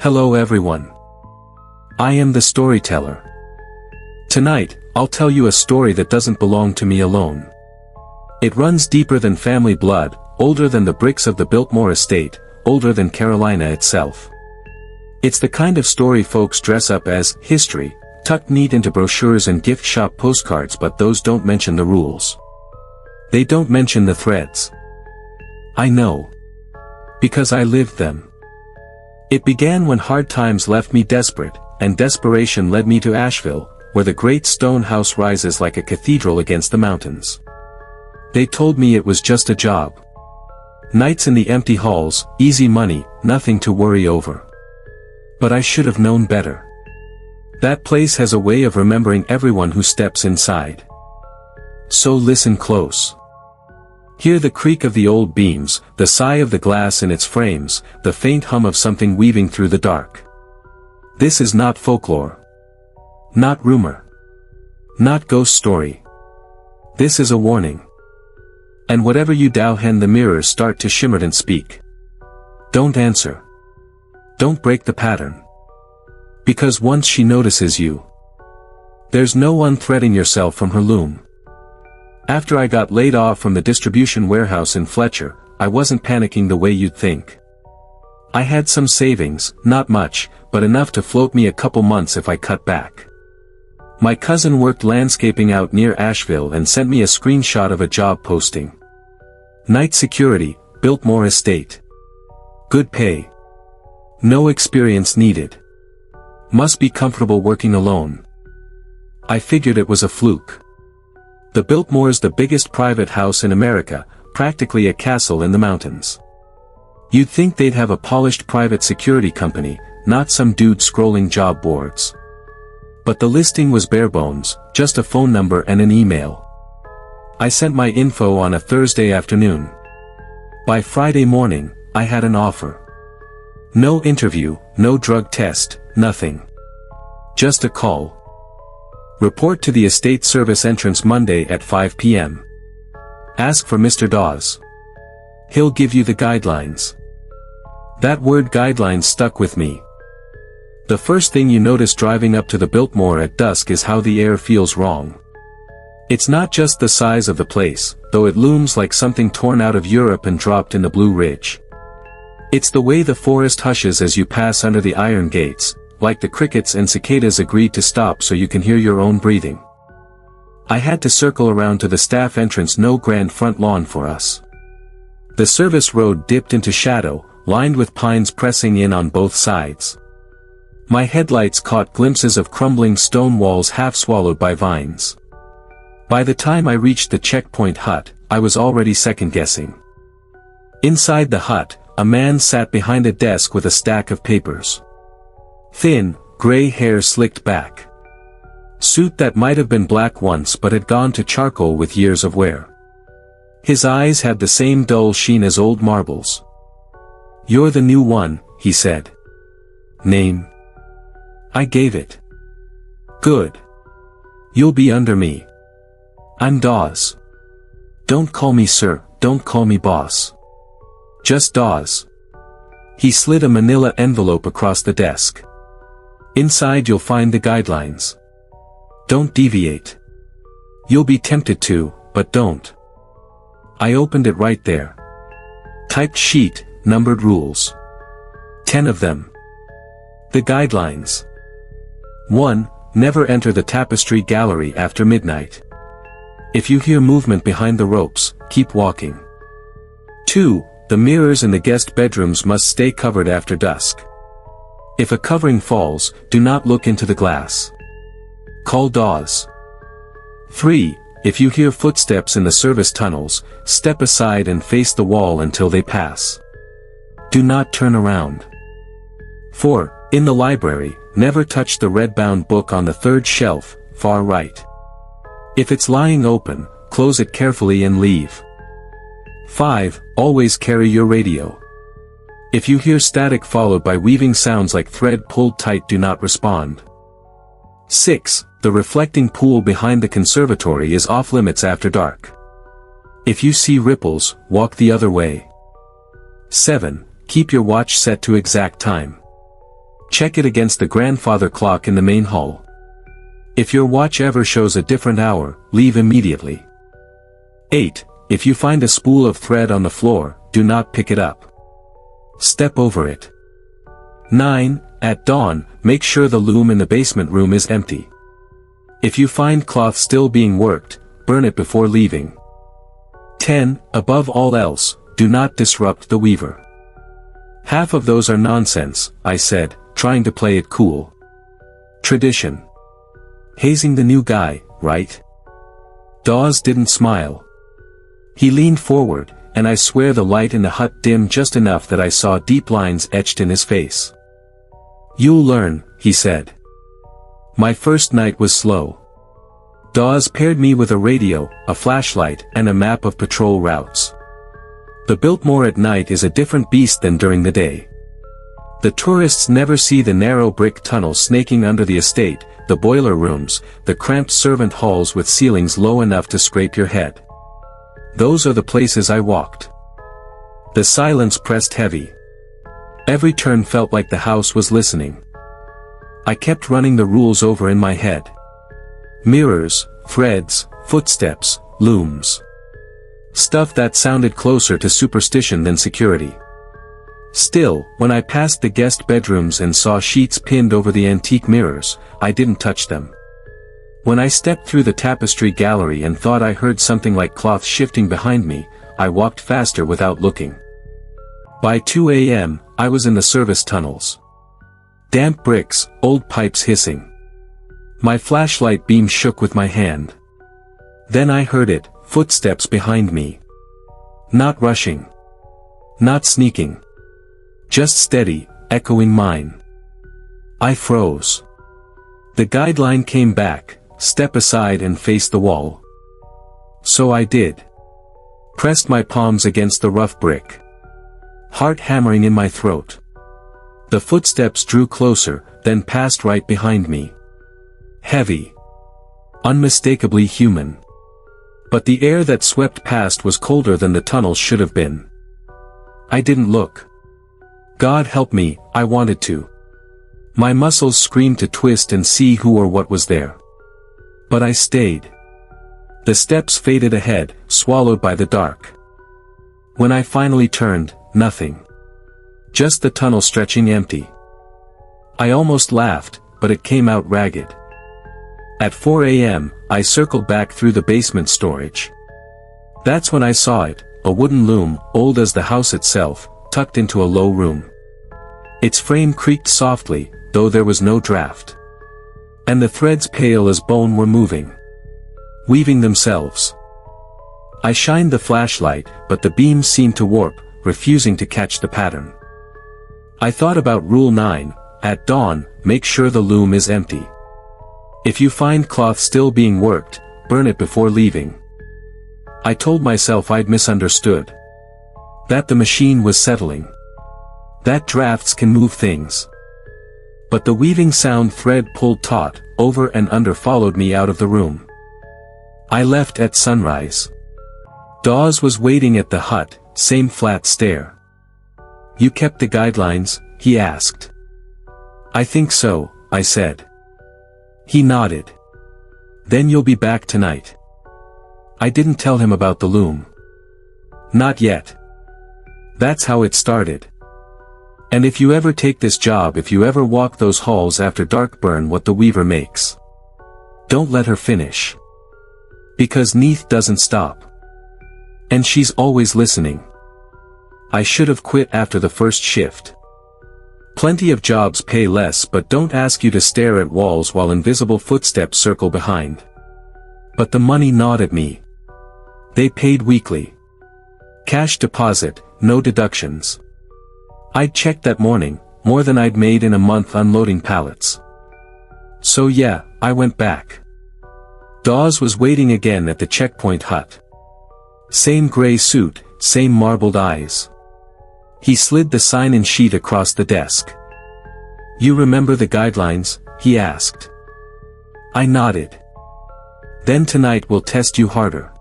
Hello everyone. I am the storyteller. Tonight, I'll tell you a story that doesn't belong to me alone. It runs deeper than family blood, older than the bricks of the Biltmore estate, older than Carolina itself. It's the kind of story folks dress up as history, tucked neat into brochures and gift shop postcards, but those don't mention the rules. They don't mention the threads. I know. Because I lived them. It began when hard times left me desperate, and desperation led me to Asheville, where the great stone house rises like a cathedral against the mountains. They told me it was just a job. Nights in the empty halls, easy money, nothing to worry over. But I should have known better. That place has a way of remembering everyone who steps inside. So listen close. Hear the creak of the old beams, the sigh of the glass in its frames, the faint hum of something weaving through the dark. This is not folklore. Not rumor. Not ghost story. This is a warning. And whatever you doubt, the mirrors start to shimmer and speak. Don't answer. Don't break the pattern. Because once she notices you, there's no unthreading yourself from her loom. After I got laid off from the distribution warehouse in Fletcher, I wasn't panicking the way you'd think. I had some savings, not much, but enough to float me a couple months if I cut back. My cousin worked landscaping out near Asheville and sent me a screenshot of a job posting. Night security, Biltmore estate. Good pay. No experience needed. Must be comfortable working alone. I figured it was a fluke. The Biltmore's the biggest private house in America, practically a castle in the mountains. You'd think they'd have a polished private security company, not some dude scrolling job boards. But the listing was bare bones, just a phone number and an email. I sent my info on a Thursday afternoon. By Friday morning, I had an offer. No interview, no drug test, nothing. Just a call. Report to the estate service entrance Monday at 5 p.m. Ask for Mr. Dawes. He'll give you the guidelines. That word guidelines stuck with me. The first thing you notice driving up to the Biltmore at dusk is how the air feels wrong. It's not just the size of the place, though it looms like something torn out of Europe and dropped in the Blue Ridge. It's the way the forest hushes as you pass under the iron gates, like the crickets and cicadas agreed to stop so you can hear your own breathing. I had to circle around to the staff entrance, no grand front lawn for us. The service road dipped into shadow, lined with pines pressing in on both sides. My headlights caught glimpses of crumbling stone walls half swallowed by vines. By the time I reached the checkpoint hut, I was already second-guessing. Inside the hut, a man sat behind a desk with a stack of papers. Thin, gray hair slicked back. Suit that might have been black once but had gone to charcoal with years of wear. His eyes had the same dull sheen as old marbles. "You're the new one," he said. "Name?" I gave it. "Good. You'll be under me. I'm Dawes. Don't call me sir, don't call me boss. Just Dawes." He slid a manila envelope across the desk. "Inside you'll find the guidelines. Don't deviate. You'll be tempted to, but don't." I opened it right there. Typed sheet, numbered rules. 10 of them. The guidelines. 1. Never enter the tapestry gallery after midnight. If you hear movement behind the ropes, keep walking. 2. The mirrors in the guest bedrooms must stay covered after dusk. If a covering falls, do not look into the glass. Call Dawes. 3. If you hear footsteps in the service tunnels, step aside and face the wall until they pass. Do not turn around. 4. In the library, never touch the red-bound book on the third shelf, far right. If it's lying open, close it carefully and leave. 5. Always carry your radio. If you hear static followed by weaving sounds like thread pulled tight, do not respond. 6. The reflecting pool behind the conservatory is off limits after dark. If you see ripples, walk the other way. 7. Keep your watch set to exact time. Check it against the grandfather clock in the main hall. If your watch ever shows a different hour, leave immediately. 8. If you find a spool of thread on the floor, do not pick it up. Step over it. 9. At dawn, make sure the loom in the basement room is empty. If you find cloth still being worked, burn it before leaving. 10. Above all else, do not disrupt the weaver. Half of those are nonsense, I said, trying to play it cool. Tradition. Hazing the new guy, right? Dawes didn't smile. He leaned forward, and I swear the light in the hut dimmed just enough that I saw deep lines etched in his face. You'll learn, he said. My first night was slow. Dawes paired me with a radio, a flashlight, and a map of patrol routes. The Biltmore at night is a different beast than during the day. The tourists never see the narrow brick tunnel snaking under the estate, the boiler rooms, the cramped servant halls with ceilings low enough to scrape your head. Those are the places I walked. The silence pressed heavy. Every turn felt like the house was listening. I kept running the rules over in my head. Mirrors, threads, footsteps, looms. Stuff that sounded closer to superstition than security. Still, when I passed the guest bedrooms and saw sheets pinned over the antique mirrors, I didn't touch them. When I stepped through the tapestry gallery and thought I heard something like cloth shifting behind me, I walked faster without looking. By 2 a.m., I was in the service tunnels. Damp bricks, old pipes hissing. My flashlight beam shook with my hand. Then I heard it, footsteps behind me. Not rushing. Not sneaking. Just steady, echoing mine. I froze. The guideline came back, step aside and face the wall. So I did. Pressed my palms against the rough brick. Heart hammering in my throat. The footsteps drew closer, then passed right behind me. Heavy. Unmistakably human. But the air that swept past was colder than the tunnel should have been. I didn't look. God help me, I wanted to. My muscles screamed to twist and see who or what was there. But I stayed. The steps faded ahead, swallowed by the dark. When I finally turned, nothing. Just the tunnel stretching empty. I almost laughed, but it came out ragged. At 4 a.m., I circled back through the basement storage. That's when I saw it, a wooden loom, old as the house itself, tucked into a low room. Its frame creaked softly, though there was no draft. And the threads pale as bone were moving. Weaving themselves. I shined the flashlight, but the beams seemed to warp, refusing to catch the pattern. I thought about Rule 9, at dawn, make sure the loom is empty. If you find cloth still being worked, burn it before leaving. I told myself I'd misunderstood. That the machine was settling. That drafts can move things. But the weaving sound thread pulled taut, over and under followed me out of the room. I left at sunrise. Dawes was waiting at the hut, same flat stare. You kept the guidelines, he asked. I think so, I said. He nodded. Then you'll be back tonight. I didn't tell him about the loom. Not yet. That's how it started. And if you ever take this job, if you ever walk those halls after dark, burn what the weaver makes. Don't let her finish. Because Neith doesn't stop. And she's always listening. I should have quit after the first shift. Plenty of jobs pay less but don't ask you to stare at walls while invisible footsteps circle behind. But the money gnawed at me. They paid weekly. Cash deposit, no deductions. I'd checked that morning, more than I'd made in a month unloading pallets. So yeah, I went back. Dawes was waiting again at the checkpoint hut. Same gray suit, same marbled eyes. He slid the sign-in sheet across the desk. You remember the guidelines? He asked. I nodded. Then tonight we'll test you harder.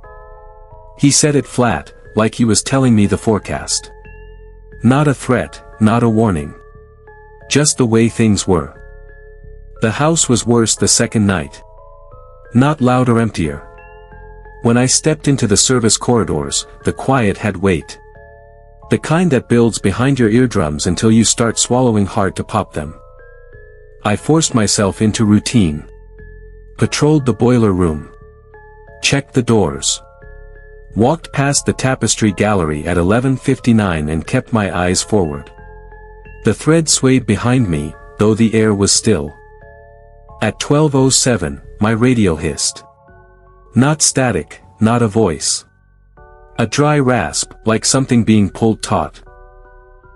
He said it flat, like he was telling me the forecast. Not a threat, not a warning. Just the way things were. The house was worse the second night. Not loud or emptier. When I stepped into the service corridors, the quiet had weight. The kind that builds behind your eardrums until you start swallowing hard to pop them. I forced myself into routine. Patrolled the boiler room. Checked the doors. Walked past the tapestry gallery at 11:59 and kept my eyes forward. The thread swayed behind me, though the air was still. At 12:07, my radio hissed. Not static, not a voice. A dry rasp, like something being pulled taut.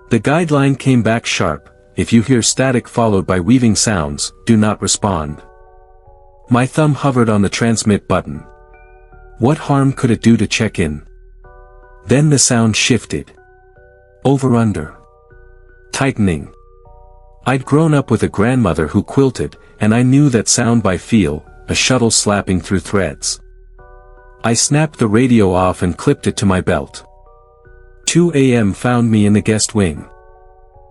The guideline came back sharp: if you hear static followed by weaving sounds, do not respond. My thumb hovered on the transmit button. What harm could it do to check in? Then the sound shifted. Over-under. Tightening. I'd grown up with a grandmother who quilted, and I knew that sound by feel, a shuttle slapping through threads. I snapped the radio off and clipped it to my belt. 2 a.m. found me in the guest wing.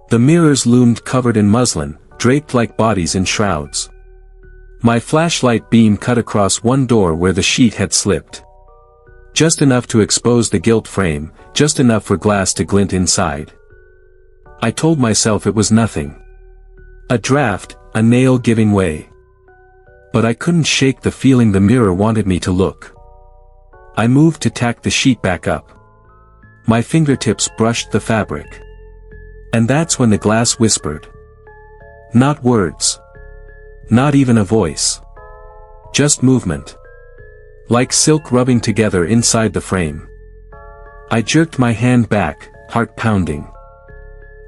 The mirrors loomed covered in muslin, draped like bodies in shrouds. My flashlight beam cut across one door where the sheet had slipped. Just enough to expose the gilt frame, just enough for glass to glint inside. I told myself it was nothing. A draft, a nail giving way. But I couldn't shake the feeling the mirror wanted me to look. I moved to tack the sheet back up. My fingertips brushed the fabric. And that's when the glass whispered. Not words. Not even a voice. Just movement. Like silk rubbing together inside the frame. I jerked my hand back, heart pounding.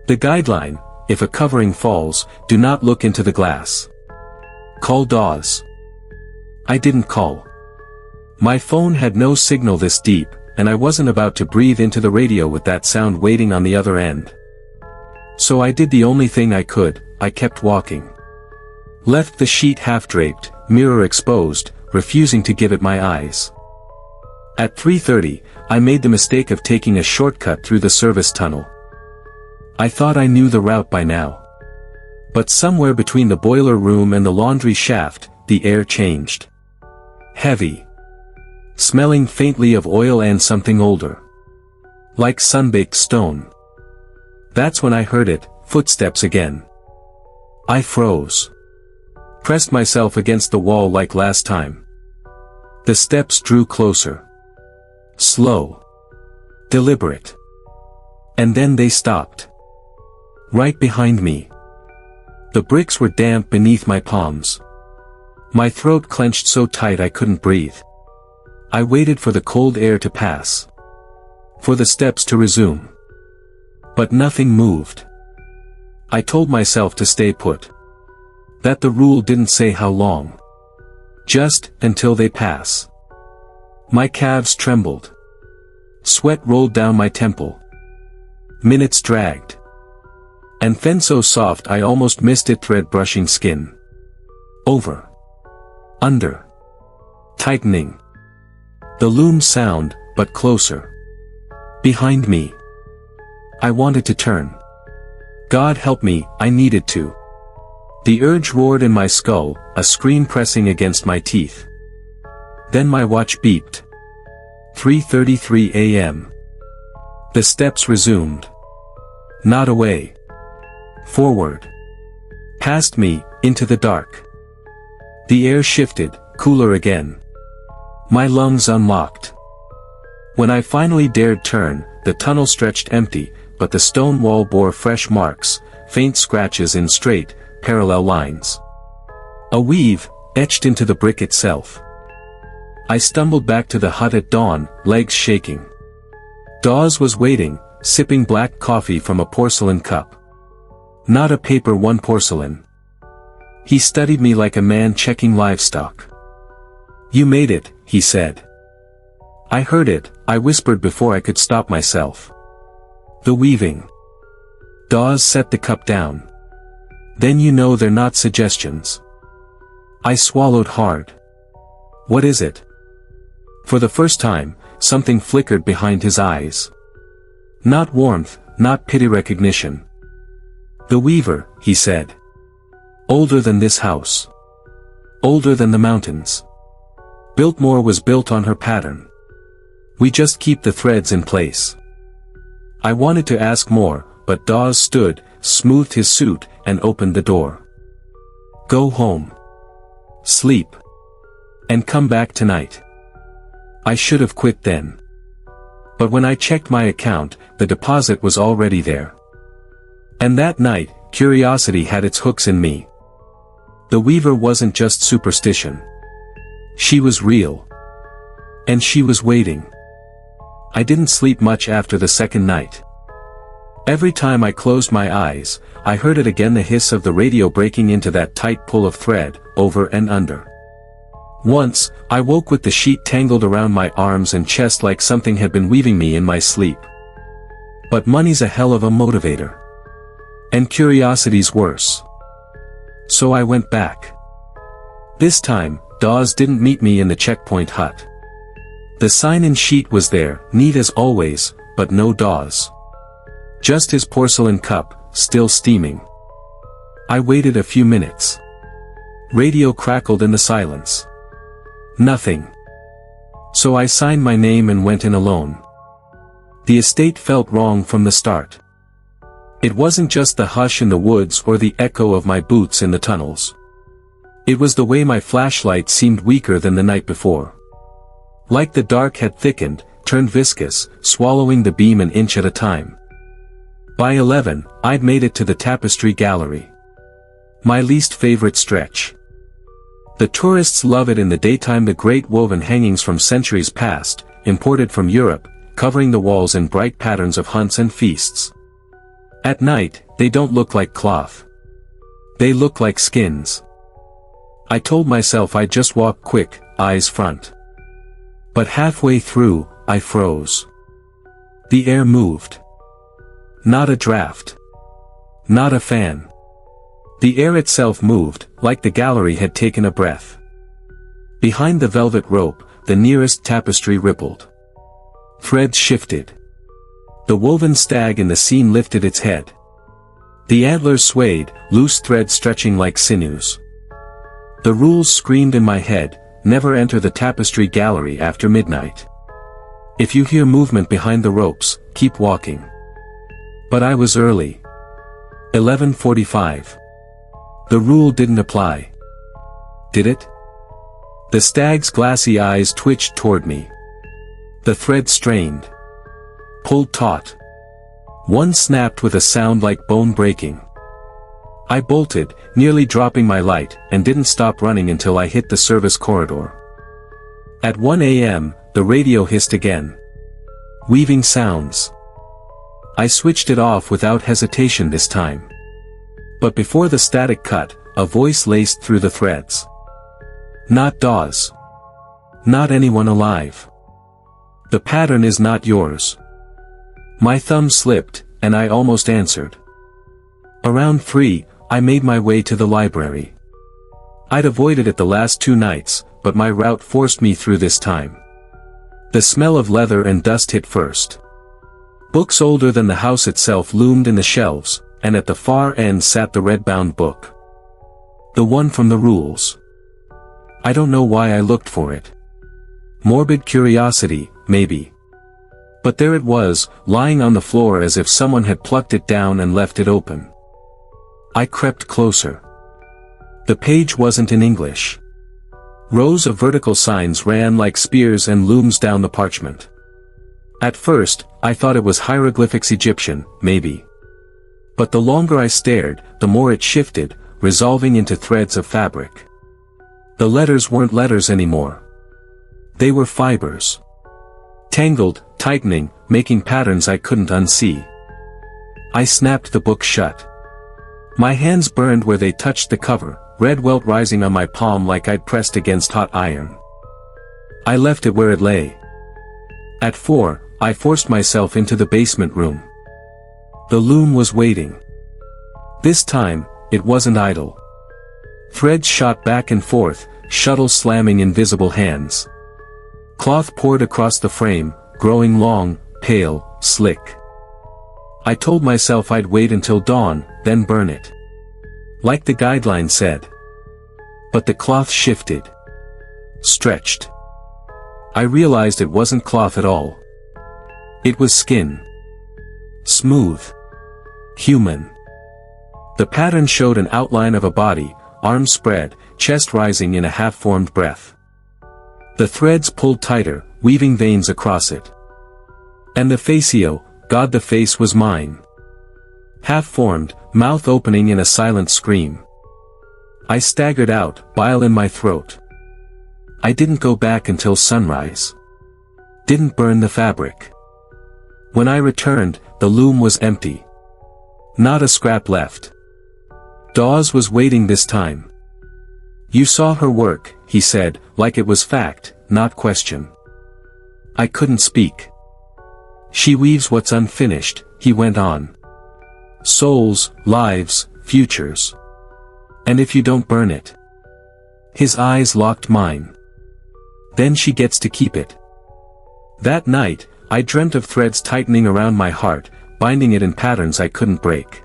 The guideline: if a covering falls, do not look into the glass. Call Dawes. I didn't call. My phone had no signal this deep, and I wasn't about to breathe into the radio with that sound waiting on the other end. So I did the only thing I could: I kept walking. Left the sheet half-draped, mirror exposed, refusing to give it my eyes. At 3:30, I made the mistake of taking a shortcut through the service tunnel. I thought I knew the route by now. But somewhere between the boiler room and the laundry shaft, the air changed. Heavy. Smelling faintly of oil and something older. Like sun-baked stone. That's when I heard it, footsteps again. I froze. Pressed myself against the wall like last time. The steps drew closer. Slow. Deliberate. And then they stopped. Right behind me. The bricks were damp beneath my palms. My throat clenched so tight I couldn't breathe. I waited for the cold air to pass. For the steps to resume. But nothing moved. I told myself to stay put. That the rule didn't say how long. Just until they pass. My calves trembled. Sweat rolled down my temple. Minutes dragged. And then so soft I almost missed it thread brushing skin. Over. Under. Tightening. The loom sound, but closer. Behind me. I wanted to turn. God help me, I needed to. The urge roared in my skull, a scream pressing against my teeth. Then my watch beeped. 3:33 a.m. The steps resumed. Not away. Forward. Past me, into the dark. The air shifted, cooler again. My lungs unlocked. When I finally dared turn, the tunnel stretched empty, but the stone wall bore fresh marks, faint scratches in straight, parallel lines. A weave, etched into the brick itself. I stumbled back to the hut at dawn, legs shaking. Dawes was waiting, sipping black coffee from a porcelain cup. Not a paper one, porcelain. He studied me like a man checking livestock. You made it, he said. I heard it, I whispered before I could stop myself. The weaving. Dawes set the cup down. Then you know they're not suggestions. I swallowed hard. What is it? For the first time, something flickered behind his eyes. Not warmth, not pity, recognition. The weaver, he said. Older than this house. Older than the mountains. Biltmore was built on her pattern. We just keep the threads in place. I wanted to ask more, but Dawes stood, smoothed his suit, and opened the door. Go home. Sleep. And come back tonight. I should have quit then. But when I checked my account, the deposit was already there. And that night, curiosity had its hooks in me. The weaver wasn't just superstition. She was real. And she was waiting. I didn't sleep much after the second night. Every time I closed my eyes, I heard it again, the hiss of the radio breaking into that tight pull of thread, over and under. Once, I woke with the sheet tangled around my arms and chest like something had been weaving me in my sleep. But money's a hell of a motivator. And curiosity's worse. So I went back. This time, Dawes didn't meet me in the checkpoint hut. The sign-in sheet was there, neat as always, but no Dawes. Just his porcelain cup, still steaming. I waited a few minutes. Radio crackled in the silence. Nothing. So I signed my name and went in alone. The estate felt wrong from the start. It wasn't just the hush in the woods or the echo of my boots in the tunnels. It was the way my flashlight seemed weaker than the night before. Like the dark had thickened, turned viscous, swallowing the beam an inch at a time. By 11, I'd made it to the tapestry gallery. My least favorite stretch. The tourists love it in the daytime, the great woven hangings from centuries past, imported from Europe, covering the walls in bright patterns of hunts and feasts. At night, they don't look like cloth. They look like skins. I told myself I'd just walk quick, eyes front. But halfway through, I froze. The air moved. Not a draft. Not a fan. The air itself moved, like the gallery had taken a breath. Behind the velvet rope, the nearest tapestry rippled. Threads shifted. The woven stag in the scene lifted its head. The antlers swayed, loose threads stretching like sinews. The rules screamed in my head, never enter the tapestry gallery after midnight. If you hear movement behind the ropes, keep walking. But I was early. 11:45. The rule didn't apply. Did it? The stag's glassy eyes twitched toward me. The thread strained. Pulled taut. One snapped with a sound like bone breaking. I bolted, nearly dropping my light, and didn't stop running until I hit the service corridor. At 1 a.m., the radio hissed again. Weaving sounds. I switched it off without hesitation this time. But before the static cut, a voice laced through the threads. Not Dawes. Not anyone alive. The pattern is not yours. My thumb slipped, and I almost answered. Around 3, I made my way to the library. I'd avoided it the last 2 nights, but my route forced me through this time. The smell of leather and dust hit first. Books older than the house itself loomed in the shelves, and at the far end sat the red-bound book. The one from the rules. I don't know why I looked for it. Morbid curiosity, maybe. But there it was, lying on the floor as if someone had plucked it down and left it open. I crept closer. The page wasn't in English. Rows of vertical signs ran like spears and looms down the parchment. At first, I thought it was hieroglyphics Egyptian, maybe. But the longer I stared, the more it shifted, resolving into threads of fabric. The letters weren't letters anymore. They were fibers. Tangled, tightening, making patterns I couldn't unsee. I snapped the book shut. My hands burned where they touched the cover, red welt rising on my palm like I'd pressed against hot iron. I left it where it lay. At 4, I forced myself into the basement room. The loom was waiting. This time, it wasn't idle. Threads shot back and forth, shuttles slamming invisible hands. Cloth poured across the frame, growing long, pale, slick. I told myself I'd wait until dawn, then burn it. Like the guideline said. But the cloth shifted. Stretched. I realized it wasn't cloth at all. It was skin. Smooth. Human. The pattern showed an outline of a body, arms spread, chest rising in a half-formed breath. The threads pulled tighter, weaving veins across it. And the facio, God, the face was mine. Half-formed, mouth opening in a silent scream. I staggered out, bile in my throat. I didn't go back until sunrise. Didn't burn the fabric. When I returned, the loom was empty. Not a scrap left. Dawes was waiting this time. You saw her work, he said, like it was fact, not question. I couldn't speak. She weaves what's unfinished, he went on. Souls, lives, futures. And if you don't burn it. His eyes locked mine. Then she gets to keep it. That night, I dreamt of threads tightening around my heart, binding it in patterns I couldn't break.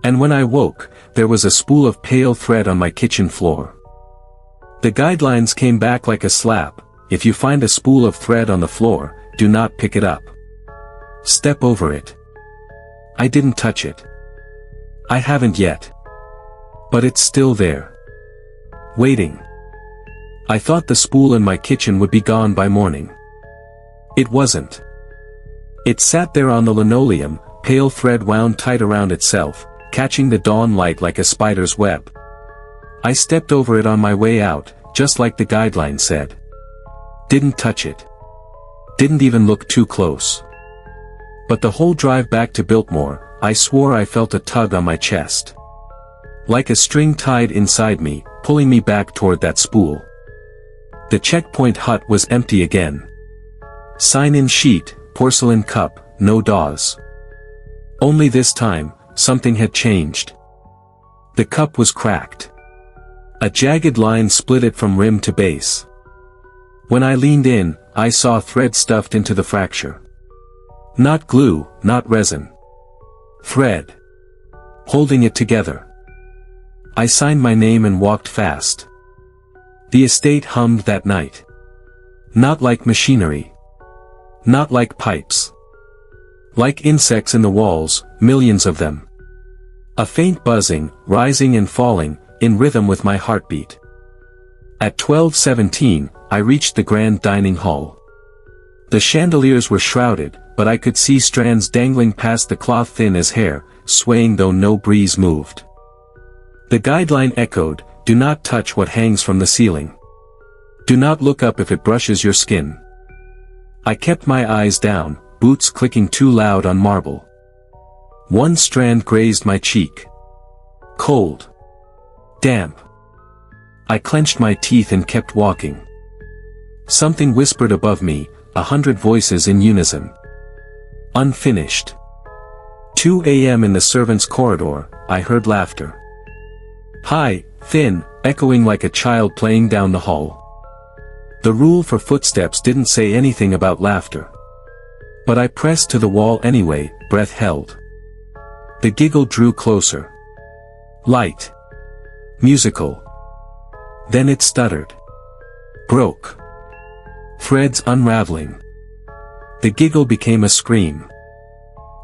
And when I woke, there was a spool of pale thread on my kitchen floor. The guidelines came back like a slap: if you find a spool of thread on the floor, do not pick it up. Step over it. I didn't touch it. I haven't yet. But it's still there. Waiting. I thought the spool in my kitchen would be gone by morning. It wasn't. It sat there on the linoleum, pale thread wound tight around itself, catching the dawn light like a spider's web. I stepped over it on my way out, just like the guideline said. Didn't touch it. Didn't even look too close. But the whole drive back to Biltmore, I swore I felt a tug on my chest. Like a string tied inside me, pulling me back toward that spool. The checkpoint hut was empty again. Sign-in sheet, porcelain cup, no Dawes. Only this time, something had changed. The cup was cracked. A jagged line split it from rim to base. When I leaned in, I saw thread stuffed into the fracture. Not glue, not resin. Thread. Holding it together. I signed my name and walked fast. The estate hummed that night. Not like machinery. Not like pipes. Like insects in the walls, millions of them. A faint buzzing, rising and falling, in rhythm with my heartbeat. At 12:17, I reached the grand dining hall. The chandeliers were shrouded, but I could see strands dangling past the cloth thin as hair, swaying though no breeze moved. The guideline echoed, do not touch what hangs from the ceiling. Do not look up if it brushes your skin. I kept my eyes down, boots clicking too loud on marble. One strand grazed my cheek. Cold. Damp. I clenched my teeth and kept walking. Something whispered above me, 100 voices in unison. Unfinished. 2 a.m. in the servants' corridor, I heard laughter. High, thin, echoing like a child playing down the hall. The rule for footsteps didn't say anything about laughter. But I pressed to the wall anyway, breath held. The giggle drew closer. Light. Musical. Then it stuttered. Broke. Threads unraveling. The giggle became a scream.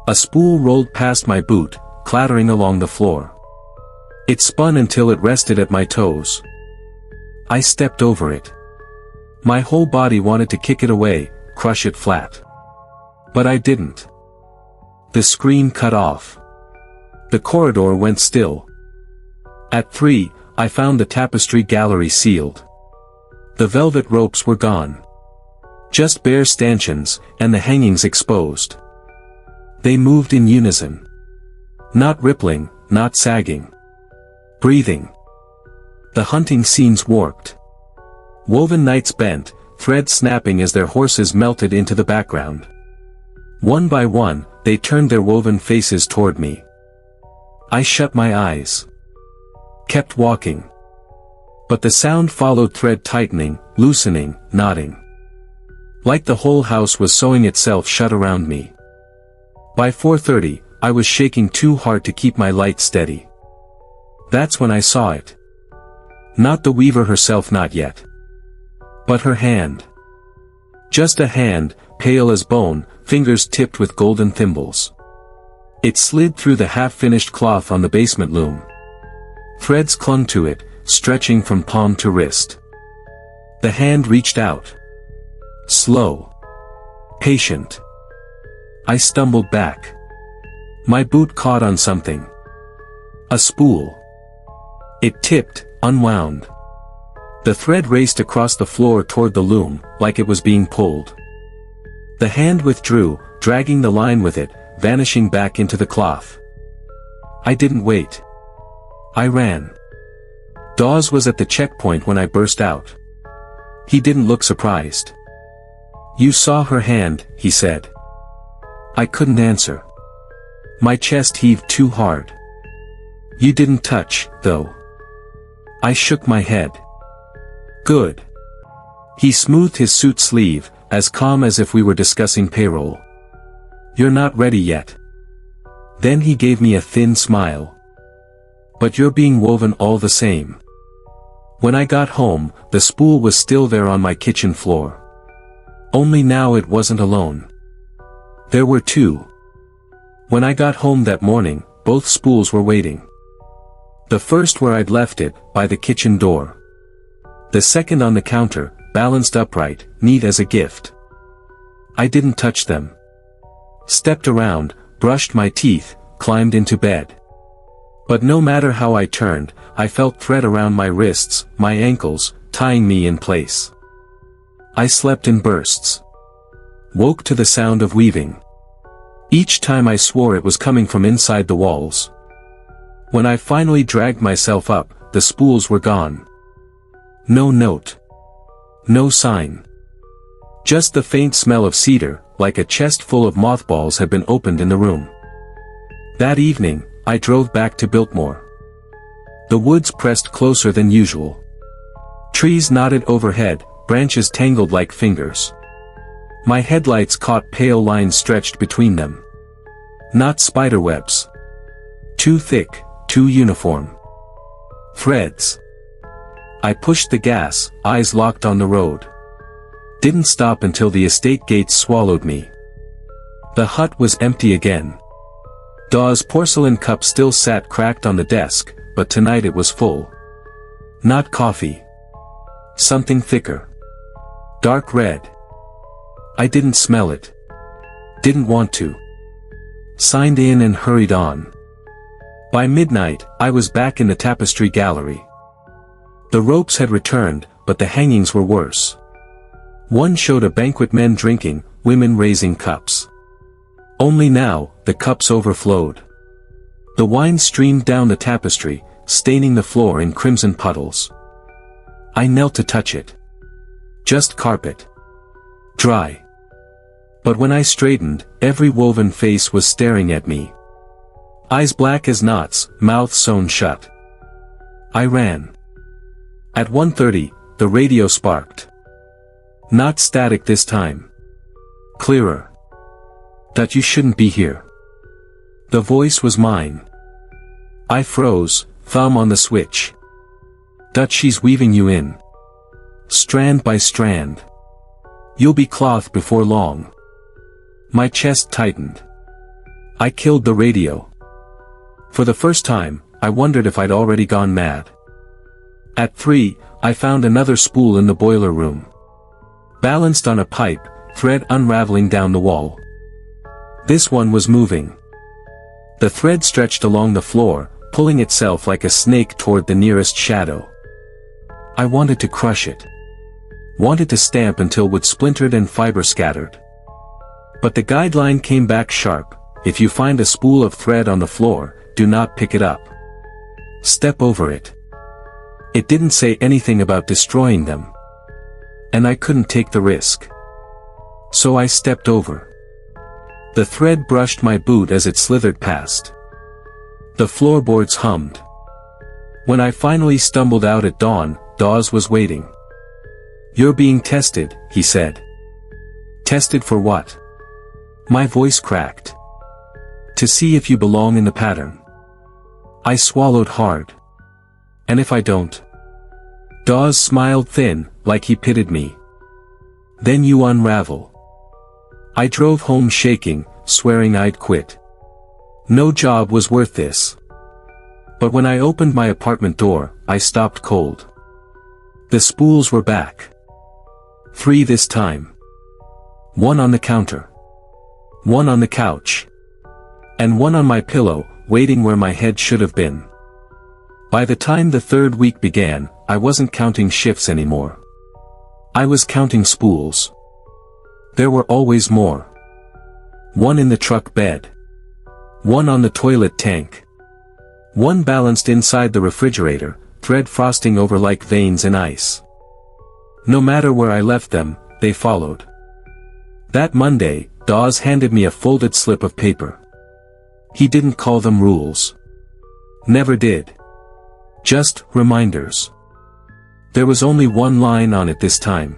A spool rolled past my boot, clattering along the floor. It spun until it rested at my toes. I stepped over it. My whole body wanted to kick it away, crush it flat. But I didn't. The scream cut off. The corridor went still. At 3, I found the tapestry gallery sealed. The velvet ropes were gone. Just bare stanchions, and the hangings exposed. They moved in unison. Not rippling, not sagging. Breathing. The hunting scenes warped. Woven knights bent, threads snapping as their horses melted into the background. One by one, they turned their woven faces toward me. I shut my eyes. Kept walking. But the sound followed, thread tightening, loosening, knotting. Like the whole house was sewing itself shut around me. By 4:30, I was shaking too hard to keep my light steady. That's when I saw it. Not the weaver herself, not yet. But her hand. Just a hand, pale as bone, fingers tipped with golden thimbles. It slid through the half-finished cloth on the basement loom. Threads clung to it, stretching from palm to wrist. The hand reached out. Slow. Patient. I stumbled back. My boot caught on something. A spool. It tipped, unwound. The thread raced across the floor toward the loom, like it was being pulled. The hand withdrew, dragging the line with it, vanishing back into the cloth. I didn't wait. I ran. Dawes was at the checkpoint when I burst out. He didn't look surprised. "You saw her hand," he said. I couldn't answer. My chest heaved too hard. "You didn't touch, though." I shook my head. "Good." He smoothed his suit sleeve, as calm as if we were discussing payroll. "You're not ready yet." Then he gave me a thin smile. "But you're being woven all the same." When I got home, the spool was still there on my kitchen floor. Only now it wasn't alone. There were two. When I got home that morning, both spools were waiting. The first where I'd left it, by the kitchen door. The second on the counter, balanced upright, neat as a gift. I didn't touch them. Stepped around, brushed my teeth, climbed into bed. But no matter how I turned, I felt thread around my wrists, my ankles, tying me in place. I slept in bursts. Woke to the sound of weaving. Each time I swore it was coming from inside the walls. When I finally dragged myself up, the spools were gone. No note. No sign. Just the faint smell of cedar, like a chest full of mothballs had been opened in the room. That evening, I drove back to Biltmore. The woods pressed closer than usual. Trees nodded overhead, branches tangled like fingers. My headlights caught pale lines stretched between them. Not spiderwebs. Too thick, too uniform. Threads. I pushed the gas, eyes locked on the road. Didn't stop until the estate gates swallowed me. The hut was empty again. Dawes' porcelain cup still sat cracked on the desk, but tonight it was full. Not coffee. Something thicker. Dark red. I didn't smell it. Didn't want to. Signed in and hurried on. By midnight, I was back in the tapestry gallery. The ropes had returned, but the hangings were worse. One showed a banquet, men drinking, women raising cups. Only now, the cups overflowed. The wine streamed down the tapestry, staining the floor in crimson puddles. I knelt to touch it. Just carpet. Dry. But when I straightened, every woven face was staring at me. Eyes black as knots, mouth sewn shut. I ran. At 1:30, the radio sparked. Not static this time. Clearer. "That you shouldn't be here." The voice was mine. I froze, thumb on the switch. "That she's weaving you in. Strand by strand. You'll be cloth before long." My chest tightened. I killed the radio. For the first time, I wondered if I'd already gone mad. At 3, I found another spool in the boiler room. Balanced on a pipe, thread unraveling down the wall. This one was moving. The thread stretched along the floor, pulling itself like a snake toward the nearest shadow. I wanted to crush it. Wanted to stamp until wood splintered and fiber scattered. But the guideline came back sharp: if you find a spool of thread on the floor, do not pick it up. Step over it. It didn't say anything about destroying them. And I couldn't take the risk. So I stepped over. The thread brushed my boot as it slithered past. The floorboards hummed. When I finally stumbled out at dawn, Dawes was waiting. "You're being tested," he said. "Tested for what?" My voice cracked. To see if you belong in the pattern. I swallowed hard. And if I don't? Dawes smiled thin, like he pitied me. Then you unravel. I drove home shaking, swearing I'd quit. No job was worth this. But when I opened my apartment door, I stopped cold. The spools were back. 3 this time. 1 on the counter. 1 on the couch. And 1 on my pillow, waiting where my head should have been. By the time the 3rd week began, I wasn't counting shifts anymore. I was counting spools. There were always more. 1 in the truck bed. 1 on the toilet tank. 1 balanced inside the refrigerator, thread frosting over like veins in ice. No matter where I left them, they followed. That Monday, Dawes handed me a folded slip of paper. He didn't call them rules. Never did. Just reminders. There was only 1 line on it this time.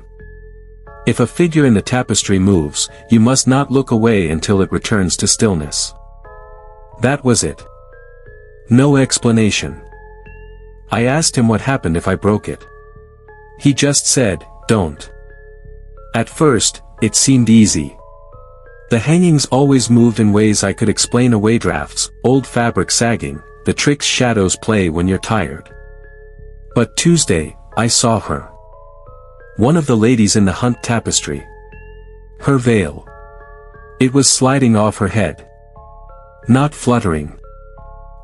If a figure in the tapestry moves, you must not look away until it returns to stillness. That was it. No explanation. I asked him what happened if I broke it. He just said, don't. At first, it seemed easy. The hangings always moved in ways I could explain away: drafts, old fabric sagging, the tricks shadows play when you're tired. But Tuesday, I saw her. One of the ladies in the Hunt tapestry. Her veil. It was sliding off her head. Not fluttering.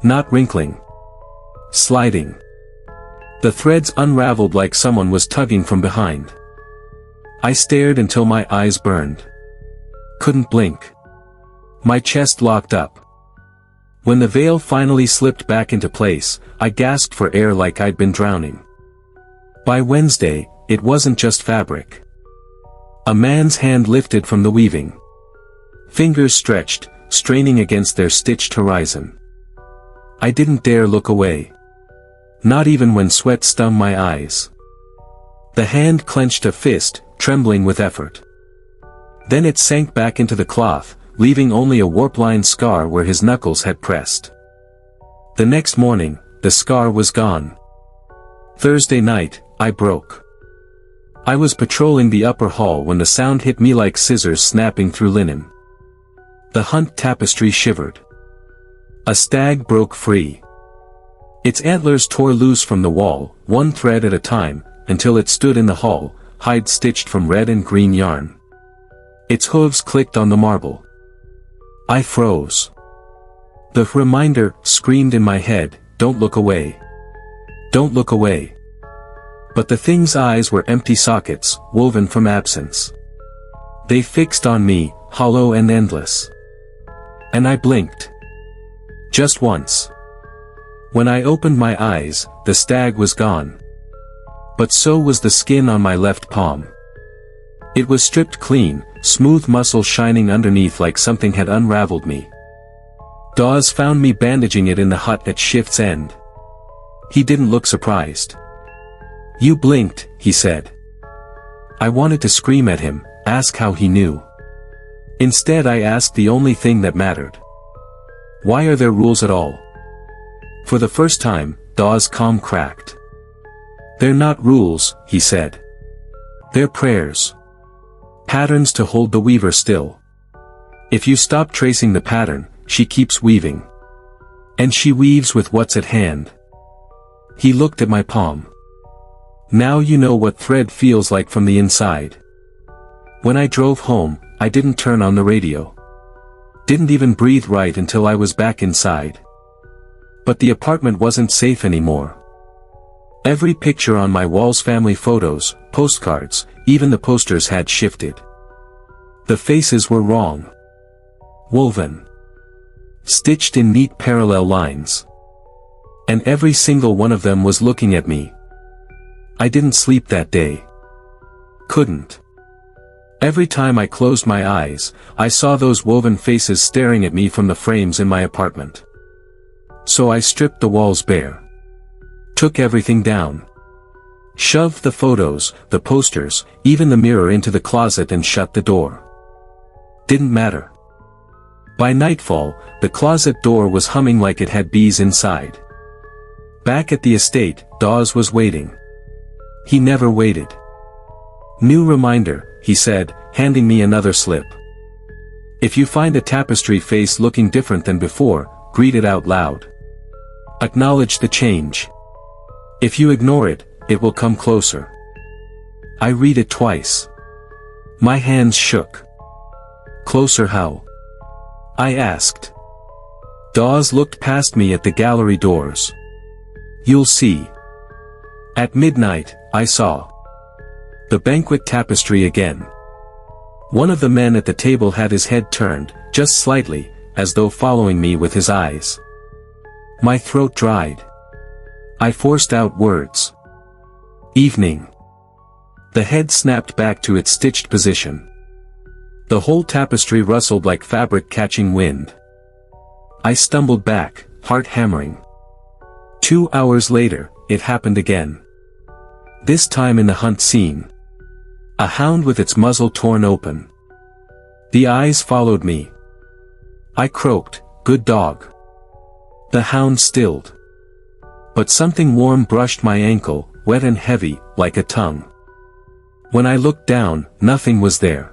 Not wrinkling. Sliding. The threads unraveled like someone was tugging from behind. I stared until my eyes burned. Couldn't blink. My chest locked up. When the veil finally slipped back into place, I gasped for air like I'd been drowning. By Wednesday, it wasn't just fabric. A man's hand lifted from the weaving. Fingers stretched, straining against their stitched horizon. I didn't dare look away. Not even when sweat stung my eyes. The hand clenched a fist, trembling with effort. Then it sank back into the cloth, leaving only a warp-line scar where his knuckles had pressed. The next morning, the scar was gone. Thursday night, I broke. I was patrolling the upper hall when the sound hit me like scissors snapping through linen. The Hunt tapestry shivered. A stag broke free. Its antlers tore loose from the wall, 1 thread at a time, until it stood in the hall, hide stitched from red and green yarn. Its hooves clicked on the marble. I froze. The reminder screamed in my head, don't look away. Don't look away. But the thing's eyes were empty sockets, woven from absence. They fixed on me, hollow and endless. And I blinked. Just once. When I opened my eyes, the stag was gone. But so was the skin on my left palm. It was stripped clean, smooth muscle shining underneath like something had unraveled me. Dawes found me bandaging it in the hut at shift's end. He didn't look surprised. You blinked, he said. I wanted to scream at him, ask how he knew. Instead I asked the only thing that mattered. Why are there rules at all? For the first time, Dawes' calm cracked. They're not rules, he said. They're prayers. Patterns to hold the weaver still. If you stop tracing the pattern, she keeps weaving. And she weaves with what's at hand. He looked at my palm. Now you know what thread feels like from the inside. When I drove home, I didn't turn on the radio. Didn't even breathe right until I was back inside. But the apartment wasn't safe anymore. Every picture on my walls, family photos, postcards, even the posters had shifted. The faces were wrong. Woven. Stitched in neat parallel lines. And every single one of them was looking at me. I didn't sleep that day. Couldn't. Every time I closed my eyes, I saw those woven faces staring at me from the frames in my apartment. So I stripped the walls bare. Took everything down. Shoved the photos, the posters, even the mirror into the closet and shut the door. Didn't matter. By nightfall, the closet door was humming like it had bees inside. Back at the estate, Dawes was waiting. He never waited. "New reminder," he said, handing me another slip. "If you find a tapestry face looking different than before, greet it out loud. Acknowledge the change. If you ignore it, it will come closer." I read it twice. My hands shook. "Closer how?" I asked. Dawes looked past me at the gallery doors. "You'll see." At midnight, I saw the banquet tapestry again. One of the men at the table had his head turned, just slightly, as though following me with his eyes. My throat dried. I forced out words. "Evening." The head snapped back to its stitched position. The whole tapestry rustled like fabric catching wind. I stumbled back, heart hammering. 2 hours later, it happened again. This time in the hunt scene. A hound with its muzzle torn open. The eyes followed me. I croaked, "Good dog." The hound stilled. But something warm brushed my ankle, wet and heavy, like a tongue. When I looked down, nothing was there.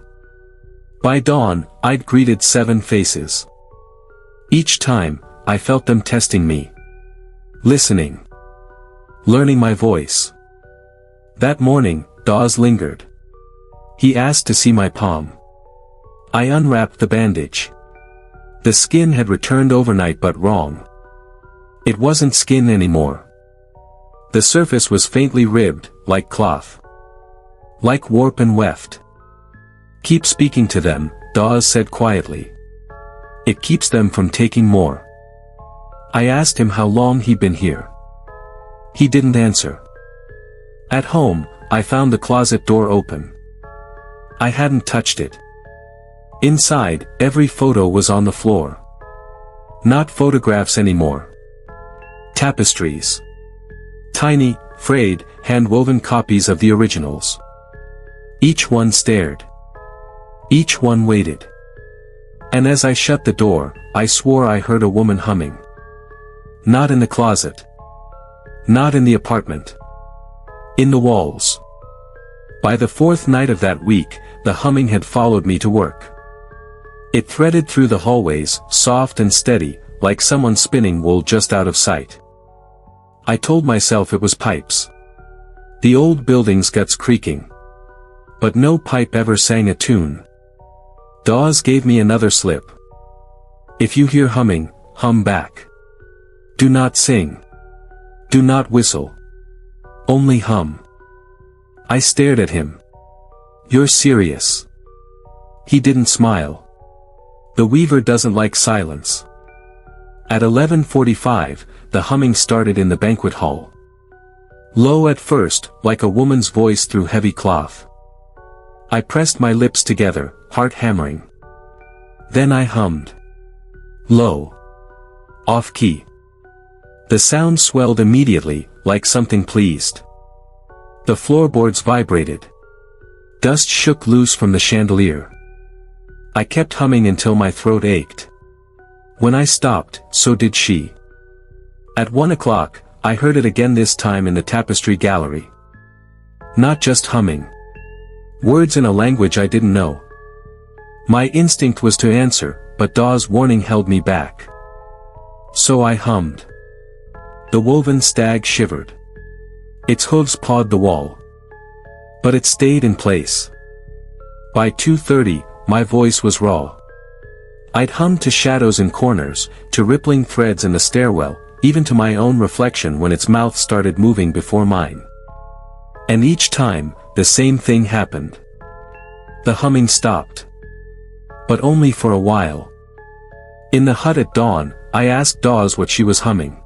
By dawn, I'd greeted 7 faces. Each time, I felt them testing me. Listening. Learning my voice. That morning, Dawes lingered. He asked to see my palm. I unwrapped the bandage. The skin had returned overnight but wrong. It wasn't skin anymore. The surface was faintly ribbed, like cloth. Like warp and weft. "Keep speaking to them," Dawes said quietly. "It keeps them from taking more." I asked him how long he'd been here. He didn't answer. At home, I found the closet door open. I hadn't touched it. Inside, every photo was on the floor. Not photographs anymore. Tapestries. Tiny, frayed, hand-woven copies of the originals. Each one stared. Each one waited. And as I shut the door, I swore I heard a woman humming. Not in the closet. Not in the apartment. In the walls. By the 4th night of that week, the humming had followed me to work. It threaded through the hallways, soft and steady, like someone spinning wool just out of sight. I told myself it was pipes. The old building's guts creaking. But no pipe ever sang a tune. Dawes gave me another slip. "If you hear humming, hum back. Do not sing. Do not whistle. Only hum." I stared at him. "You're serious?" He didn't smile. The weaver doesn't like silence. At 11:45, the humming started in the banquet hall. Low at first, like a woman's voice through heavy cloth. I pressed my lips together, heart hammering. Then I hummed. Low. Off key. The sound swelled immediately, like something pleased. The floorboards vibrated. Dust shook loose from the chandelier. I kept humming until my throat ached. When I stopped, so did she. At 1 o'clock, I heard it again, this time in the tapestry gallery. Not just humming. Words in a language I didn't know. My instinct was to answer, but Dawes' warning held me back. So I hummed. The woven stag shivered. Its hooves pawed the wall. But it stayed in place. By 2:30, my voice was raw. I'd hummed to shadows in corners, to rippling threads in the stairwell, even to my own reflection when its mouth started moving before mine. And each time, the same thing happened. The humming stopped. But only for a while. In the hut at dawn, I asked Dawes what she was humming.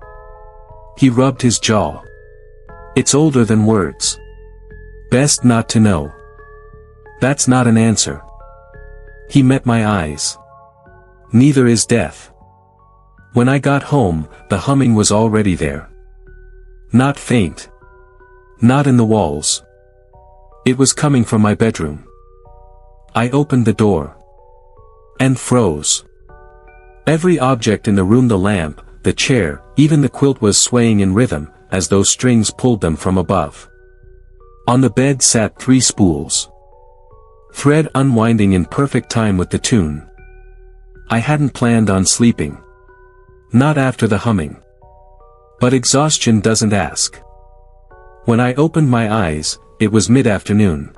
He rubbed his jaw. It's older than words. Best not to know. That's not an answer. He met my eyes. Neither is death. When I got home, the humming was already there. Not faint. Not in the walls. It was coming from my bedroom. I opened the door. And froze. Every object in the room, the lamp, the chair, even the quilt, was swaying in rhythm, as though strings pulled them from above. On the bed sat 3 spools. Thread unwinding in perfect time with the tune. I hadn't planned on sleeping. Not after the humming. But exhaustion doesn't ask. When I opened my eyes, it was mid-afternoon.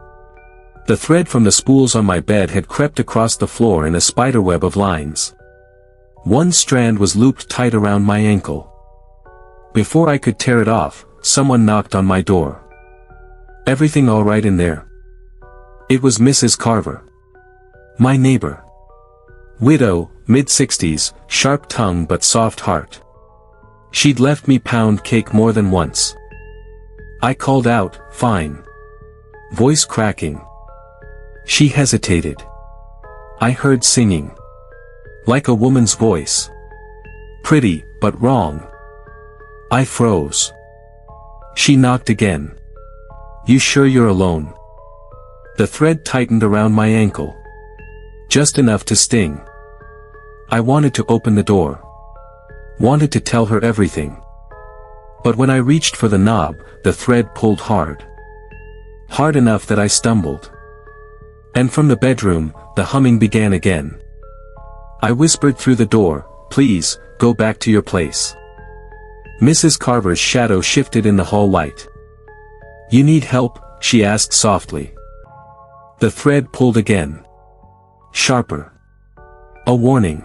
The thread from the spools on my bed had crept across the floor in a spiderweb of lines. One strand was looped tight around my ankle. Before I could tear it off, someone knocked on my door. "Everything all right in there?" It was Mrs. Carver. My neighbor. Widow, mid-60s, sharp tongue but soft heart. She'd left me pound cake more than once. I called out, "Fine." Voice cracking. She hesitated. I heard singing. Like a woman's voice. Pretty, but wrong. I froze. She knocked again. "You sure you're alone?" The thread tightened around my ankle. Just enough to sting. I wanted to open the door. Wanted to tell her everything. But when I reached for the knob, the thread pulled hard. Hard enough that I stumbled. And from the bedroom, the humming began again. I whispered through the door, "Please, go back to your place." Mrs. Carver's shadow shifted in the hall light. "You need help?" she asked softly. The thread pulled again. Sharper. A warning.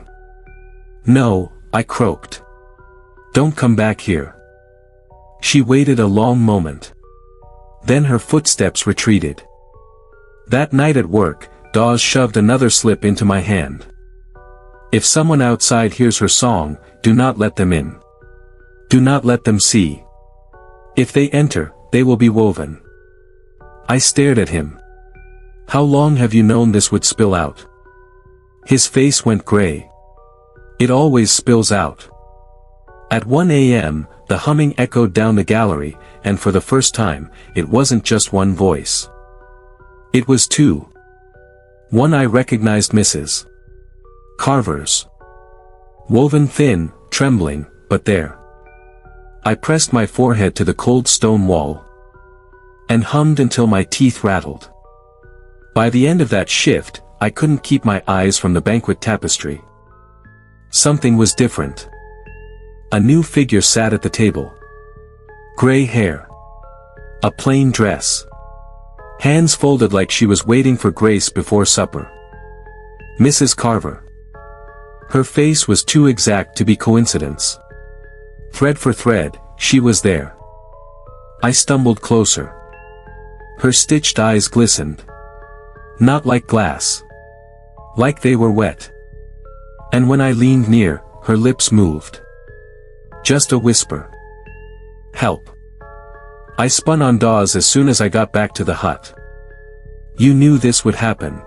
"No," I croaked. "Don't come back here." She waited a long moment. Then her footsteps retreated. That night at work, Dawes shoved another slip into my hand. "If someone outside hears her song, do not let them in. Do not let them see. If they enter, they will be woven." I stared at him. "How long have you known this would spill out?" His face went gray. "It always spills out." At 1 a.m., the humming echoed down the gallery, and for the first time, it wasn't just one voice. It was 2. One I recognized, Mrs. Carver's. Woven thin, trembling, but there. I pressed my forehead to the cold stone wall. And hummed until my teeth rattled. By the end of that shift, I couldn't keep my eyes from the banquet tapestry. Something was different. A new figure sat at the table. Gray hair. A plain dress. Hands folded like she was waiting for Grace before supper. Mrs. Carver. Her face was too exact to be coincidence. Thread for thread, she was there. I stumbled closer. Her stitched eyes glistened. Not like glass. Like they were wet. And when I leaned near, her lips moved. Just a whisper. "Help." I spun on Dawes as soon as I got back to the hut. "You knew this would happen."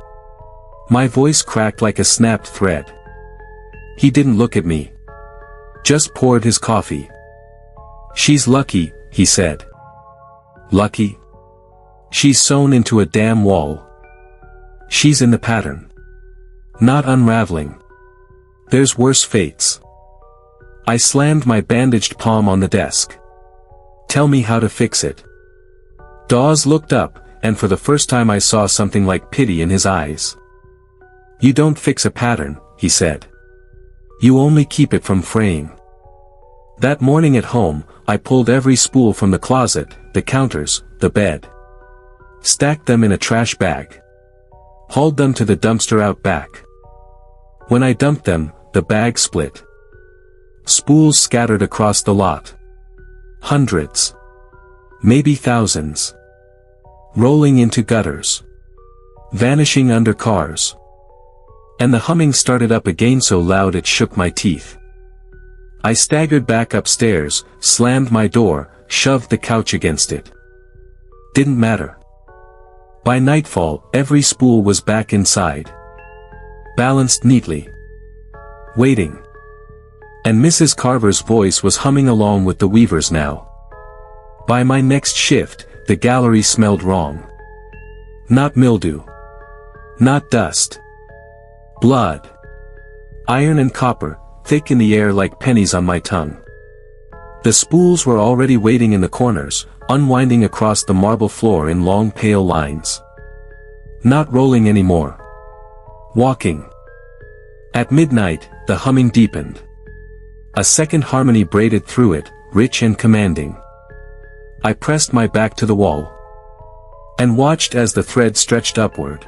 My voice cracked like a snapped thread. He didn't look at me. Just poured his coffee. "She's lucky," he said. "Lucky? She's sewn into a damn wall. She's in the pattern. Not unraveling. There's worse fates." I slammed my bandaged palm on the desk. "Tell me how to fix it." Dawes looked up, and for the first time I saw something like pity in his eyes. "You don't fix a pattern," he said. "You only keep it from fraying." That morning at home, I pulled every spool from the closet, the counters, the bed. Stacked them in a trash bag. Hauled them to the dumpster out back. When I dumped them, the bag split. Spools scattered across the lot. Hundreds. Maybe thousands. Rolling into gutters. Vanishing under cars. And the humming started up again so loud it shook my teeth. I staggered back upstairs, slammed my door, shoved the couch against it. Didn't matter. By nightfall, every spool was back inside. Balanced neatly. Waiting. And Mrs. Carver's voice was humming along with the weavers now. By my next shift, the gallery smelled wrong. Not mildew. Not dust. Blood. Iron and copper, thick in the air like pennies on my tongue. The spools were already waiting in the corners, unwinding across the marble floor in long pale lines. Not rolling anymore. Walking. At midnight, the humming deepened. A second harmony braided through it, rich and commanding. I pressed my back to the wall and watched as the thread stretched upward.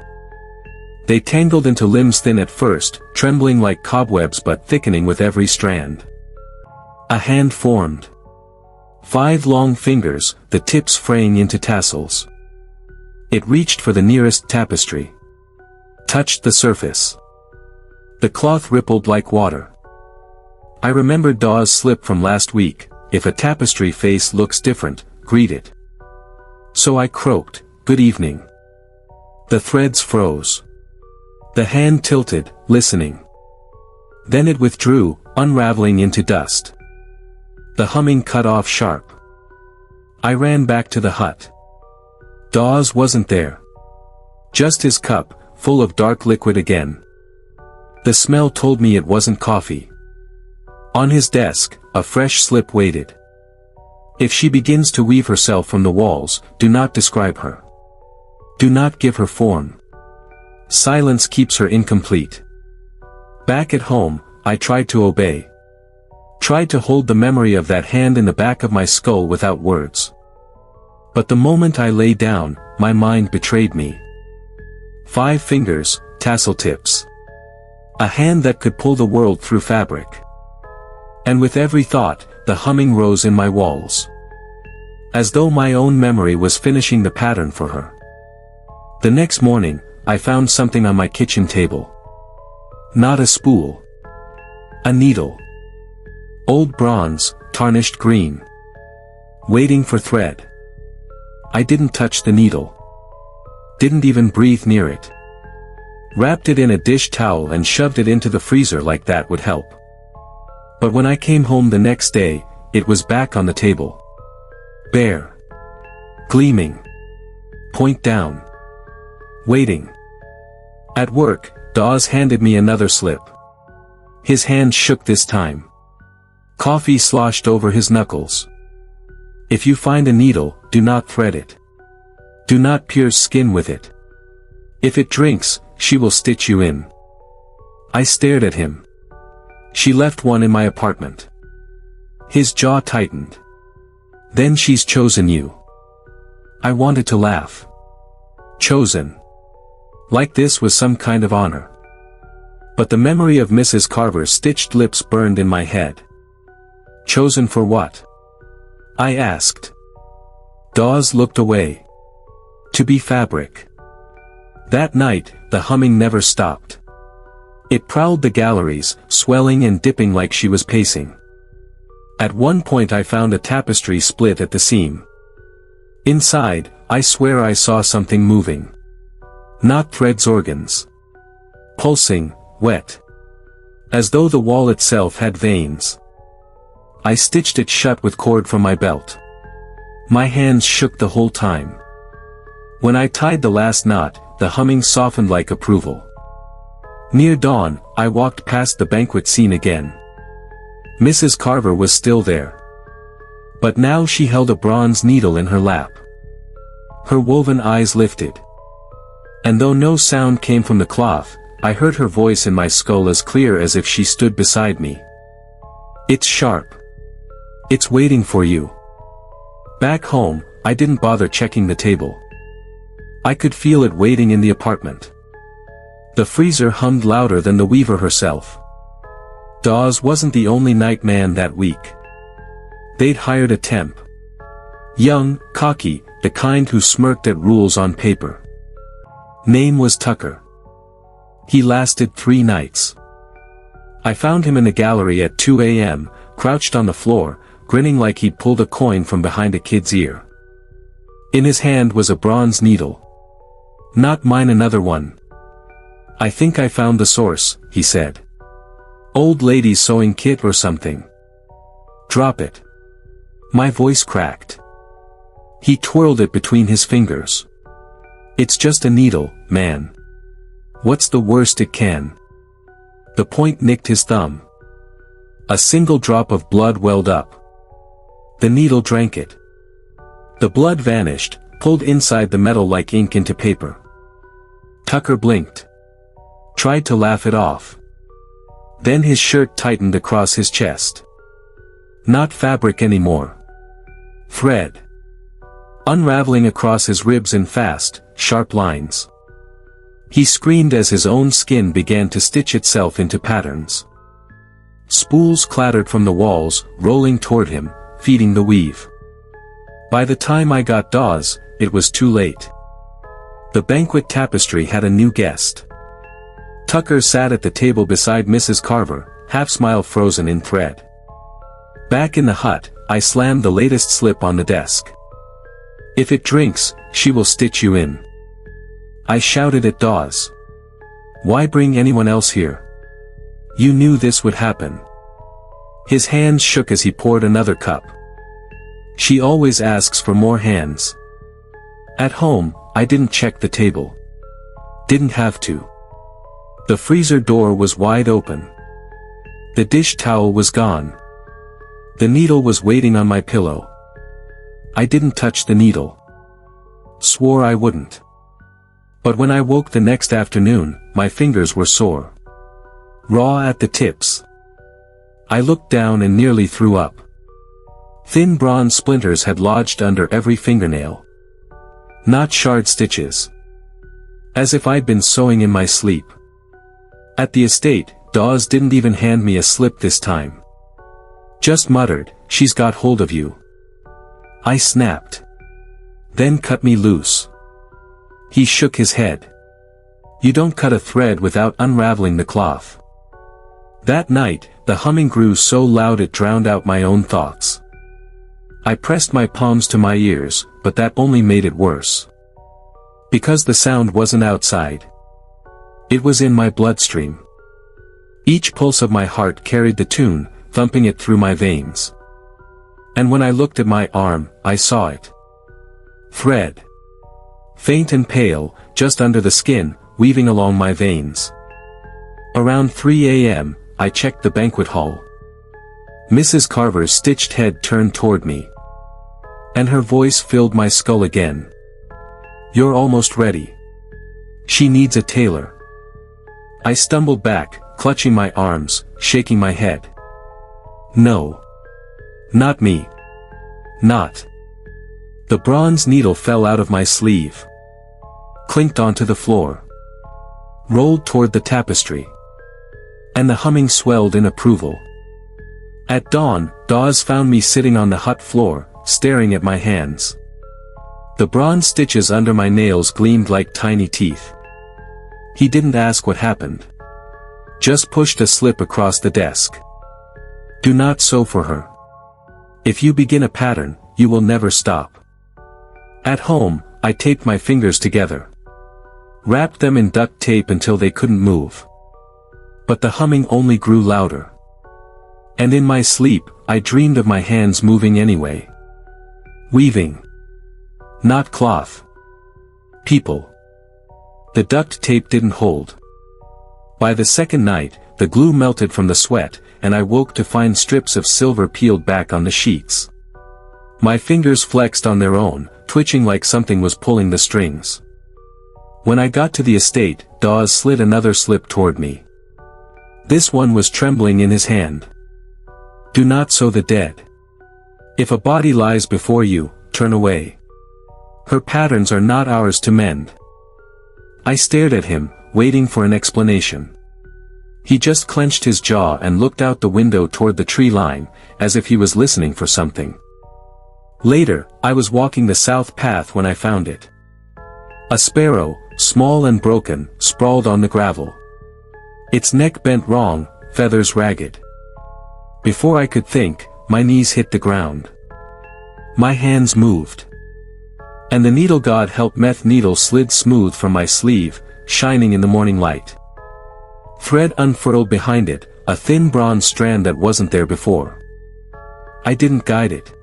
They tangled into limbs thin at first, trembling like cobwebs but thickening with every strand. A hand formed. 5 long fingers, the tips fraying into tassels. It reached for the nearest tapestry. Touched the surface. The cloth rippled like water. I remembered Dawes' slip from last week: if a tapestry face looks different, greet it. So I croaked, "Good evening." The threads froze. The hand tilted, listening. Then it withdrew, unraveling into dust. The humming cut off sharp. I ran back to the hut. Dawes wasn't there. Just his cup, full of dark liquid again. The smell told me it wasn't coffee. On his desk, a fresh slip waited. If she begins to weave herself from the walls, do not describe her. Do not give her form. Silence keeps her incomplete. Back at home, I tried to obey. Tried to hold the memory of that hand in the back of my skull without words. But the moment I lay down, my mind betrayed me. 5 fingers, tassel tips. A hand that could pull the world through fabric. And with every thought, the humming rose in my walls. As though my own memory was finishing the pattern for her. The next morning, I found something on my kitchen table. Not a spool. A needle. Old bronze, tarnished green. Waiting for thread. I didn't touch the needle. Didn't even breathe near it. Wrapped it in a dish towel and shoved it into the freezer like that would help. But when I came home the next day, it was back on the table. Bare. Gleaming. Point down. Waiting. At work, Dawes handed me another slip. His hand shook this time. Coffee sloshed over his knuckles. If you find a needle, do not thread it. Do not pierce skin with it. If it drinks, she will stitch you in. I stared at him. She left one in my apartment. His jaw tightened. Then she's chosen you. I wanted to laugh. Chosen. Like this was some kind of honor. But the memory of Mrs. Carver's stitched lips burned in my head. Chosen for what? I asked. Dawes looked away. To be fabric. That night, the humming never stopped. It prowled the galleries, swelling and dipping like she was pacing. At one point I found a tapestry split at the seam. Inside, I swear I saw something moving. Not threads, organs. Pulsing, wet. As though the wall itself had veins. I stitched it shut with cord from my belt. My hands shook the whole time. When I tied the last knot, the humming softened like approval. Near dawn, I walked past the banquet scene again. Mrs. Carver was still there. But now she held a bronze needle in her lap. Her woven eyes lifted. And though no sound came from the cloth, I heard her voice in my skull as clear as if she stood beside me. It's sharp. It's waiting for you. Back home, I didn't bother checking the table. I could feel it waiting in the apartment. The freezer hummed louder than the weaver herself. Dawes wasn't the only night man that week. They'd hired a temp. Young, cocky, the kind who smirked at rules on paper. Name was Tucker. He lasted 3 nights. I found him in the gallery at 2 a.m., crouched on the floor, grinning like he'd pulled a coin from behind a kid's ear. In his hand was a bronze needle. Not mine, another one. I think I found the source, he said. Old lady's sewing kit or something. Drop it. My voice cracked. He twirled it between his fingers. It's just a needle, man. What's the worst it can? The point nicked his thumb. A single drop of blood welled up. The needle drank it. The blood vanished, pulled inside the metal like ink into paper. Tucker blinked. Tried to laugh it off. Then his shirt tightened across his chest. Not fabric anymore. Thread. Unraveling across his ribs in fast, sharp lines. He screamed as his own skin began to stitch itself into patterns. Spools clattered from the walls, rolling toward him, feeding the weave. By the time I got Dawes, it was too late. The banquet tapestry had a new guest. Tucker sat at the table beside Mrs. Carver, half-smile frozen in thread. Back in the hut, I slammed the latest slip on the desk. "If it drinks, she will stitch you in." I shouted at Dawes. "Why bring anyone else here? You knew this would happen." His hands shook as he poured another cup. "She always asks for more hands." At home, I didn't check the table. Didn't have to. The freezer door was wide open. The dish towel was gone. The needle was waiting on my pillow. I didn't touch the needle. Swore I wouldn't. But when I woke the next afternoon, my fingers were sore. Raw at the tips. I looked down and nearly threw up. Thin bronze splinters had lodged under every fingernail. Not shard stitches. As if I'd been sewing in my sleep. At the estate, Dawes didn't even hand me a slip this time. Just muttered, "She's got hold of you." I snapped. Then cut me loose. He shook his head. "You don't cut a thread without unraveling the cloth." That night, the humming grew so loud it drowned out my own thoughts. I pressed my palms to my ears, but that only made it worse. Because the sound wasn't outside. It was in my bloodstream. Each pulse of my heart carried the tune, thumping it through my veins. And when I looked at my arm, I saw it. Thread. Faint and pale, just under the skin, weaving along my veins. Around 3 a.m., I checked the banquet hall. Mrs. Carver's stitched head turned toward me. And her voice filled my skull again. "You're almost ready. She needs a tailor." I stumbled back, clutching my arms, shaking my head. "No. Not me. Not." The bronze needle fell out of my sleeve. Clinked onto the floor. Rolled toward the tapestry. And the humming swelled in approval. At dawn, Dawes found me sitting on the hut floor, staring at my hands. The bronze stitches under my nails gleamed like tiny teeth. He didn't ask what happened. Just pushed a slip across the desk. "Do not sew for her. If you begin a pattern, you will never stop." At home, I taped my fingers together. Wrapped them in duct tape until they couldn't move. But the humming only grew louder. And in my sleep, I dreamed of my hands moving anyway. Weaving. Not cloth. People. The duct tape didn't hold. By the second night, the glue melted from the sweat, and I woke to find strips of silver peeled back on the sheets. My fingers flexed on their own, twitching like something was pulling the strings. When I got to the estate, Dawes slid another slip toward me. This one was trembling in his hand. "Do not sew the dead. If a body lies before you, turn away. Her patterns are not ours to mend." I stared at him, waiting for an explanation. He just clenched his jaw and looked out the window toward the tree line, as if he was listening for something. Later, I was walking the south path when I found it. A sparrow, small and broken, sprawled on the gravel. Its neck bent wrong, feathers ragged. Before I could think, my knees hit the ground. My hands moved. And the needle god help meth needle slid smooth from my sleeve, shining in the morning light. Thread unfurled behind it, a thin bronze strand that wasn't there before. I didn't guide it.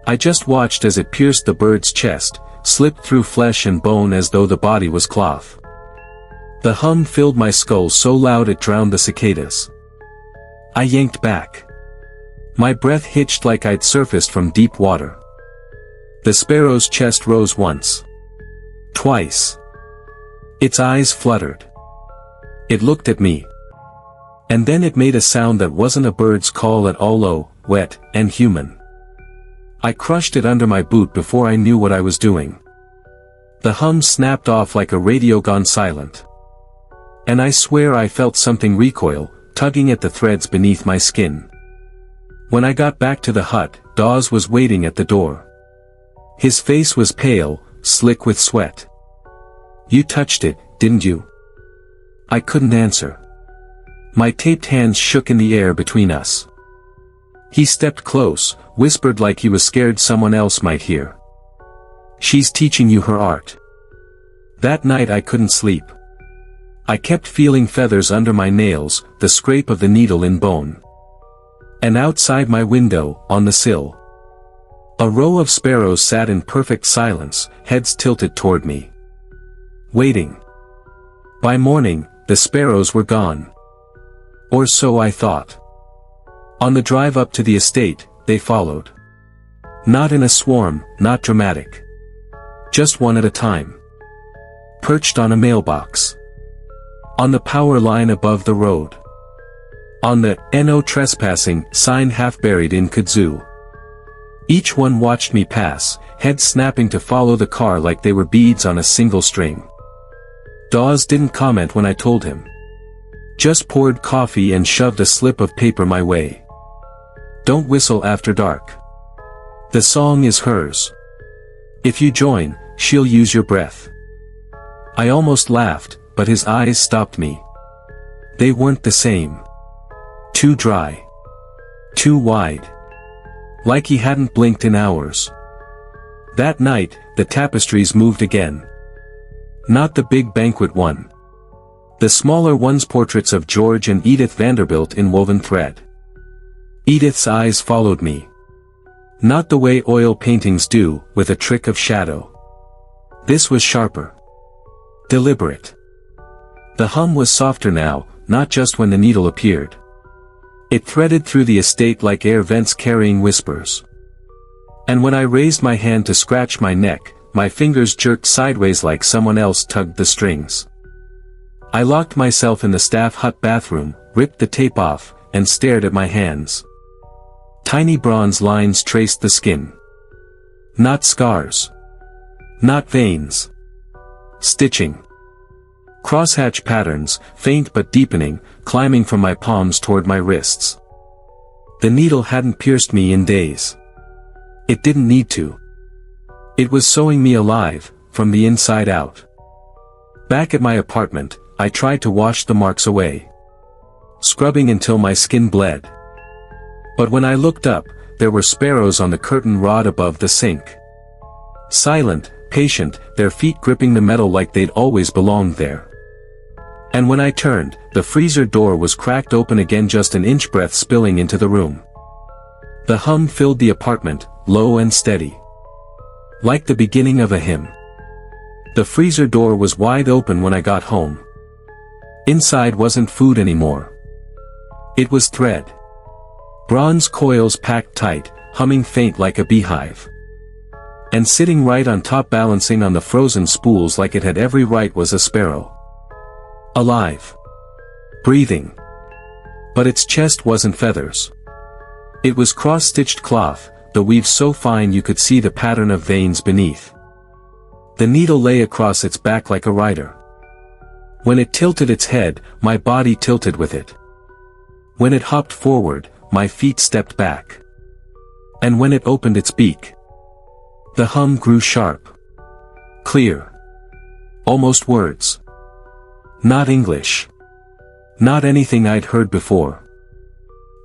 I just watched as it pierced the bird's chest, slipped through flesh and bone as though the body was cloth. The hum filled my skull so loud it drowned the cicadas. I yanked back. My breath hitched like I'd surfaced from deep water. The sparrow's chest rose once. Twice. Its eyes fluttered. It looked at me. And then it made a sound that wasn't a bird's call at all, low, wet, and human. I crushed it under my boot before I knew what I was doing. The hum snapped off like a radio gone silent. And I swear I felt something recoil, tugging at the threads beneath my skin. When I got back to the hut, Dawes was waiting at the door. His face was pale, slick with sweat. "You touched it, didn't you?" I couldn't answer. My taped hands shook in the air between us. He stepped close, whispered like he was scared someone else might hear. "She's teaching you her art." That night I couldn't sleep. I kept feeling feathers under my nails, the scrape of the needle in bone. And outside my window, on the sill, a row of sparrows sat in perfect silence, heads tilted toward me. Waiting. By morning, the sparrows were gone. Or so I thought. On the drive up to the estate, they followed. Not in a swarm, not dramatic. Just one at a time. Perched on a mailbox. On the power line above the road. On the "No trespassing" sign half buried in kudzu. Each one watched me pass, heads snapping to follow the car like they were beads on a single string. Dawes didn't comment when I told him. Just poured coffee and shoved a slip of paper my way. "Don't whistle after dark. The song is hers. If you join, she'll use your breath." I almost laughed, but his eyes stopped me. They weren't the same. Too dry. Too wide. Like he hadn't blinked in hours. That night, the tapestries moved again. Not the big banquet one. The smaller ones, portraits of George and Edith Vanderbilt in woven thread. Edith's eyes followed me. Not the way oil paintings do, with a trick of shadow. This was sharper. Deliberate. The hum was softer now, not just when the needle appeared. It threaded through the estate like air vents carrying whispers. And when I raised my hand to scratch my neck, my fingers jerked sideways like someone else tugged the strings. I locked myself in the staff hut bathroom, ripped the tape off, and stared at my hands. Tiny bronze lines traced the skin. Not scars. Not veins. Stitching. Crosshatch patterns, faint but deepening, climbing from my palms toward my wrists. The needle hadn't pierced me in days. It didn't need to. It was sewing me alive, from the inside out. Back at my apartment, I tried to wash the marks away. Scrubbing until my skin bled. But when I looked up, there were sparrows on the curtain rod above the sink. Silent, patient, their feet gripping the metal like they'd always belonged there. And when I turned, the freezer door was cracked open again, just an inch breath spilling into the room. The hum filled the apartment, low and steady. Like the beginning of a hymn. The freezer door was wide open when I got home. Inside wasn't food anymore. It was thread. Bronze coils packed tight, humming faint like a beehive. And sitting right on top, balancing on the frozen spools like it had every right, was a sparrow. Alive. Breathing. But its chest wasn't feathers. It was cross-stitched cloth, the weave so fine you could see the pattern of veins beneath. The needle lay across its back like a rider. When it tilted its head, my body tilted with it. When it hopped forward, my feet stepped back. And when it opened its beak, the hum grew sharp. Clear. Almost words. Not English. Not anything I'd heard before.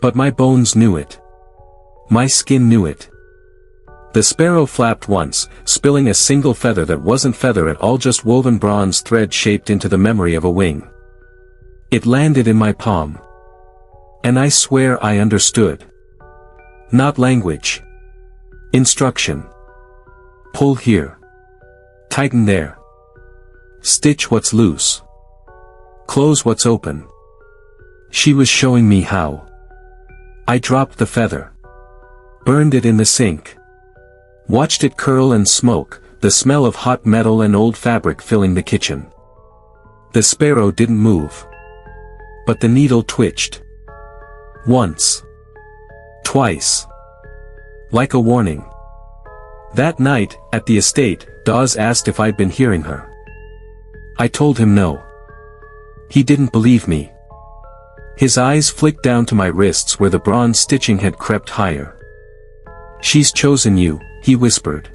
But my bones knew it. My skin knew it. The sparrow flapped once, spilling a single feather that wasn't feather at all, just woven bronze thread shaped into the memory of a wing. It landed in my palm. And I swear I understood. Not language. Instruction. Pull here. Tighten there. Stitch what's loose. Close what's open. She was showing me how. I dropped the feather. Burned it in the sink. Watched it curl and smoke, the smell of hot metal and old fabric filling the kitchen. The sparrow didn't move. But the needle twitched. Once. Twice. Like a warning. That night, at the estate, Dawes asked if I'd been hearing her. I told him no. He didn't believe me. His eyes flicked down to my wrists where the bronze stitching had crept higher. "She's chosen you," he whispered.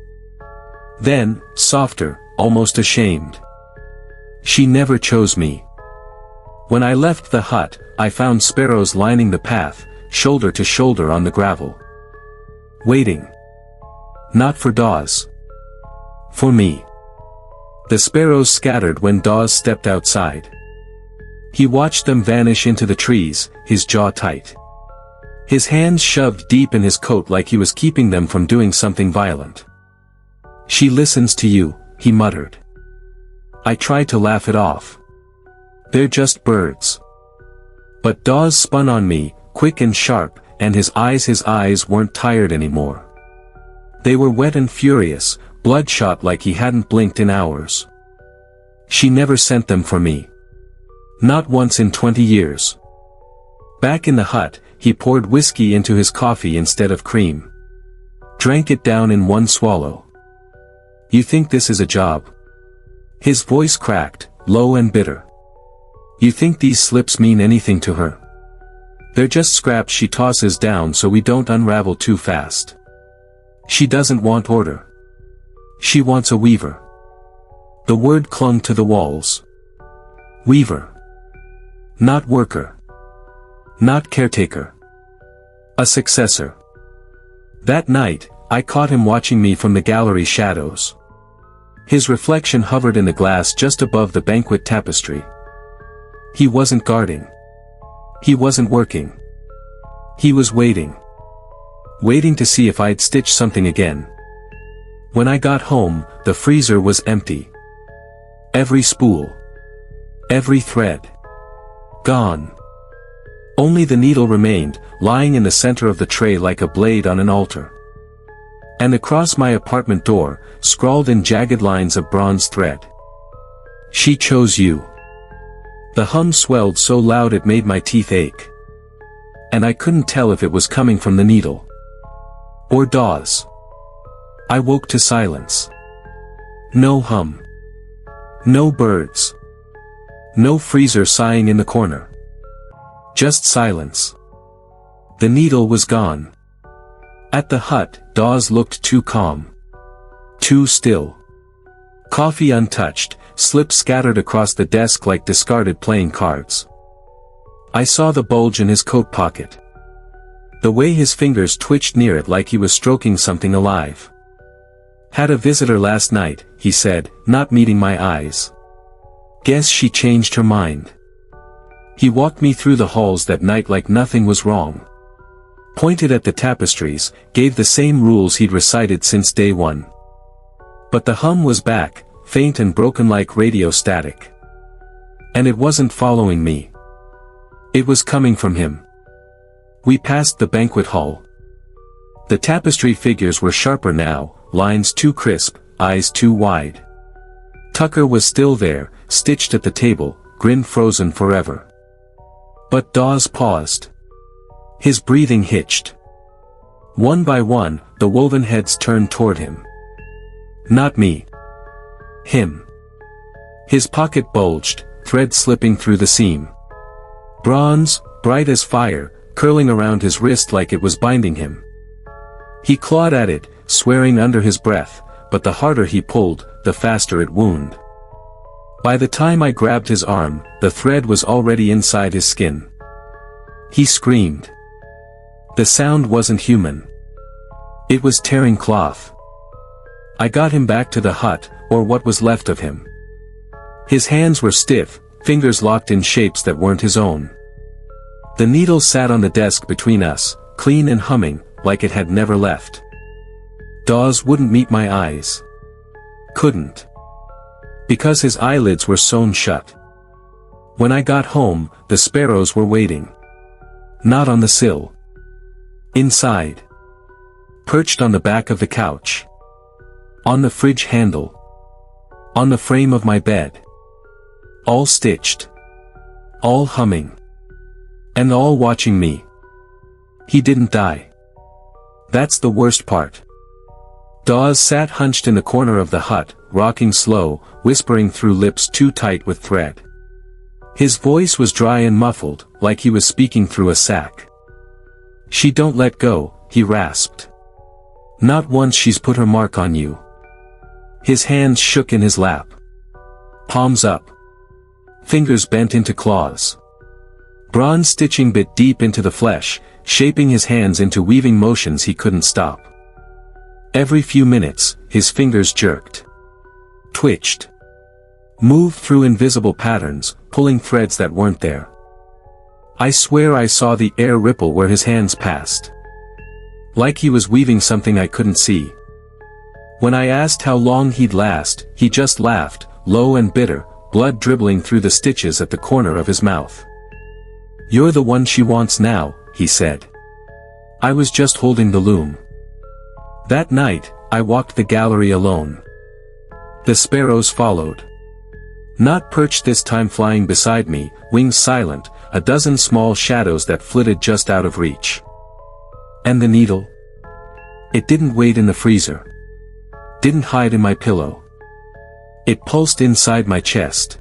Then, softer, almost ashamed. "She never chose me." When I left the hut, I found sparrows lining the path, shoulder to shoulder on the gravel. Waiting. Not for Dawes. For me. The sparrows scattered when Dawes stepped outside. He watched them vanish into the trees, his jaw tight. His hands shoved deep in his coat like he was keeping them from doing something violent. "She listens to you," he muttered. I tried to laugh it off. "They're just birds." But Dawes spun on me, quick and sharp, and his eyes weren't tired anymore. They were wet and furious, bloodshot like he hadn't blinked in hours. "She never sent them for me. Not once in 20 years." Back in the hut, he poured whiskey into his coffee instead of cream. Drank it down in one swallow. "You think this is a job?" His voice cracked, low and bitter. "You think these slips mean anything to her? They're just scraps she tosses down so we don't unravel too fast. She doesn't want order. She wants a weaver." The word clung to the walls. Weaver. Not worker. Not caretaker. A successor. That night, I caught him watching me from the gallery shadows. His reflection hovered in the glass just above the banquet tapestry. He wasn't guarding. He wasn't working. He was waiting. Waiting to see if I'd stitch something again. When I got home, the freezer was empty. Every spool. Every thread. Gone. Only the needle remained, lying in the center of the tray like a blade on an altar. And across my apartment door, scrawled in jagged lines of bronze thread. "She chose you." The hum swelled so loud it made my teeth ache. And I couldn't tell if it was coming from the needle. Or Dawes. I woke to silence. No hum. No birds. No freezer sighing in the corner. Just silence. The needle was gone. At the hut, Dawes looked too calm. Too still. Coffee untouched, slips scattered across the desk like discarded playing cards. I saw the bulge in his coat pocket. The way his fingers twitched near it like he was stroking something alive. "Had a visitor last night," he said, not meeting my eyes. "Guess she changed her mind." He walked me through the halls that night like nothing was wrong. Pointed at the tapestries, gave the same rules he'd recited since day one. But the hum was back, faint and broken like radio static. And it wasn't following me. It was coming from him. We passed the banquet hall. The tapestry figures were sharper now, lines too crisp, eyes too wide. Tucker was still there, stitched at the table, grin frozen forever. But Dawes paused. His breathing hitched. One by one, the woven heads turned toward him. Not me. Him. His pocket bulged, thread slipping through the seam. Bronze, bright as fire, curling around his wrist like it was binding him. He clawed at it, swearing under his breath, but the harder he pulled, the faster it wound. By the time I grabbed his arm, the thread was already inside his skin. He screamed. The sound wasn't human. It was tearing cloth. I got him back to the hut, or what was left of him. His hands were stiff, fingers locked in shapes that weren't his own. The needle sat on the desk between us, clean and humming, like it had never left. Dawes wouldn't meet my eyes. Couldn't. Because his eyelids were sewn shut. When I got home, the sparrows were waiting. Not on the sill. Inside. Perched on the back of the couch. On the fridge handle. On the frame of my bed. All stitched. All humming. And all watching me. He didn't die. That's the worst part. Dawes sat hunched in the corner of the hut, rocking slow, whispering through lips too tight with thread. His voice was dry and muffled, like he was speaking through a sack. "She don't let go," he rasped. "Not once she's put her mark on you." His hands shook in his lap. Palms up. Fingers bent into claws. Bronze stitching bit deep into the flesh, shaping his hands into weaving motions he couldn't stop. Every few minutes, his fingers jerked. Twitched. Moved through invisible patterns, pulling threads that weren't there. I swear I saw the air ripple where his hands passed. Like he was weaving something I couldn't see. When I asked how long he'd last, he just laughed, low and bitter, blood dribbling through the stitches at the corner of his mouth. "You're the one she wants now," he said. I was just holding the loom. That night, I walked the gallery alone. The sparrows followed. Not perched this time, flying beside me, wings silent, a dozen small shadows that flitted just out of reach. And the needle? It didn't wait in the freezer. Didn't hide in my pillow. It pulsed inside my chest.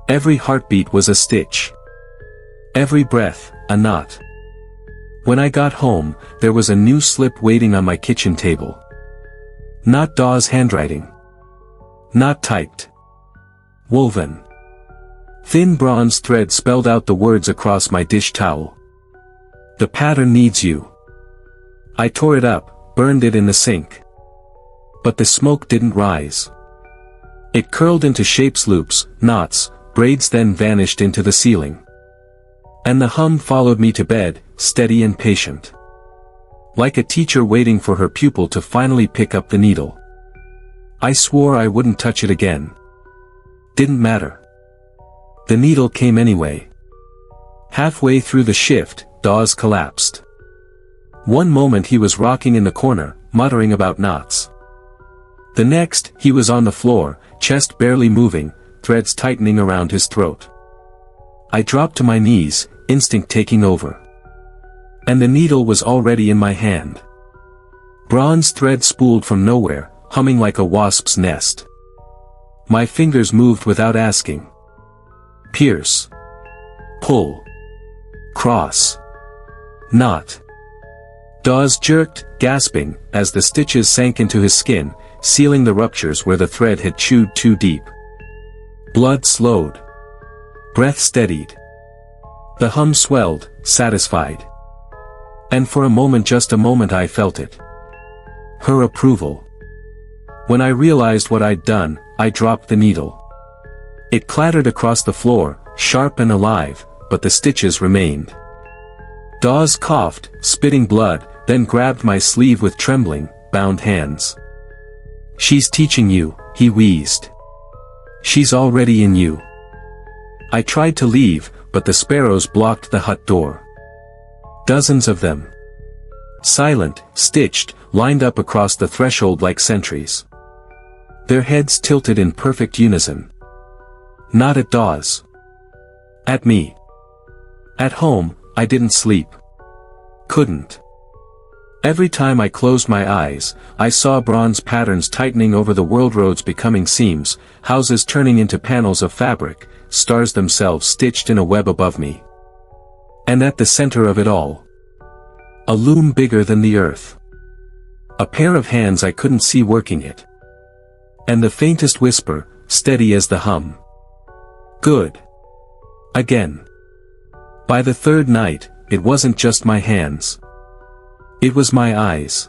Every heartbeat was a stitch. Every breath, a knot. When I got home, there was a new slip waiting on my kitchen table. Not Dawes' handwriting. Not typed. Woven. Thin bronze thread spelled out the words across my dish towel. "The pattern needs you." I tore it up, burned it in the sink. But the smoke didn't rise. It curled into shapes, loops, knots, braids, then vanished into the ceiling. And the hum followed me to bed, steady and patient. Like a teacher waiting for her pupil to finally pick up the needle. I swore I wouldn't touch it again. Didn't matter. The needle came anyway. Halfway through the shift, Dawes collapsed. One moment he was rocking in the corner, muttering about knots. The next, he was on the floor, chest barely moving, threads tightening around his throat. I dropped to my knees, instinct taking over. And the needle was already in my hand. Bronze thread spooled from nowhere, humming like a wasp's nest. My fingers moved without asking. Pierce. Pull. Cross. Knot. Dawes jerked, gasping, as the stitches sank into his skin, sealing the ruptures where the thread had chewed too deep. Blood slowed. Breath steadied. The hum swelled, satisfied. And for a moment, just a moment, I felt it. Her approval. When I realized what I'd done, I dropped the needle. It clattered across the floor, sharp and alive, but the stitches remained. Dawes coughed, spitting blood, then grabbed my sleeve with trembling, bound hands. "She's teaching you," he wheezed. "She's already in you." I tried to leave, but the sparrows blocked the hut door. Dozens of them. Silent, stitched, lined up across the threshold like sentries. Their heads tilted in perfect unison. Not at Dawes. At me. At home, I didn't sleep. Couldn't. Every time I closed my eyes, I saw bronze patterns tightening over the world, roads becoming seams, houses turning into panels of fabric, stars themselves stitched in a web above me. And at the center of it all, a loom bigger than the earth. A pair of hands I couldn't see working it. And the faintest whisper, steady as the hum. Good. Again. By the third night, it wasn't just my hands. It was my eyes.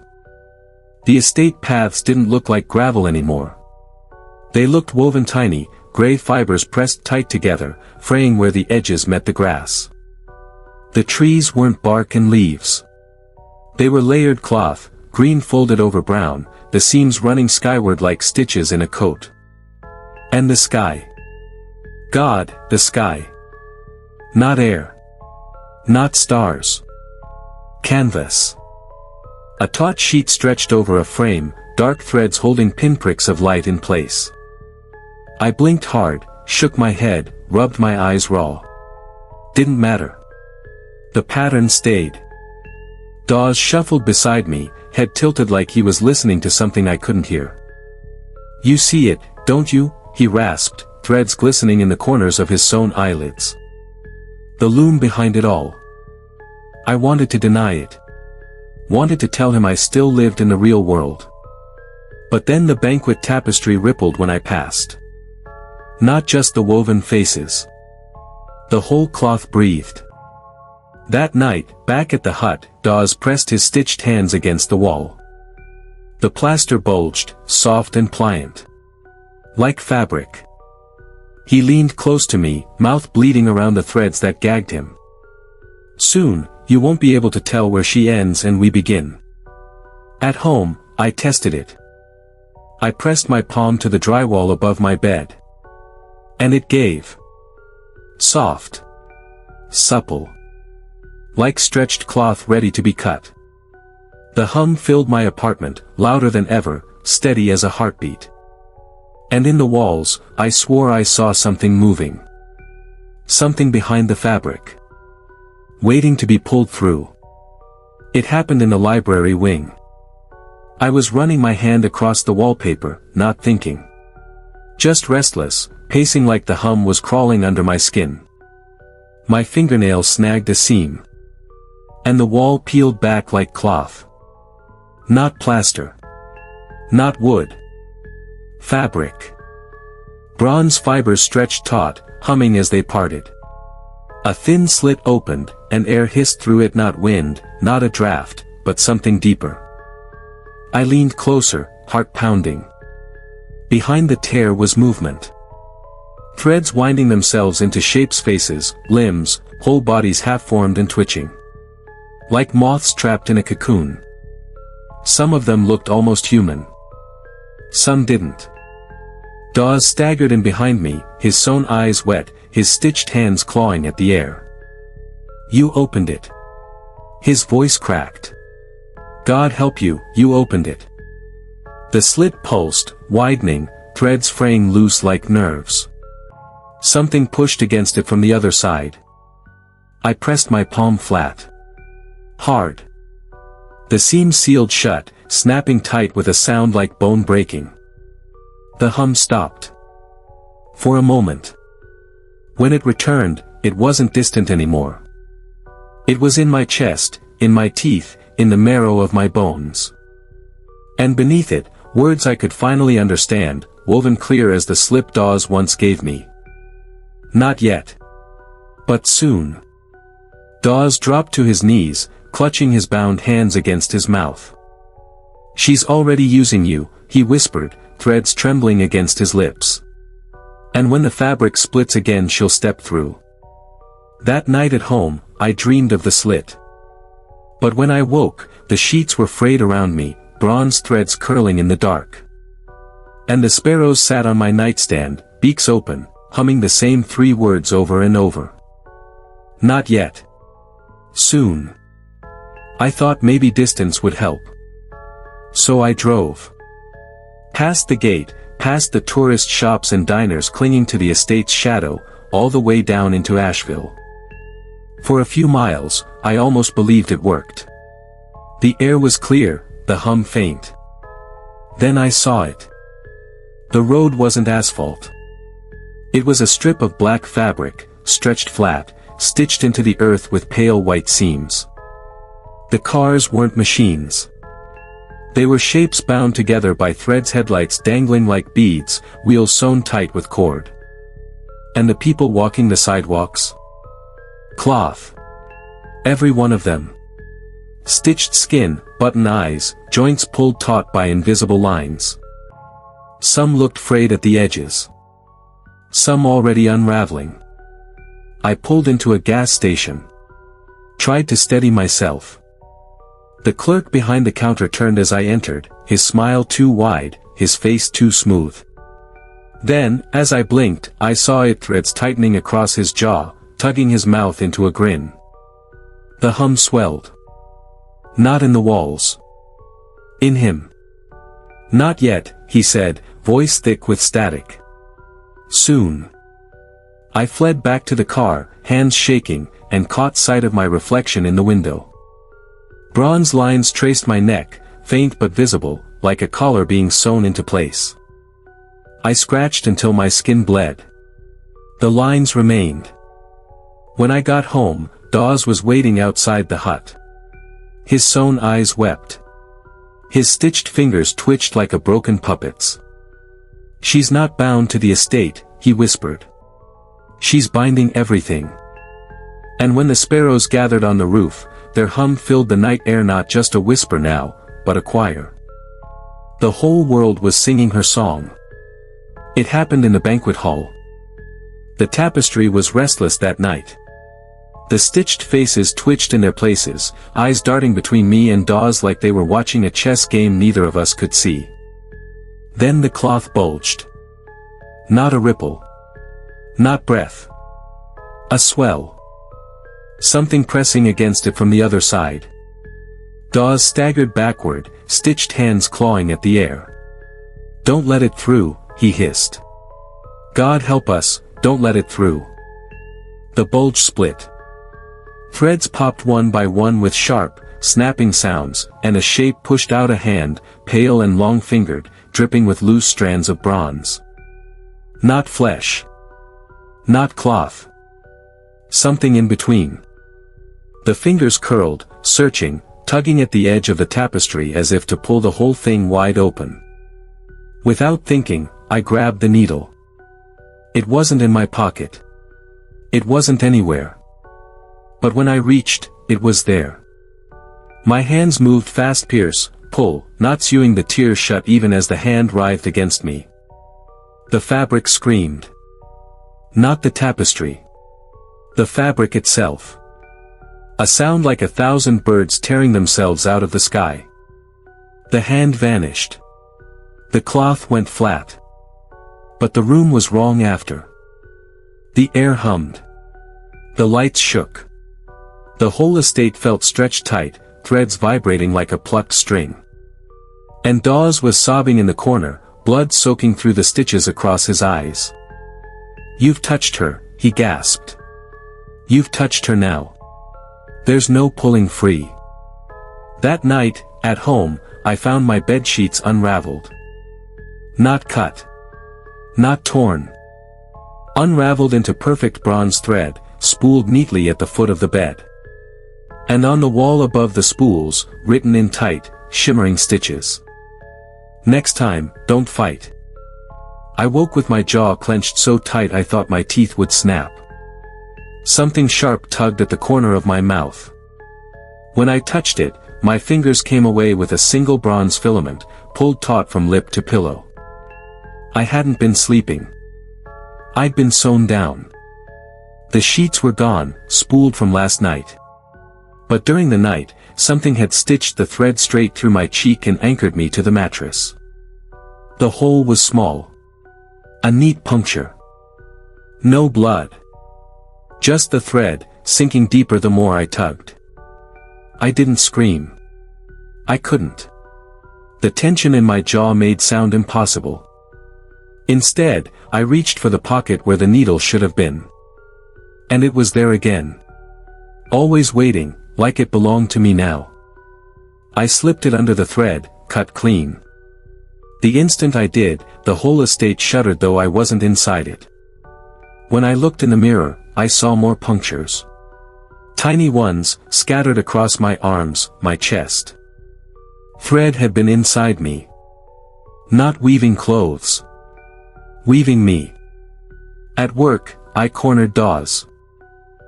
The estate paths didn't look like gravel anymore. They looked woven, tiny, gray fibers pressed tight together, fraying where the edges met the grass. The trees weren't bark and leaves. They were layered cloth, green folded over brown, the seams running skyward like stitches in a coat. And the sky. God, the sky. Not air. Not stars. Canvas. A taut sheet stretched over a frame, dark threads holding pinpricks of light in place. I blinked hard, shook my head, rubbed my eyes raw. Didn't matter. The pattern stayed. Dawes shuffled beside me, head tilted like he was listening to something I couldn't hear. "You see it, don't you?" he rasped, threads glistening in the corners of his sewn eyelids. The loom behind it all. I wanted to deny it. Wanted to tell him I still lived in the real world. But then the banquet tapestry rippled when I passed. Not just the woven faces. The whole cloth breathed. That night, back at the hut, Dawes pressed his stitched hands against the wall. The plaster bulged, soft and pliant. Like fabric. He leaned close to me, mouth bleeding around the threads that gagged him. "Soon, you won't be able to tell where she ends and we begin." At home, I tested it. I pressed my palm to the drywall above my bed. And it gave. Soft. Supple. Like stretched cloth ready to be cut. The hum filled my apartment, louder than ever, steady as a heartbeat. And in the walls, I swore I saw something moving. Something behind the fabric. Waiting to be pulled through. It happened in the library wing. I was running my hand across the wallpaper, not thinking. Just restless, pacing like the hum was crawling under my skin. My fingernail snagged a seam. And the wall peeled back like cloth. Not plaster. Not wood. Fabric. Bronze fibers stretched taut, humming as they parted. A thin slit opened, and air hissed through it, not wind, not a draft, but something deeper. I leaned closer, heart pounding. Behind the tear was movement. Threads winding themselves into shapes, faces, limbs, whole bodies half-formed and twitching. Like moths trapped in a cocoon. Some of them looked almost human. Some didn't. Dawes staggered in behind me, his sewn eyes wet, his stitched hands clawing at the air. "You opened it." His voice cracked. "God help you, you opened it." The slit pulsed, widening, threads fraying loose like nerves. Something pushed against it from the other side. I pressed my palm flat. Hard. The seam sealed shut, snapping tight with a sound like bone breaking. The hum stopped. For a moment. When it returned, it wasn't distant anymore. It was in my chest, in my teeth, in the marrow of my bones. And beneath it, words I could finally understand, woven clear as the slip Dawes once gave me. Not yet. But soon. Dawes dropped to his knees, clutching his bound hands against his mouth. "She's already using you," he whispered, threads trembling against his lips. "And when the fabric splits again she'll step through." That night at home, I dreamed of the slit. But when I woke, the sheets were frayed around me, bronze threads curling in the dark. And the sparrows sat on my nightstand, beaks open, humming the same 3 words over and over. Not yet. Soon. I thought maybe distance would help. So I drove. Past the gate, past the tourist shops and diners clinging to the estate's shadow, all the way down into Asheville. For a few miles, I almost believed it worked. The air was clear, the hum faint. Then I saw it. The road wasn't asphalt. It was a strip of black fabric, stretched flat, stitched into the earth with pale white seams. The cars weren't machines. They were shapes bound together by threads, headlights dangling like beads, wheels sewn tight with cord. And the people walking the sidewalks? Cloth. Every one of them. Stitched skin, button eyes, joints pulled taut by invisible lines. Some looked frayed at the edges. Some already unraveling. I pulled into a gas station. Tried to steady myself. The clerk behind the counter turned as I entered, his smile too wide, his face too smooth. Then, as I blinked, I saw it, threads tightening across his jaw, tugging his mouth into a grin. The hum swelled. Not in the walls. In him. Not yet, he said, voice thick with static. Soon. I fled back to the car, hands shaking, and caught sight of my reflection in the window. Bronze lines traced my neck, faint but visible, like a collar being sewn into place. I scratched until my skin bled. The lines remained. When I got home, Dawes was waiting outside the hut. His sewn eyes wept. His stitched fingers twitched like a broken puppet's. She's not bound to the estate, he whispered. She's binding everything. And when the sparrows gathered on the roof, their hum filled the night air, not just a whisper now, but a choir. The whole world was singing her song. It happened in the banquet hall. The tapestry was restless that night. The stitched faces twitched in their places, eyes darting between me and Dawes like they were watching a chess game neither of us could see. Then the cloth bulged. Not a ripple. Not breath. A swell. Something pressing against it from the other side. Dawes staggered backward, stitched hands clawing at the air. Don't let it through, he hissed. God help us, don't let it through. The bulge split. Threads popped one by one with sharp, snapping sounds, and a shape pushed out a hand, pale and long-fingered, dripping with loose strands of bronze. Not flesh. Not cloth. Something in between. The fingers curled, searching, tugging at the edge of the tapestry as if to pull the whole thing wide open. Without thinking, I grabbed the needle. It wasn't in my pocket. It wasn't anywhere. But when I reached, it was there. My hands moved fast, pierce, pull, not sewing the tears shut even as the hand writhed against me. The fabric screamed. Not the tapestry. The fabric itself. A sound like 1,000 birds tearing themselves out of the sky. The hand vanished. The cloth went flat. But the room was wrong after. The air hummed. The lights shook. The whole estate felt stretched tight, threads vibrating like a plucked string. And Dawes was sobbing in the corner, blood soaking through the stitches across his eyes. You've touched her, he gasped. You've touched her now. There's no pulling free. That night, at home, I found my bed sheets unraveled. Not cut. Not torn. Unraveled into perfect bronze thread, spooled neatly at the foot of the bed. And on the wall above the spools, written in tight, shimmering stitches. Next time, don't fight. I woke with my jaw clenched so tight I thought my teeth would snap. Something sharp tugged at the corner of my mouth. When I touched it, my fingers came away with a single bronze filament, pulled taut from lip to pillow. I hadn't been sleeping. I'd been sewn down. The sheets were gone, spooled from last night. But during the night, something had stitched the thread straight through my cheek and anchored me to the mattress. The hole was small. A neat puncture. No blood. Just the thread, sinking deeper the more I tugged. I didn't scream. I couldn't. The tension in my jaw made sound impossible. Instead, I reached for the pocket where the needle should have been. And it was there again. Always waiting, like it belonged to me now. I slipped it under the thread, cut clean. The instant I did, the whole estate shuddered though I wasn't inside it. When I looked in the mirror, I saw more punctures. Tiny ones, scattered across my arms, my chest. Thread had been inside me. Not weaving clothes. Weaving me. At work, I cornered Dawes.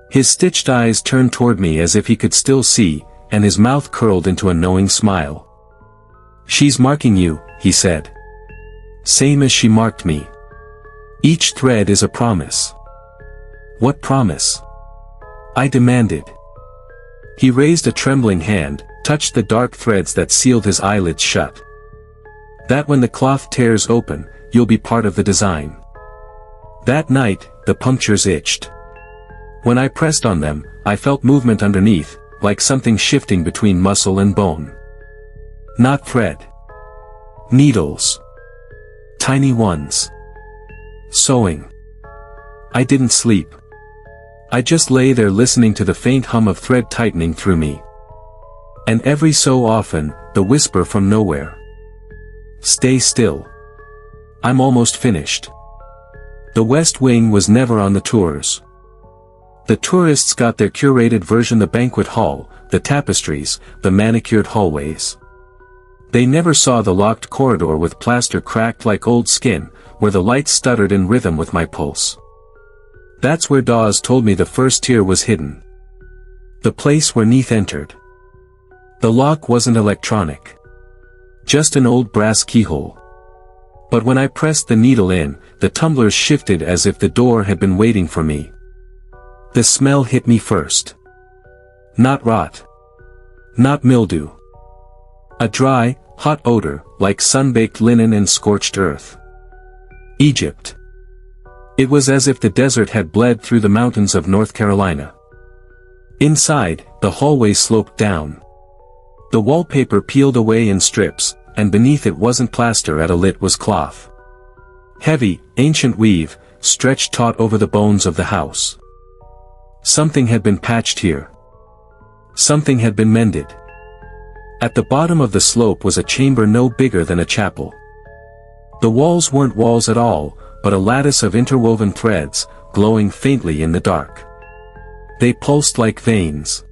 His stitched eyes turned toward me as if he could still see, and his mouth curled into a knowing smile. She's marking you, he said. Same as she marked me. Each thread is a promise. What promise? I demanded. He raised a trembling hand, touched the dark threads that sealed his eyelids shut. That when the cloth tears open, you'll be part of the design. That night, the punctures itched. When I pressed on them, I felt movement underneath, like something shifting between muscle and bone. Not thread. Needles. Tiny ones. Sewing. I didn't sleep. I just lay there listening to the faint hum of thread tightening through me. And every so often, the whisper from nowhere. Stay still. I'm almost finished. The West Wing was never on the tours. The tourists got their curated version: the banquet hall, the tapestries, the manicured hallways. They never saw the locked corridor with plaster cracked like old skin, where the lights stuttered in rhythm with my pulse. That's where Dawes told me the first tier was hidden. The place where Neith entered. The lock wasn't electronic. Just an old brass keyhole. But when I pressed the needle in, the tumblers shifted as if the door had been waiting for me. The smell hit me first. Not rot. Not mildew. A dry, hot odor, like sun-baked linen and scorched earth. Egypt. It was as if the desert had bled through the mountains of North Carolina. Inside, the hallway sloped down. The wallpaper peeled away in strips, and beneath it wasn't plaster at all, it was cloth. Heavy, ancient weave, stretched taut over the bones of the house. Something had been patched here. Something had been mended. At the bottom of the slope was a chamber no bigger than a chapel. The walls weren't walls at all, but a lattice of interwoven threads, glowing faintly in the dark. They pulsed like veins.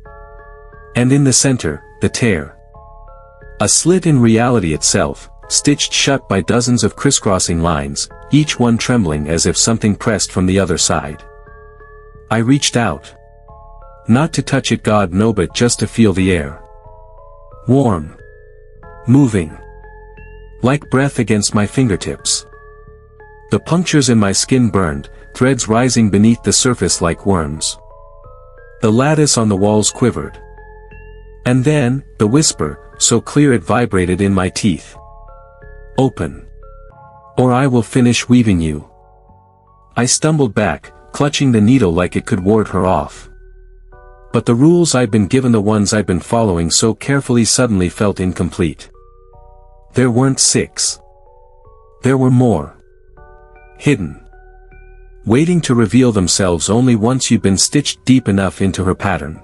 And in the center, the tear. A slit in reality itself, stitched shut by dozens of crisscrossing lines, each one trembling as if something pressed from the other side. I reached out. Not to touch it, God no, but just to feel the air. Warm. Moving. Like breath against my fingertips. The punctures in my skin burned, threads rising beneath the surface like worms. The lattice on the walls quivered. And then, the whisper, so clear it vibrated in my teeth. Open. Or I will finish weaving you. I stumbled back, clutching the needle like it could ward her off. But the rules I'd been given, the ones I'd been following so carefully, suddenly felt incomplete. There weren't 6. There were more. Hidden. Waiting to reveal themselves only once you'd been stitched deep enough into her pattern.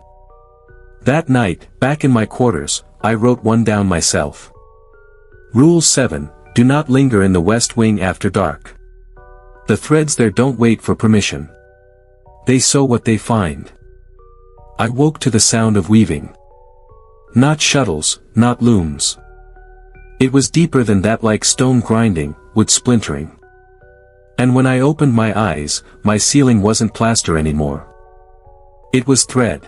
That night, back in my quarters, I wrote one down myself. Rule 7, do not linger in the West Wing after dark. The threads there don't wait for permission. They sew what they find. I woke to the sound of weaving. Not shuttles, not looms. It was deeper than that, like stone grinding, wood splintering. And when I opened my eyes, my ceiling wasn't plaster anymore. It was thread.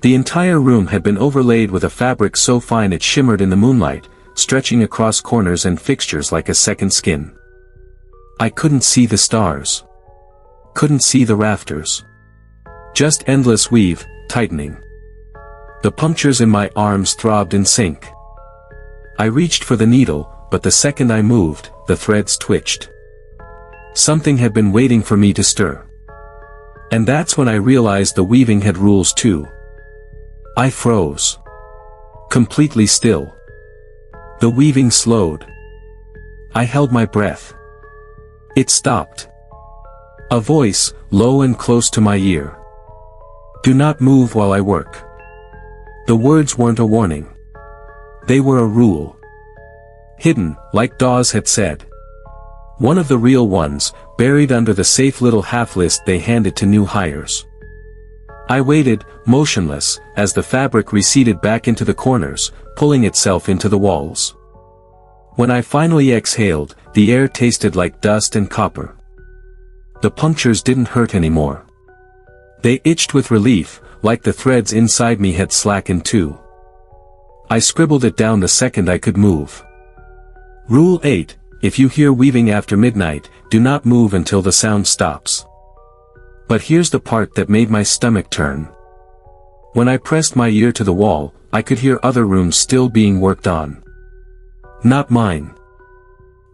The entire room had been overlaid with a fabric so fine it shimmered in the moonlight, stretching across corners and fixtures like a second skin. I couldn't see the stars. Couldn't see the rafters. Just endless weave, tightening. The punctures in my arms throbbed in sync. I reached for the needle, but the second I moved, the threads twitched. Something had been waiting for me to stir. And that's when I realized the weaving had rules too. I froze. Completely still. The weaving slowed. I held my breath. It stopped. A voice, low and close to my ear. Do not move while I work. The words weren't a warning. They were a rule. Hidden, like Dawes had said. One of the real ones, buried under the safe little half-list they handed to new hires. I waited, motionless, as the fabric receded back into the corners, pulling itself into the walls. When I finally exhaled, the air tasted like dust and copper. The punctures didn't hurt anymore. They itched with relief, like the threads inside me had slackened too. I scribbled it down the second I could move. Rule 8, if you hear weaving after midnight, do not move until the sound stops. But here's the part that made my stomach turn. When I pressed my ear to the wall, I could hear other rooms still being worked on. Not mine.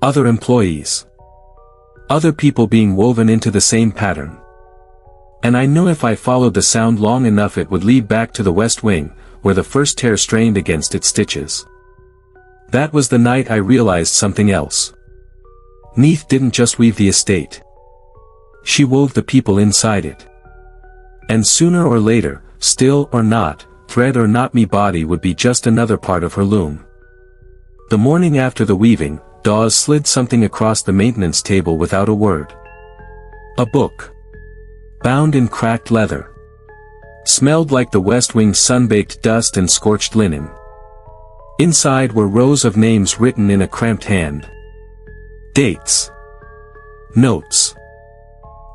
Other employees. Other people being woven into the same pattern. And I knew if I followed the sound long enough it would lead back to the west wing, where the first tear strained against its stitches. That was the night I realized something else. Neith didn't just weave the estate. She wove the people inside it. And sooner or later, still or not, thread or not me body would be just another part of her loom. The morning after the weaving, Dawes slid something across the maintenance table without a word. A book. Bound in cracked leather. Smelled like the West Wing's sun-baked dust and scorched linen. Inside were rows of names written in a cramped hand. Dates. Notes.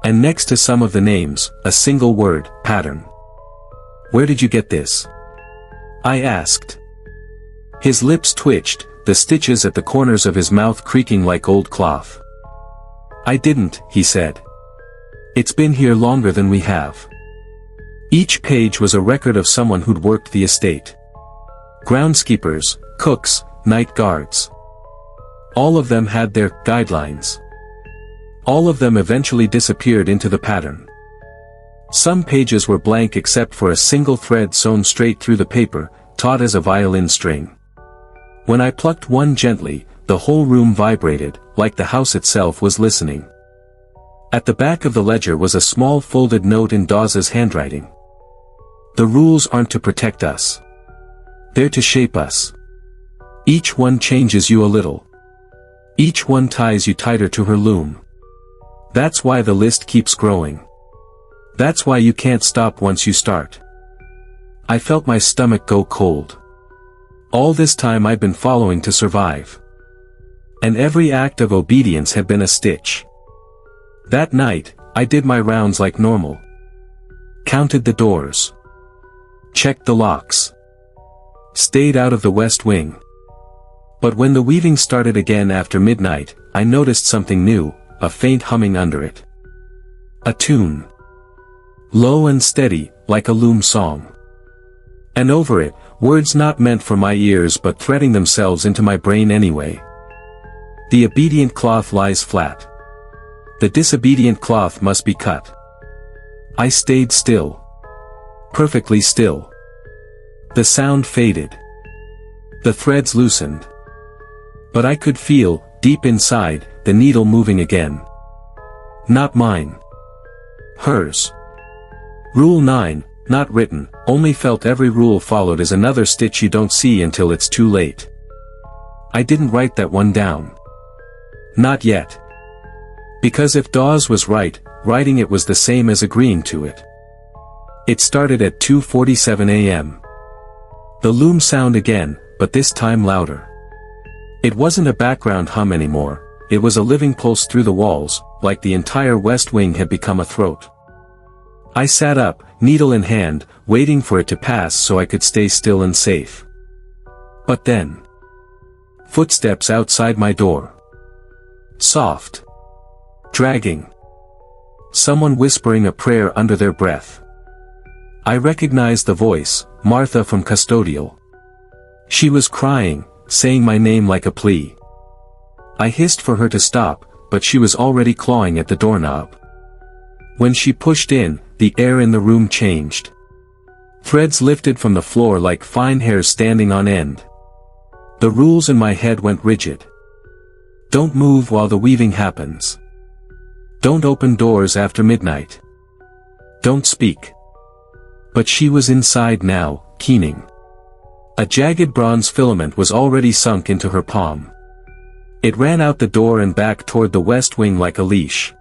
And next to some of the names, a single word, pattern. "Where did you get this?" I asked. His lips twitched, the stitches at the corners of his mouth creaking like old cloth. "I didn't," he said. "It's been here longer than we have." Each page was a record of someone who'd worked the estate. Groundskeepers, cooks, night guards. All of them had their guidelines. All of them eventually disappeared into the pattern. Some pages were blank except for a single thread sewn straight through the paper, taut as a violin string. When I plucked one gently, the whole room vibrated, like the house itself was listening. At the back of the ledger was a small folded note in Dawes's handwriting. "The rules aren't to protect us. They're to shape us. Each one changes you a little. Each one ties you tighter to her loom. That's why the list keeps growing. That's why you can't stop once you start." I felt my stomach go cold. All this time I'd been following to survive. And every act of obedience had been a stitch. That night, I did my rounds like normal. Counted the doors. Checked the locks. Stayed out of the west wing. But when the weaving started again after midnight, I noticed something new, a faint humming under it. A tune. Low and steady, like a loom song. And over it, words not meant for my ears but threading themselves into my brain anyway. "The obedient cloth lies flat. The disobedient cloth must be cut." I stayed still. Perfectly still. The sound faded. The threads loosened. But I could feel, deep inside, the needle moving again. Not mine. Hers. Rule 9, not written, only felt. Every rule followed is another stitch you don't see until it's too late. I didn't write that one down. Not yet. Because if Dawes was right, writing it was the same as agreeing to it. It started at 2:47 a.m. The loom sound again, but this time louder. It wasn't a background hum anymore, it was a living pulse through the walls, like the entire west wing had become a throat. I sat up, needle in hand, waiting for it to pass so I could stay still and safe. But then, footsteps outside my door. Soft. Dragging. Someone whispering a prayer under their breath. I recognized the voice, Martha from custodial. She was crying, saying my name like a plea. I hissed for her to stop, but she was already clawing at the doorknob. When she pushed in, the air in the room changed. Threads lifted from the floor like fine hairs standing on end. The rules in my head went rigid. Don't move while the weaving happens. Don't open doors after midnight. Don't speak. But she was inside now, keening. A jagged bronze filament was already sunk into her palm. It ran out the door and back toward the west wing like a leash.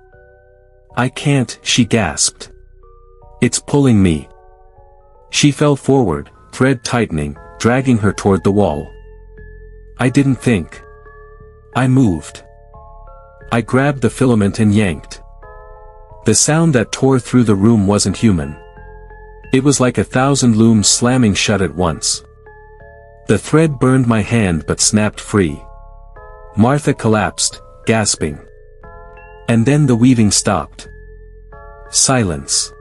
"I can't," she gasped. "It's pulling me." She fell forward, thread tightening, dragging her toward the wall. I didn't think. I moved. I grabbed the filament and yanked. The sound that tore through the room wasn't human. It was like 1,000 looms slamming shut at once. The thread burned my hand but snapped free. Martha collapsed, gasping. And then the weaving stopped. Silence.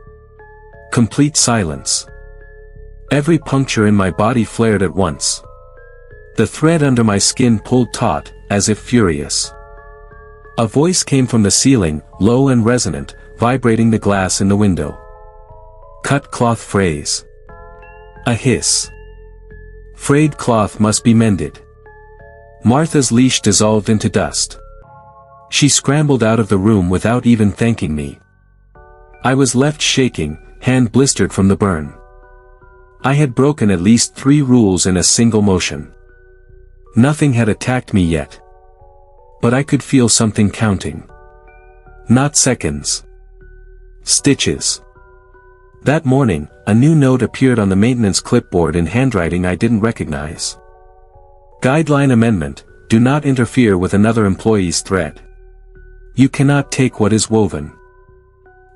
Complete silence. Every puncture in my body flared at once. The thread under my skin pulled taut, as if furious. A voice came from the ceiling, low and resonant, vibrating the glass in the window. Cut cloth frays. A hiss. Frayed cloth must be mended. Martha's leash dissolved into dust. She scrambled out of the room without even thanking me. I was left shaking, hand blistered from the burn. I had broken at least 3 rules in a single motion. Nothing had attacked me yet. But I could feel something counting. Not seconds. Stitches. That morning, a new note appeared on the maintenance clipboard in handwriting I didn't recognize. Guideline amendment: do not interfere with another employee's thread. You cannot take what is woven.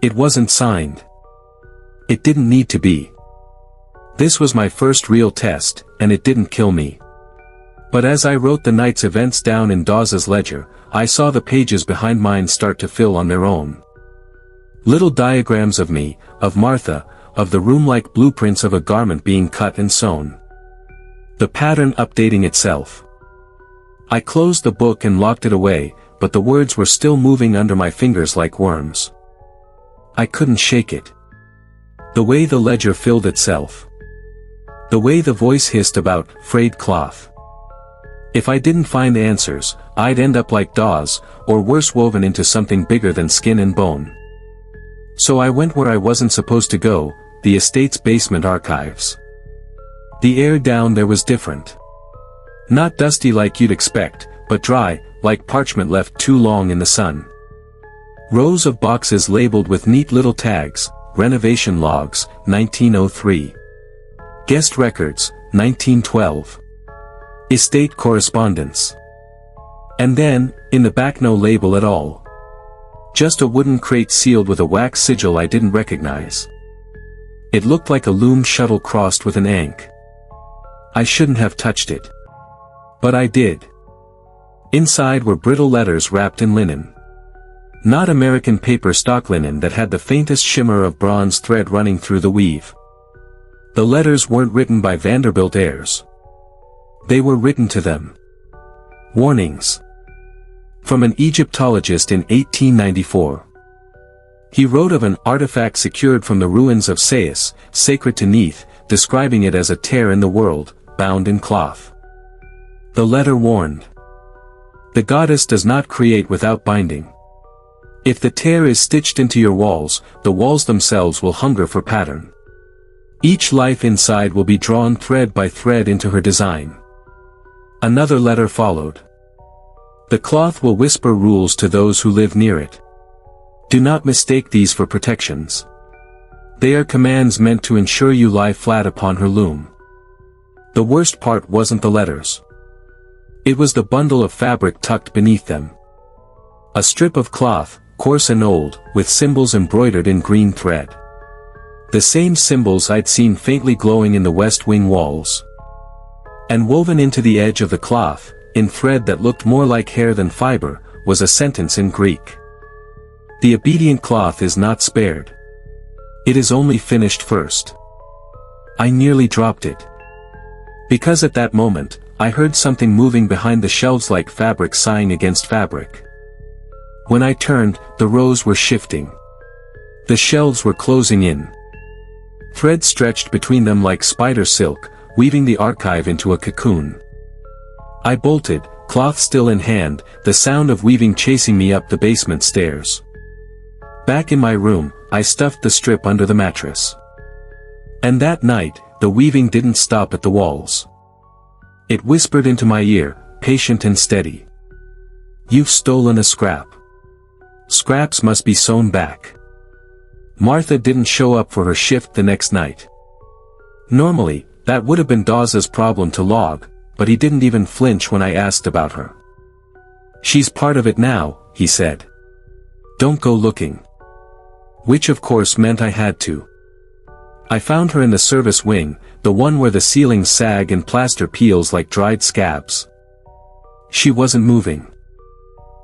It wasn't signed. It didn't need to be. This was my first real test, and it didn't kill me. But as I wrote the night's events down in Dawes's ledger, I saw the pages behind mine start to fill on their own. Little diagrams of me, of Martha, of the room like blueprints of a garment being cut and sewn. The pattern updating itself. I closed the book and locked it away, but the words were still moving under my fingers like worms. I couldn't shake it. The way the ledger filled itself. The way the voice hissed about frayed cloth. If I didn't find answers, I'd end up like Dawes, or worse, woven into something bigger than skin and bone. So I went where I wasn't supposed to go, the estate's basement archives. The air down there was different. Not dusty like you'd expect, but dry, like parchment left too long in the sun. Rows of boxes labeled with neat little tags: renovation logs, 1903. Guest records, 1912. Estate correspondence. And then, in the back, no label at all. Just a wooden crate sealed with a wax sigil I didn't recognize. It looked like a loom shuttle crossed with an ankh. I shouldn't have touched it. But I did. Inside were brittle letters wrapped in linen. Not American paper stock linen that had the faintest shimmer of bronze thread running through the weave. The letters weren't written by Vanderbilt heirs. They were written to them. Warnings. From an Egyptologist in 1894. He wrote of an artifact secured from the ruins of Sais, sacred to Neith, describing it as a tear in the world, bound in cloth. The letter warned. The goddess does not create without binding. If the tear is stitched into your walls, the walls themselves will hunger for pattern. Each life inside will be drawn thread by thread into her design. Another letter followed. The cloth will whisper rules to those who live near it. Do not mistake these for protections. They are commands meant to ensure you lie flat upon her loom. The worst part wasn't the letters. It was the bundle of fabric tucked beneath them. A strip of cloth, coarse and old, with symbols embroidered in green thread. The same symbols I'd seen faintly glowing in the West Wing walls. And woven into the edge of the cloth, in thread that looked more like hair than fiber, was a sentence in Greek. The obedient cloth is not spared. It is only finished first. I nearly dropped it. Because at that moment, I heard something moving behind the shelves like fabric sighing against fabric. When I turned, the rows were shifting. The shelves were closing in. Thread stretched between them like spider silk, weaving the archive into a cocoon. I bolted, cloth still in hand, the sound of weaving chasing me up the basement stairs. Back in my room, I stuffed the strip under the mattress. And that night, the weaving didn't stop at the walls. It whispered into my ear, patient and steady. You've stolen a scrap. Scraps must be sewn back. Martha didn't show up for her shift the next night. Normally, that would have been Dawes's problem to log, but he didn't even flinch when I asked about her. She's part of it now, he said. Don't go looking. Which of course meant I had to. I found her in the service wing, the one where the ceilings sag and plaster peels like dried scabs. She wasn't moving.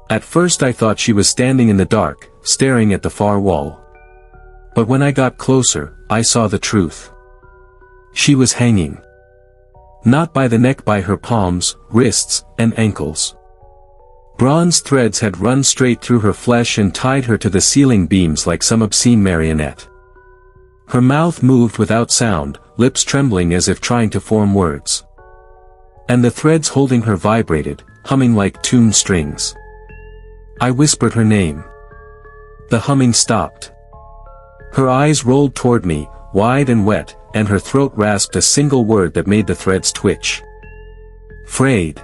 At first I thought she was standing in the dark, staring at the far wall. But when I got closer, I saw the truth. She was hanging. Not by the neck, by her palms, wrists, and ankles. Bronze threads had run straight through her flesh and tied her to the ceiling beams like some obscene marionette. Her mouth moved without sound, lips trembling as if trying to form words. And the threads holding her vibrated, humming like tuned strings. I whispered her name. The humming stopped. Her eyes rolled toward me, wide and wet, and her throat rasped a single word that made the threads twitch. Frayed.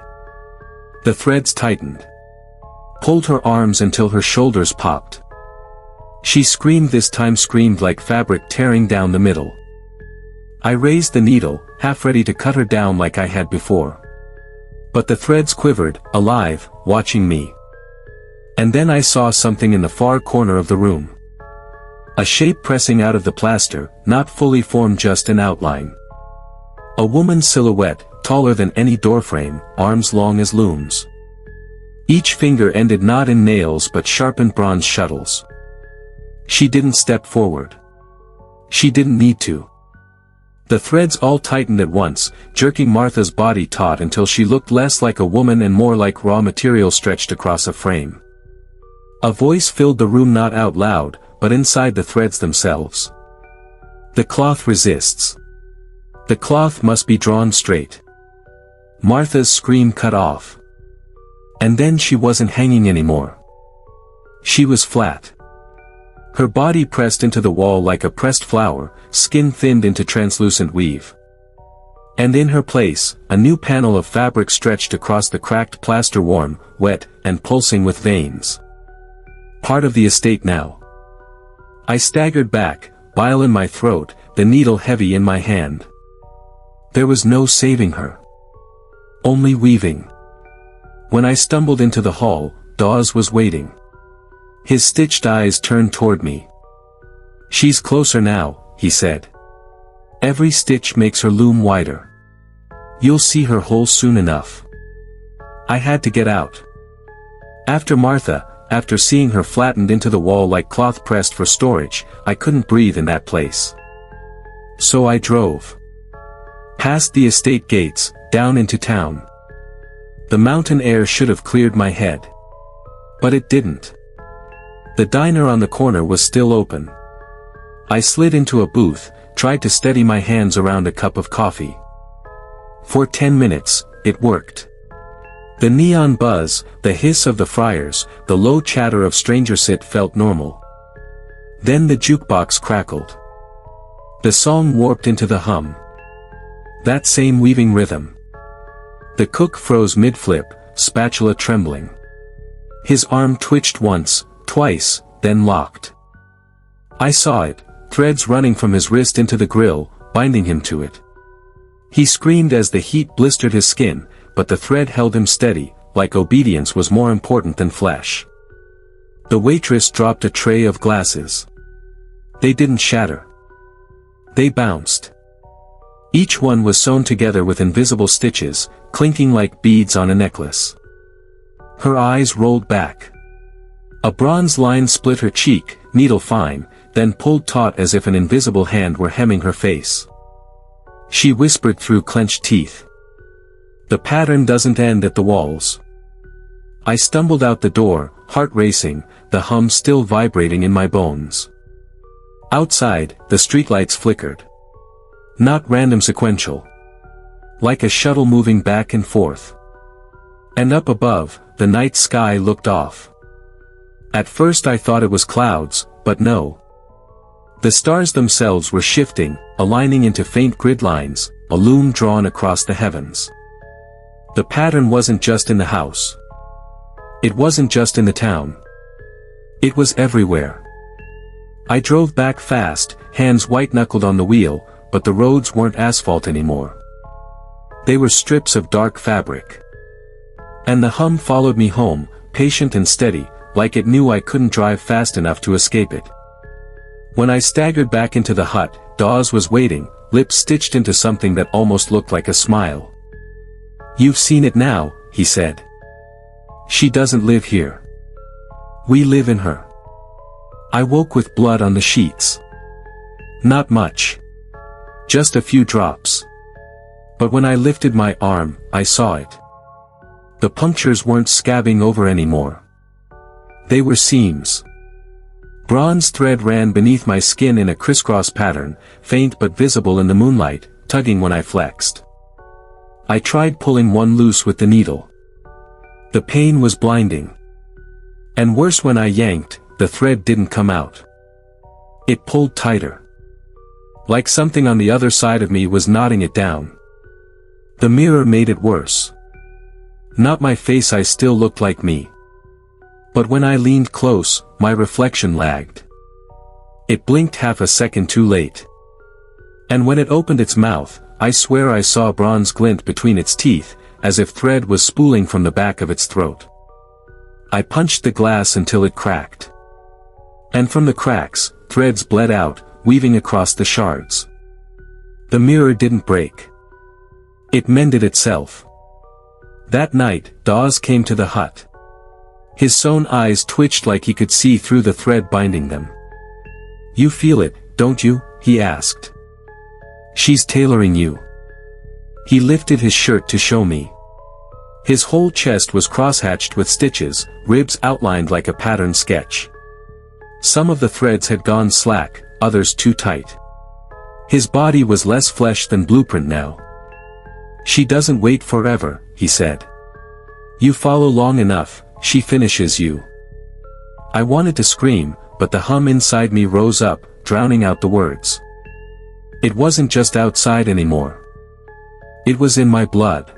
The threads tightened. Pulled her arms until her shoulders popped. She screamed, this time screamed like fabric tearing down the middle. I raised the needle, half ready to cut her down like I had before. But the threads quivered, alive, watching me. And then I saw something in the far corner of the room. A shape pressing out of the plaster, not fully formed, just an outline. A woman's silhouette, taller than any doorframe, arms long as looms. Each finger ended not in nails but sharpened bronze shuttles. She didn't step forward. She didn't need to. The threads all tightened at once, jerking Martha's body taut until she looked less like a woman and more like raw material stretched across a frame. A voice filled the room, not out loud, but inside the threads themselves. The cloth resists. The cloth must be drawn straight. Martha's scream cut off. And then she wasn't hanging anymore. She was flat. Her body pressed into the wall like a pressed flower, skin thinned into translucent weave. And in her place, a new panel of fabric stretched across the cracked plaster, warm, wet, and pulsing with veins. Part of the estate now. I staggered back, bile in my throat, the needle heavy in my hand. There was no saving her. Only weaving. When I stumbled into the hall, Dawes was waiting. His stitched eyes turned toward me. She's closer now, he said. Every stitch makes her loom wider. You'll see her whole soon enough. I had to get out. After Martha, after seeing her flattened into the wall like cloth pressed for storage, I couldn't breathe in that place. So I drove. Past the estate gates, down into town. The mountain air should have cleared my head. But it didn't. The diner on the corner was still open. I slid into a booth, tried to steady my hands around a cup of coffee. For 10 minutes, it worked. The neon buzz, the hiss of the fryers, the low chatter of strangers, it felt normal. Then the jukebox crackled. The song warped into the hum. That same weaving rhythm. The cook froze mid-flip, spatula trembling. His arm twitched once, twice, then locked. I saw it, threads running from his wrist into the grill, binding him to it. He screamed as the heat blistered his skin, but the thread held him steady, like obedience was more important than flesh. The waitress dropped a tray of glasses. They didn't shatter. They bounced. Each one was sewn together with invisible stitches, clinking like beads on a necklace. Her eyes rolled back. A bronze line split her cheek, needle fine, then pulled taut as if an invisible hand were hemming her face. She whispered through clenched teeth. The pattern doesn't end at the walls. I stumbled out the door, heart racing, the hum still vibrating in my bones. Outside, the streetlights flickered. Not random, sequential. Like a shuttle moving back and forth. And up above, the night sky looked off. At first I thought it was clouds, but no. The stars themselves were shifting, aligning into faint grid lines, a loom drawn across the heavens. The pattern wasn't just in the house. It wasn't just in the town. It was everywhere. I drove back fast, hands white-knuckled on the wheel, but the roads weren't asphalt anymore. They were strips of dark fabric. And the hum followed me home, patient and steady, like it knew I couldn't drive fast enough to escape it. When I staggered back into the hut, Dawes was waiting, lips stitched into something that almost looked like a smile. "You've seen it now," he said. "She doesn't live here. We live in her." I woke with blood on the sheets. Not much. Just a few drops. But when I lifted my arm, I saw it. The punctures weren't scabbing over anymore. They were seams. Bronze thread ran beneath my skin in a crisscross pattern, faint but visible in the moonlight, tugging when I flexed. I tried pulling one loose with the needle. The pain was blinding. And worse, when I yanked, the thread didn't come out. It pulled tighter. Like something on the other side of me was knotting it down. The mirror made it worse. Not my face, I still looked like me. But when I leaned close, my reflection lagged. It blinked half a second too late. And when it opened its mouth, I swear I saw bronze glint between its teeth, as if thread was spooling from the back of its throat. I punched the glass until it cracked. And from the cracks, threads bled out, weaving across the shards. The mirror didn't break. It mended itself. That night, Dawes came to the hut. His sewn eyes twitched like he could see through the thread binding them. "You feel it, don't you?" he asked. "She's tailoring you." He lifted his shirt to show me. His whole chest was crosshatched with stitches, ribs outlined like a pattern sketch. Some of the threads had gone slack, others too tight. His body was less flesh than blueprint now. "She doesn't wait forever," he said. "You follow long enough, she finishes you." I wanted to scream, but the hum inside me rose up, drowning out the words. It wasn't just outside anymore. It was in my blood.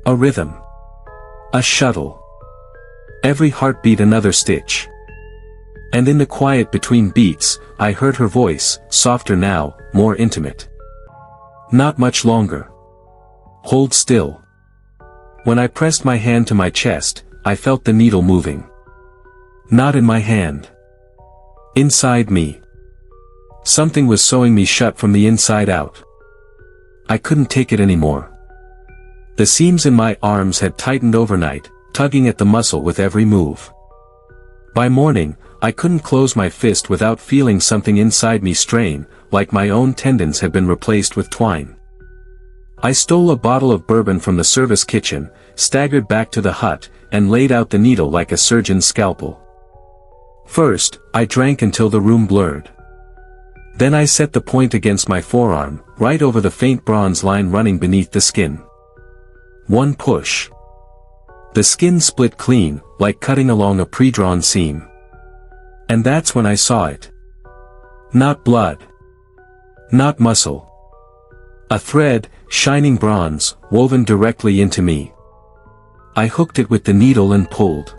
A rhythm. A shuttle. Every heartbeat another stitch. And in the quiet between beats, I heard her voice, softer now, more intimate. "Not much longer. Hold still." When I pressed my hand to my chest, I felt the needle moving. Not in my hand. Inside me. Something was sewing me shut from the inside out. I couldn't take it anymore. The seams in my arms had tightened overnight, tugging at the muscle with every move. By morning, I couldn't close my fist without feeling something inside me strain, like my own tendons had been replaced with twine. I stole a bottle of bourbon from the service kitchen, staggered back to the hut, and laid out the needle like a surgeon's scalpel. First, I drank until the room blurred. Then I set the point against my forearm, right over the faint bronze line running beneath the skin. One push. The skin split clean, like cutting along a pre-drawn seam. And that's when I saw it. Not blood. Not muscle. A thread, shining bronze, woven directly into me. I hooked it with the needle and pulled.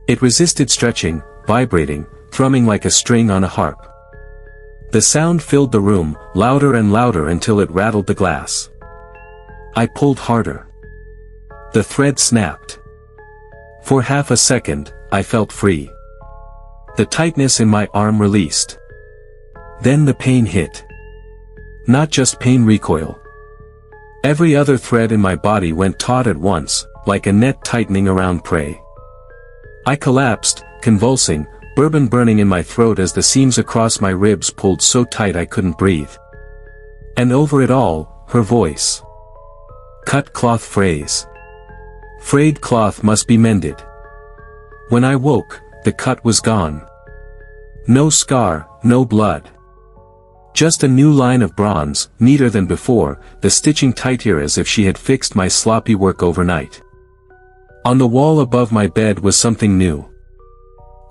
It resisted stretching, vibrating, thrumming like a string on a harp. The sound filled the room, louder and louder until it rattled the glass. I pulled harder. The thread snapped. For half a second, I felt free. The tightness in my arm released. Then the pain hit. Not just pain recoil. Every other thread in my body went taut at once, like a net tightening around prey. I collapsed, convulsing, bourbon burning in my throat as the seams across my ribs pulled so tight I couldn't breathe. And over it all, her voice. Cut cloth phrase. Frayed cloth must be mended. When I woke, the cut was gone. No scar, no blood. Just a new line of bronze, neater than before, the stitching tighter as if she had fixed my sloppy work overnight. On the wall above my bed was something new.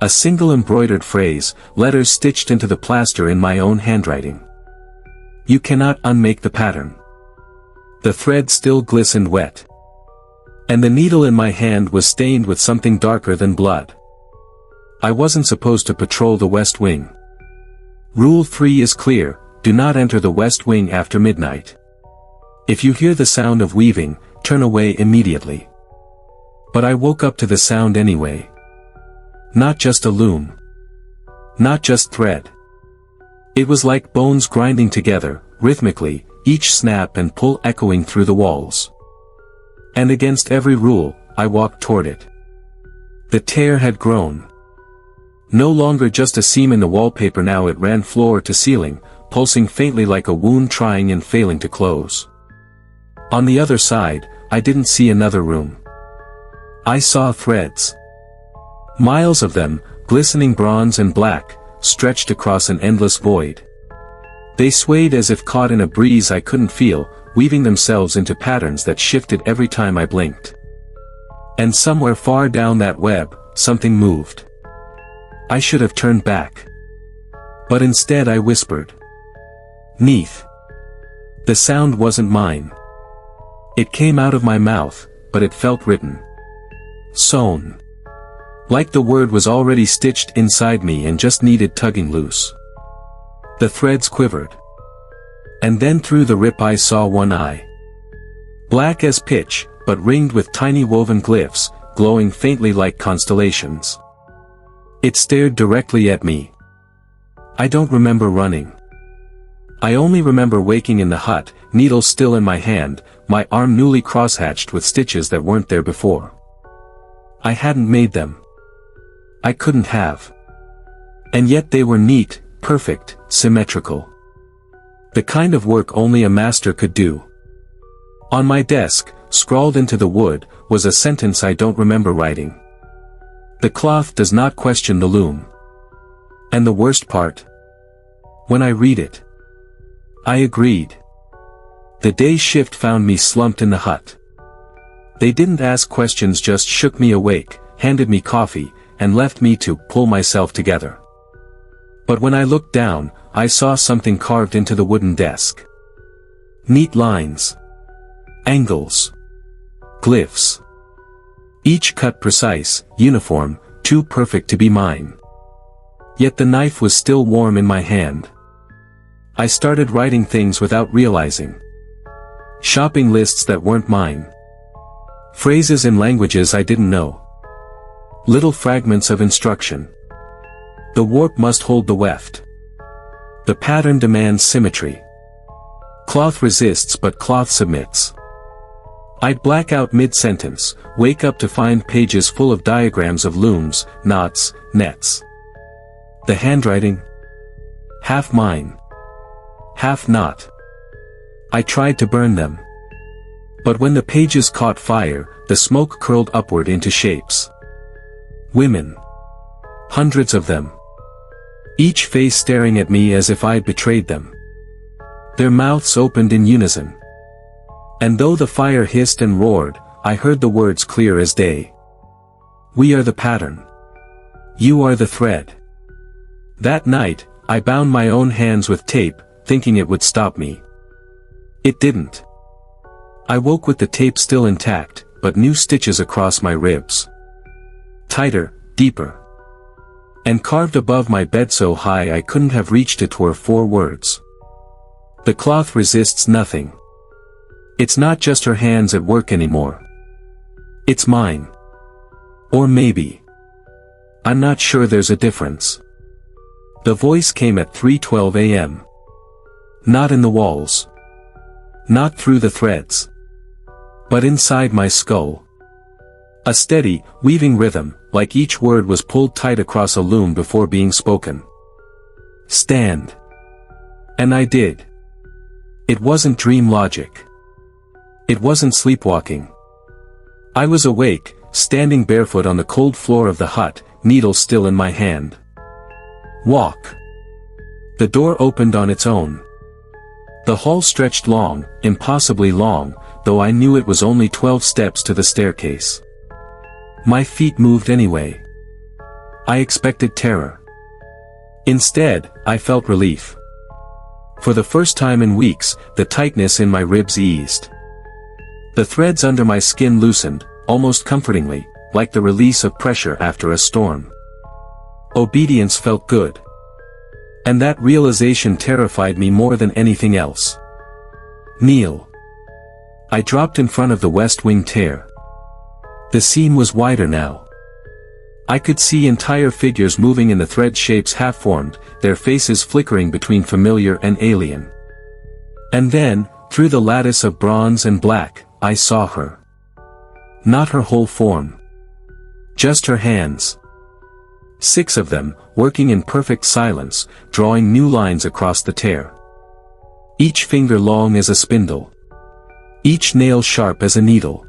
A single embroidered phrase, letters stitched into the plaster in my own handwriting. "You cannot unmake the pattern." The thread still glistened wet. And the needle in my hand was stained with something darker than blood. I wasn't supposed to patrol the West Wing. Rule 3 is clear, do not enter the West Wing after midnight. If you hear the sound of weaving, turn away immediately. But I woke up to the sound anyway. Not just a loom. Not just thread. It was like bones grinding together, rhythmically, each snap and pull echoing through the walls. And against every rule, I walked toward it. The tear had grown. No longer just a seam in the wallpaper, now it ran floor to ceiling, pulsing faintly like a wound trying and failing to close. On the other side, I didn't see another room. I saw threads. Miles of them, glistening bronze and black, stretched across an endless void. They swayed as if caught in a breeze I couldn't feel, weaving themselves into patterns that shifted every time I blinked. And somewhere far down that web, something moved. I should have turned back. But instead I whispered. "Neath." The sound wasn't mine. It came out of my mouth, but it felt written. Sewn. Like the word was already stitched inside me and just needed tugging loose. The threads quivered. And then through the rip I saw one eye. Black as pitch, but ringed with tiny woven glyphs, glowing faintly like constellations. It stared directly at me. I don't remember running. I only remember waking in the hut, needle still in my hand, my arm newly crosshatched with stitches that weren't there before. I hadn't made them. I couldn't have. And yet they were neat, perfect, symmetrical. The kind of work only a master could do. On my desk, scrawled into the wood, was a sentence I don't remember writing. The cloth does not question the loom. And the worst part? When I read it. I agreed. The day's shift found me slumped in the hut. They didn't ask questions, just shook me awake, handed me coffee, and left me to pull myself together. But when I looked down, I saw something carved into the wooden desk. Neat lines. Angles. Glyphs. Each cut precise, uniform, too perfect to be mine. Yet the knife was still warm in my hand. I started writing things without realizing. Shopping lists that weren't mine. Phrases in languages I didn't know. Little fragments of instruction. The warp must hold the weft. The pattern demands symmetry. Cloth resists but cloth submits. I'd black out mid-sentence, wake up to find pages full of diagrams of looms, knots, nets. The handwriting? Half mine. Half not. I tried to burn them. But when the pages caught fire, the smoke curled upward into shapes. Women. Hundreds of them. Each face staring at me as if I'd betrayed them. Their mouths opened in unison. And though the fire hissed and roared, I heard the words clear as day. We are the pattern. You are the thread. That night, I bound my own hands with tape, thinking it would stop me. It didn't. I woke with the tape still intact, but new stitches across my ribs. Tighter, deeper. And carved above my bed so high I couldn't have reached it were 4 words. The cloth resists nothing. It's not just her hands at work anymore. It's mine. Or maybe. I'm not sure there's a difference. The voice came at 3:12 a.m. Not in the walls. Not through the threads. But inside my skull. A steady, weaving rhythm, like each word was pulled tight across a loom before being spoken. Stand. And I did. It wasn't dream logic. It wasn't sleepwalking. I was awake, standing barefoot on the cold floor of the hut, needle still in my hand. Walk. The door opened on its own. The hall stretched long, impossibly long, though I knew it was only 12 steps to the staircase. My feet moved anyway. I expected terror. Instead, I felt relief. For the first time in weeks, the tightness in my ribs eased. The threads under my skin loosened, almost comfortingly, like the release of pressure after a storm. Obedience felt good. And that realization terrified me more than anything else. Kneel. I dropped in front of the west wing tear. The scene was wider now. I could see entire figures moving in the thread shapes half-formed, their faces flickering between familiar and alien. And then, through the lattice of bronze and black, I saw her. Not her whole form. Just her hands. 6 of them, working in perfect silence, drawing new lines across the tear. Each finger long as a spindle. Each nail sharp as a needle.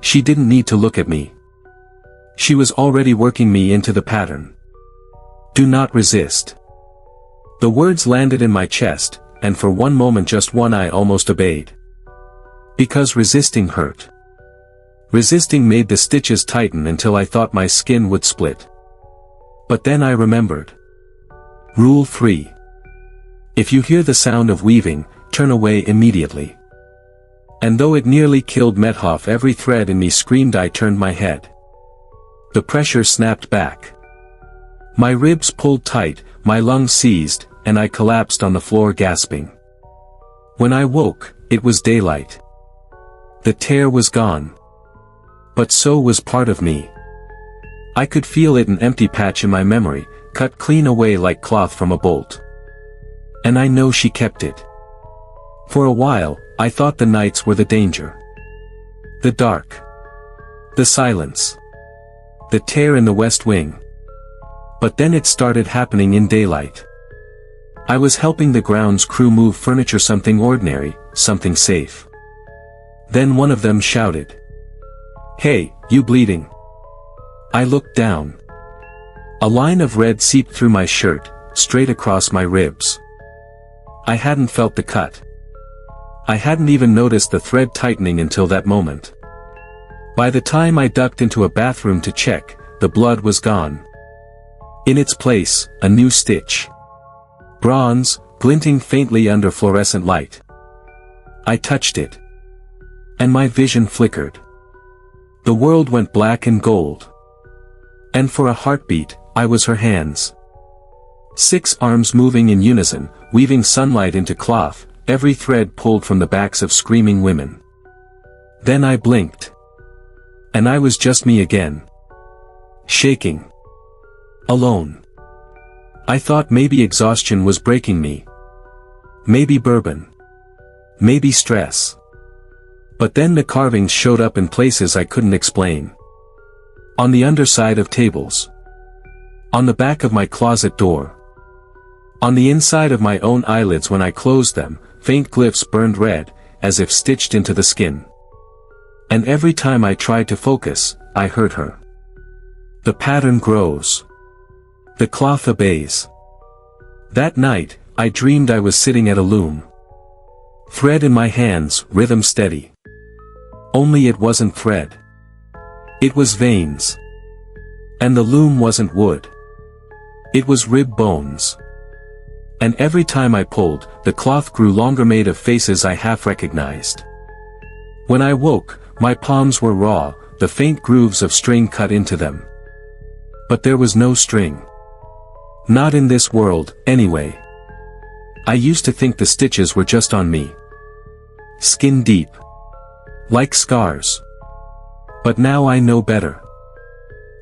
She didn't need to look at me. She was already working me into the pattern. Do not resist. The words landed in my chest, and for one moment, just one, I almost obeyed. Because resisting hurt. Resisting made the stitches tighten until I thought my skin would split. But then I remembered. Rule 3. If you hear the sound of weaving, turn away immediately. And though it nearly killed Methoff, every thread in me screamed. I turned my head. The pressure snapped back. My ribs pulled tight, my lungs seized, and I collapsed on the floor gasping. When I woke, it was daylight. The tear was gone. But so was part of me. I could feel it, an empty patch in my memory, cut clean away like cloth from a bolt. And I know she kept it. For a while, I thought the nights were the danger. The dark. The silence. The tear in the West Wing. But then it started happening in daylight. I was helping the grounds crew move furniture, something ordinary, something safe. Then one of them shouted. "Hey, you bleeding?" I looked down. A line of red seeped through my shirt, straight across my ribs. I hadn't felt the cut. I hadn't even noticed the thread tightening until that moment. By the time I ducked into a bathroom to check, the blood was gone. In its place, a new stitch. Bronze, glinting faintly under fluorescent light. I touched it. And my vision flickered. The world went black and gold. And for a heartbeat, I was her hands. 6 arms moving in unison, weaving sunlight into cloth, every thread pulled from the backs of screaming women. Then I blinked. And I was just me again. Shaking. Alone. I thought maybe exhaustion was breaking me. Maybe bourbon. Maybe stress. But then the carvings showed up in places I couldn't explain. On the underside of tables. On the back of my closet door. On the inside of my own eyelids when I closed them, faint glyphs burned red, as if stitched into the skin. And every time I tried to focus, I heard her. The pattern grows. The cloth obeys. That night, I dreamed I was sitting at a loom. Thread in my hands, rhythm steady. Only it wasn't thread. It was veins. And the loom wasn't wood. It was rib bones. And every time I pulled, the cloth grew longer, made of faces I half recognized. When I woke, my palms were raw, the faint grooves of string cut into them. But there was no string. Not in this world, anyway. I used to think the stitches were just on me. Skin deep. Like scars. But now I know better.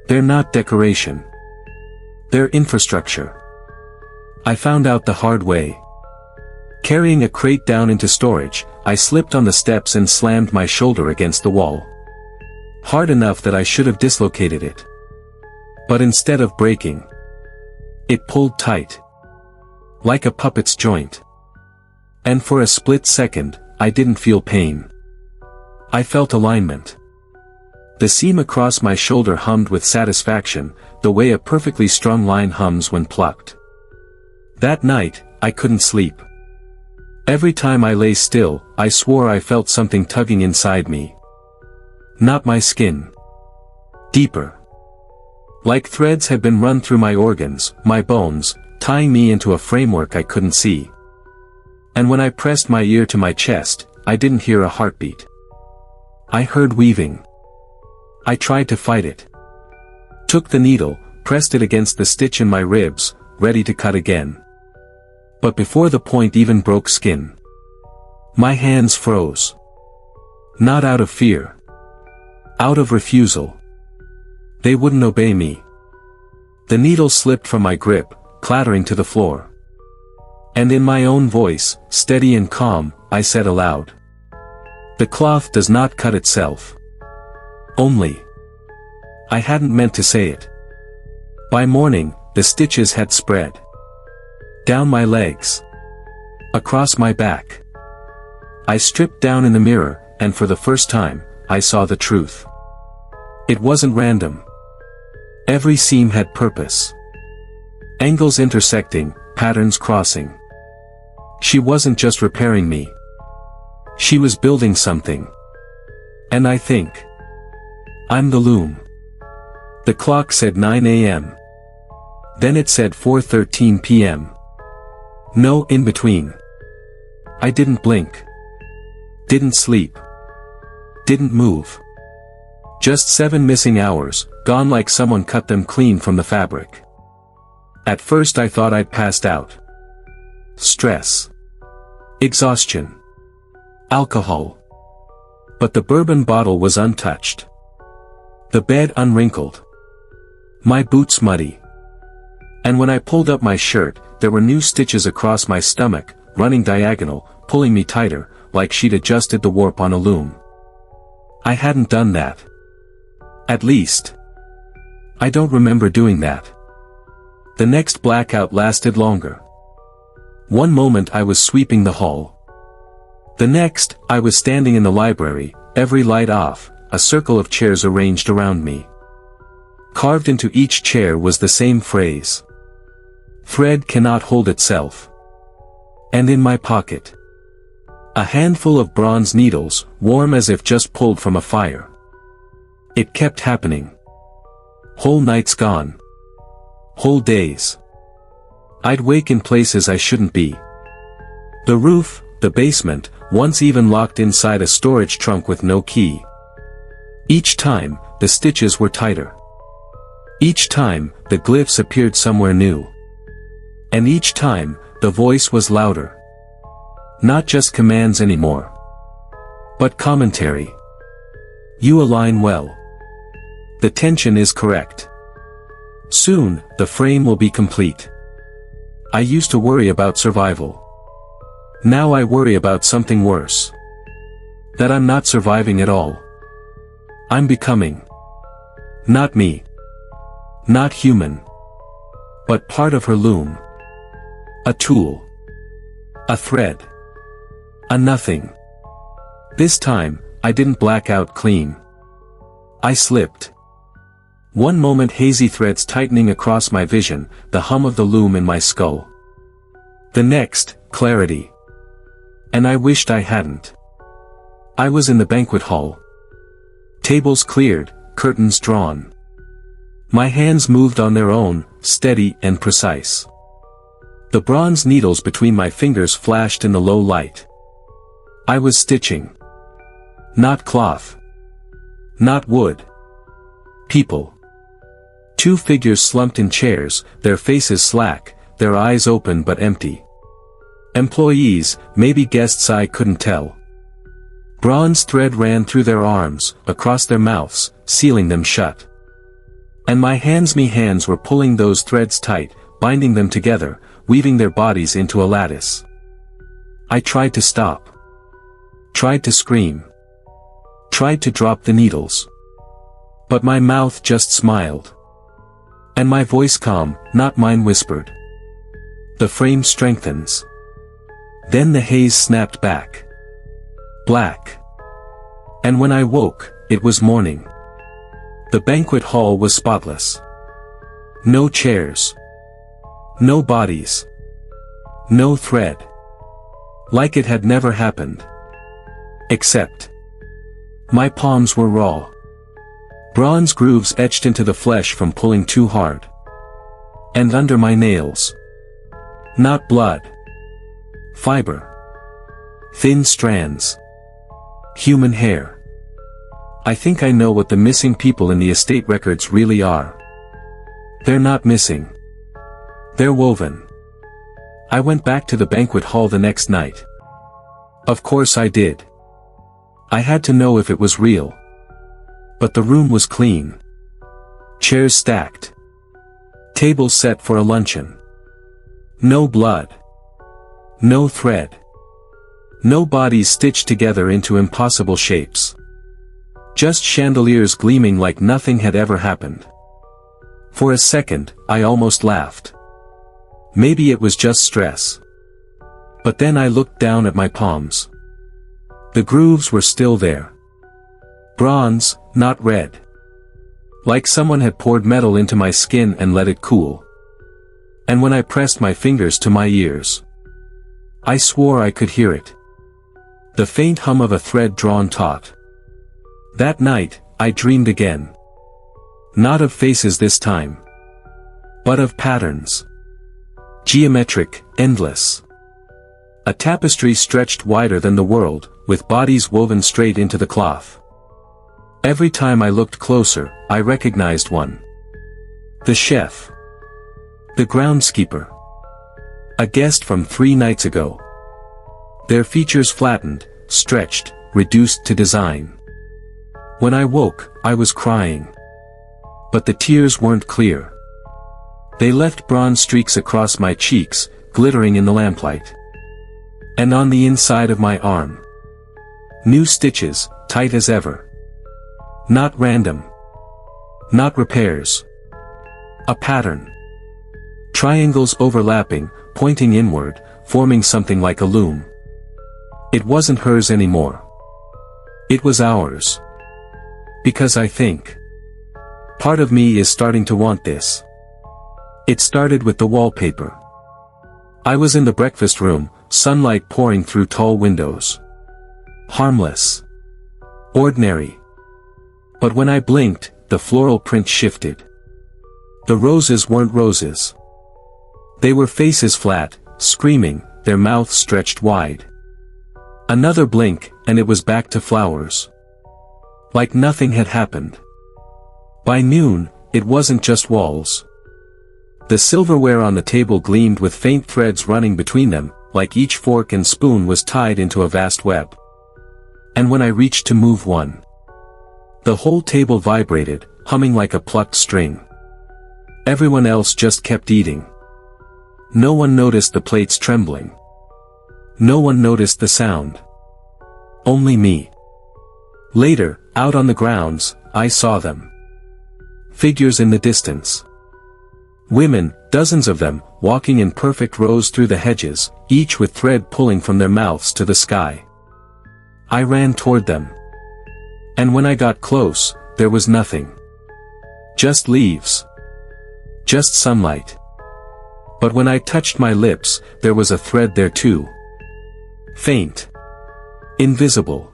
They're not decoration. They're infrastructure. I found out the hard way. Carrying a crate down into storage, I slipped on the steps and slammed my shoulder against the wall. Hard enough that I should have dislocated it. But instead of breaking, it pulled tight. Like a puppet's joint. And for a split second, I didn't feel pain. I felt alignment. The seam across my shoulder hummed with satisfaction, the way a perfectly strung line hums when plucked. That night, I couldn't sleep. Every time I lay still, I swore I felt something tugging inside me. Not my skin. Deeper. Like threads had been run through my organs, my bones, tying me into a framework I couldn't see. And when I pressed my ear to my chest, I didn't hear a heartbeat. I heard weaving. I tried to fight it. Took the needle, pressed it against the stitch in my ribs, ready to cut again. But before the point even broke skin, my hands froze. Not out of fear. Out of refusal. They wouldn't obey me. The needle slipped from my grip, clattering to the floor. And in my own voice, steady and calm, I said aloud. The cloth does not cut itself. Only. I hadn't meant to say it. By morning, the stitches had spread. Down my legs. Across my back. I stripped down in the mirror, and for the first time, I saw the truth. It wasn't random. Every seam had purpose. Angles intersecting, patterns crossing. She wasn't just repairing me. She was building something. And I think I'm the loom. The clock said 9 a.m. Then it said 4:13 p.m. No in between. I didn't blink. Didn't sleep. Didn't move. Just 7 missing hours, gone like someone cut them clean from the fabric. At first I thought I'd passed out. Stress. Exhaustion. Alcohol. But the bourbon bottle was untouched. The bed unwrinkled. My boots muddy. And when I pulled up my shirt, there were new stitches across my stomach, running diagonal, pulling me tighter, like she'd adjusted the warp on a loom. I hadn't done that. At least, I don't remember doing that. The next blackout lasted longer. One moment I was sweeping the hall. The next, I was standing in the library, every light off, a circle of chairs arranged around me. Carved into each chair was the same phrase. Thread cannot hold itself. And in my pocket, a handful of bronze needles, warm as if just pulled from a fire. It kept happening. Whole nights gone. Whole days. I'd wake in places I shouldn't be. The roof, the basement, once even locked inside a storage trunk with no key. Each time, the stitches were tighter. Each time, the glyphs appeared somewhere new. And each time, the voice was louder. Not just commands anymore, but commentary. You align well. The tension is correct. Soon, the frame will be complete. I used to worry about survival. Now I worry about something worse. That I'm not surviving at all. I'm becoming. Not me. Not human. But part of her loom. A tool. A thread. A nothing. This time, I didn't black out clean. I slipped. One moment hazy threads tightening across my vision, the hum of the loom in my skull. The next, clarity. And I wished I hadn't. I was in the banquet hall. Tables cleared, curtains drawn. My hands moved on their own, steady and precise. The bronze needles between my fingers flashed in the low light. I was stitching. Not cloth. Not wood. People. 2 figures slumped in chairs, their faces slack, their eyes open but empty. Employees, maybe guests, I couldn't tell. Bronze thread ran through their arms, across their mouths, sealing them shut. And my hands were pulling those threads tight, binding them together, weaving their bodies into a lattice. I tried to stop. Tried to scream. Tried to drop the needles. But my mouth just smiled. And my voice calm, not mine, whispered. The frame strengthens. Then the haze snapped back. Black. And when I woke, it was morning. The banquet hall was spotless. No chairs. No bodies. No thread. Like it had never happened. Except my palms were raw. Bronze grooves etched into the flesh from pulling too hard. And under my nails. Not blood. Fiber. Thin strands. Human hair. I think I know what the missing people in the estate records really are. They're not missing. They're woven. I went back to the banquet hall the next night. Of course I did. I had to know if it was real. But the room was clean. Chairs stacked. Tables set for a luncheon. No blood. No thread. No bodies stitched together into impossible shapes. Just chandeliers gleaming like nothing had ever happened. For a second, I almost laughed. Maybe it was just stress. But then I looked down at my palms. The grooves were still there. Bronze, not red. Like someone had poured metal into my skin and let it cool. And when I pressed my fingers to my ears, I swore I could hear it. The faint hum of a thread drawn taut. That night, I dreamed again. Not of faces this time, but of patterns. Geometric, endless. A tapestry stretched wider than the world, with bodies woven straight into the cloth. Every time I looked closer, I recognized one. The chef. The groundskeeper. A guest from 3 nights ago. Their features flattened, stretched, reduced to design. When I woke, I was crying. But the tears weren't clear. They left bronze streaks across my cheeks, glittering in the lamplight. And on the inside of my arm. New stitches, tight as ever. Not random. Not repairs. A pattern. Triangles overlapping, pointing inward, forming something like a loom. It wasn't hers anymore. It was ours. Because I think part of me is starting to want this. It started with the wallpaper. I was in the breakfast room, sunlight pouring through tall windows. Harmless. Ordinary. But when I blinked, the floral print shifted. The roses weren't roses. They were faces flat, screaming, their mouths stretched wide. Another blink, and it was back to flowers. Like nothing had happened. By noon, it wasn't just walls. The silverware on the table gleamed with faint threads running between them, like each fork and spoon was tied into a vast web. And when I reached to move one, the whole table vibrated, humming like a plucked string. Everyone else just kept eating. No one noticed the plates trembling. No one noticed the sound. Only me. Later, out on the grounds, I saw them. Figures in the distance. Women, dozens of them, walking in perfect rows through the hedges, each with thread pulling from their mouths to the sky. I ran toward them. And when I got close, there was nothing. Just leaves. Just sunlight. But when I touched my lips, there was a thread there too. Faint. Invisible.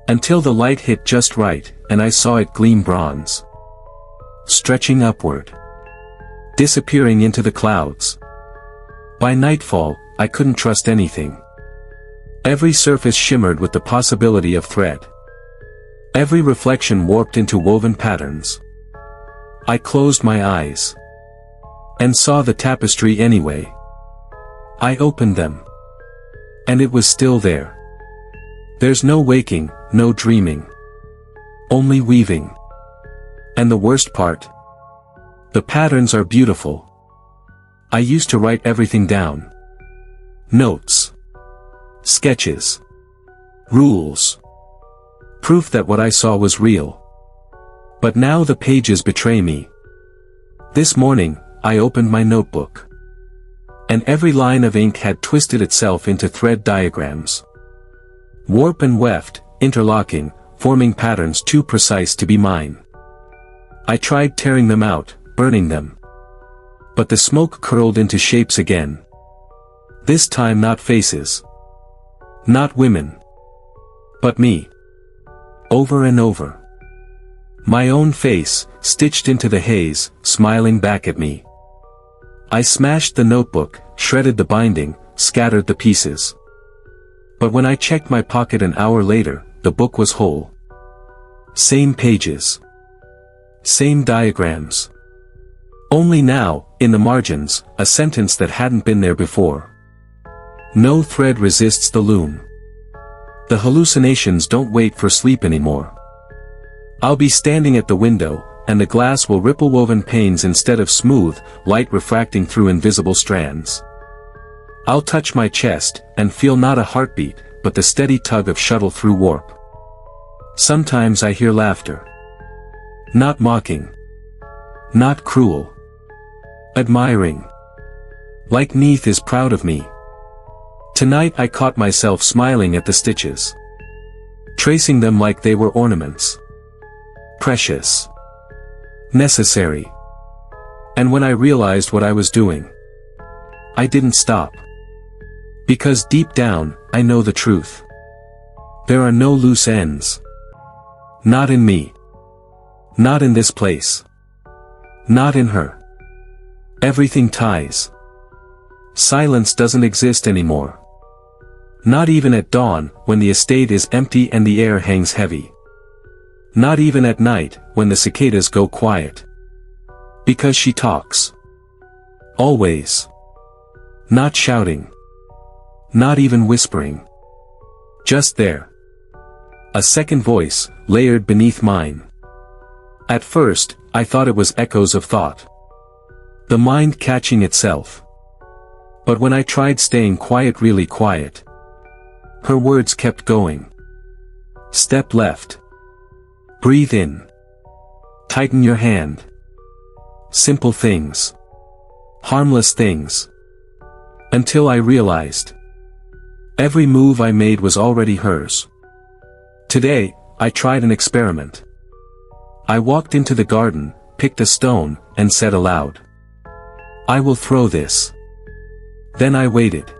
Until the light hit just right, and I saw it gleam bronze. Stretching upward. Disappearing into the clouds. By nightfall, I couldn't trust anything. Every surface shimmered with the possibility of thread. Every reflection warped into woven patterns. I closed my eyes. And saw the tapestry anyway. I opened them. And it was still there. There's no waking, no dreaming. Only weaving. And the worst part? The patterns are beautiful. I used to write everything down. Notes. Sketches. Rules. Proof that what I saw was real. But now the pages betray me. This morning, I opened my notebook. And every line of ink had twisted itself into thread diagrams. Warp and weft, interlocking, forming patterns too precise to be mine. I tried tearing them out, burning them. But the smoke curled into shapes again. This time not faces. Not women. But me. Over and over. My own face, stitched into the haze, smiling back at me. I smashed the notebook, shredded the binding, scattered the pieces. But when I checked my pocket an hour later, the book was whole. Same pages. Same diagrams. Only now, in the margins, a sentence that hadn't been there before. No thread resists the loom. The hallucinations don't wait for sleep anymore. I'll be standing at the window, and the glass will ripple woven panes instead of smooth, light refracting through invisible strands. I'll touch my chest, and feel not a heartbeat, but the steady tug of shuttle through warp. Sometimes I hear laughter. Not mocking. Not cruel. Admiring. Like Neath is proud of me. Tonight I caught myself smiling at the stitches. Tracing them like they were ornaments. Precious. necessary. And when I realized what I was doing, I didn't stop. Because deep down, I know the truth. There are no loose ends. Not in me. Not in this place. Not in her. Everything ties. Silence doesn't exist anymore. Not even at dawn, when the estate is empty and the air hangs heavy. Not even at night, when the cicadas go quiet. Because she talks. Always. Not shouting. Not even whispering. Just there. A second voice, layered beneath mine. At first, I thought it was echoes of thought. The mind catching itself. But when I tried staying quiet, really quiet, her words kept going. Step left. Breathe in. Tighten your hand. Simple things. Harmless things. Until I realized. Every move I made was already hers. Today, I tried an experiment. I walked into the garden, picked a stone, and said aloud, "I will throw this." Then I waited.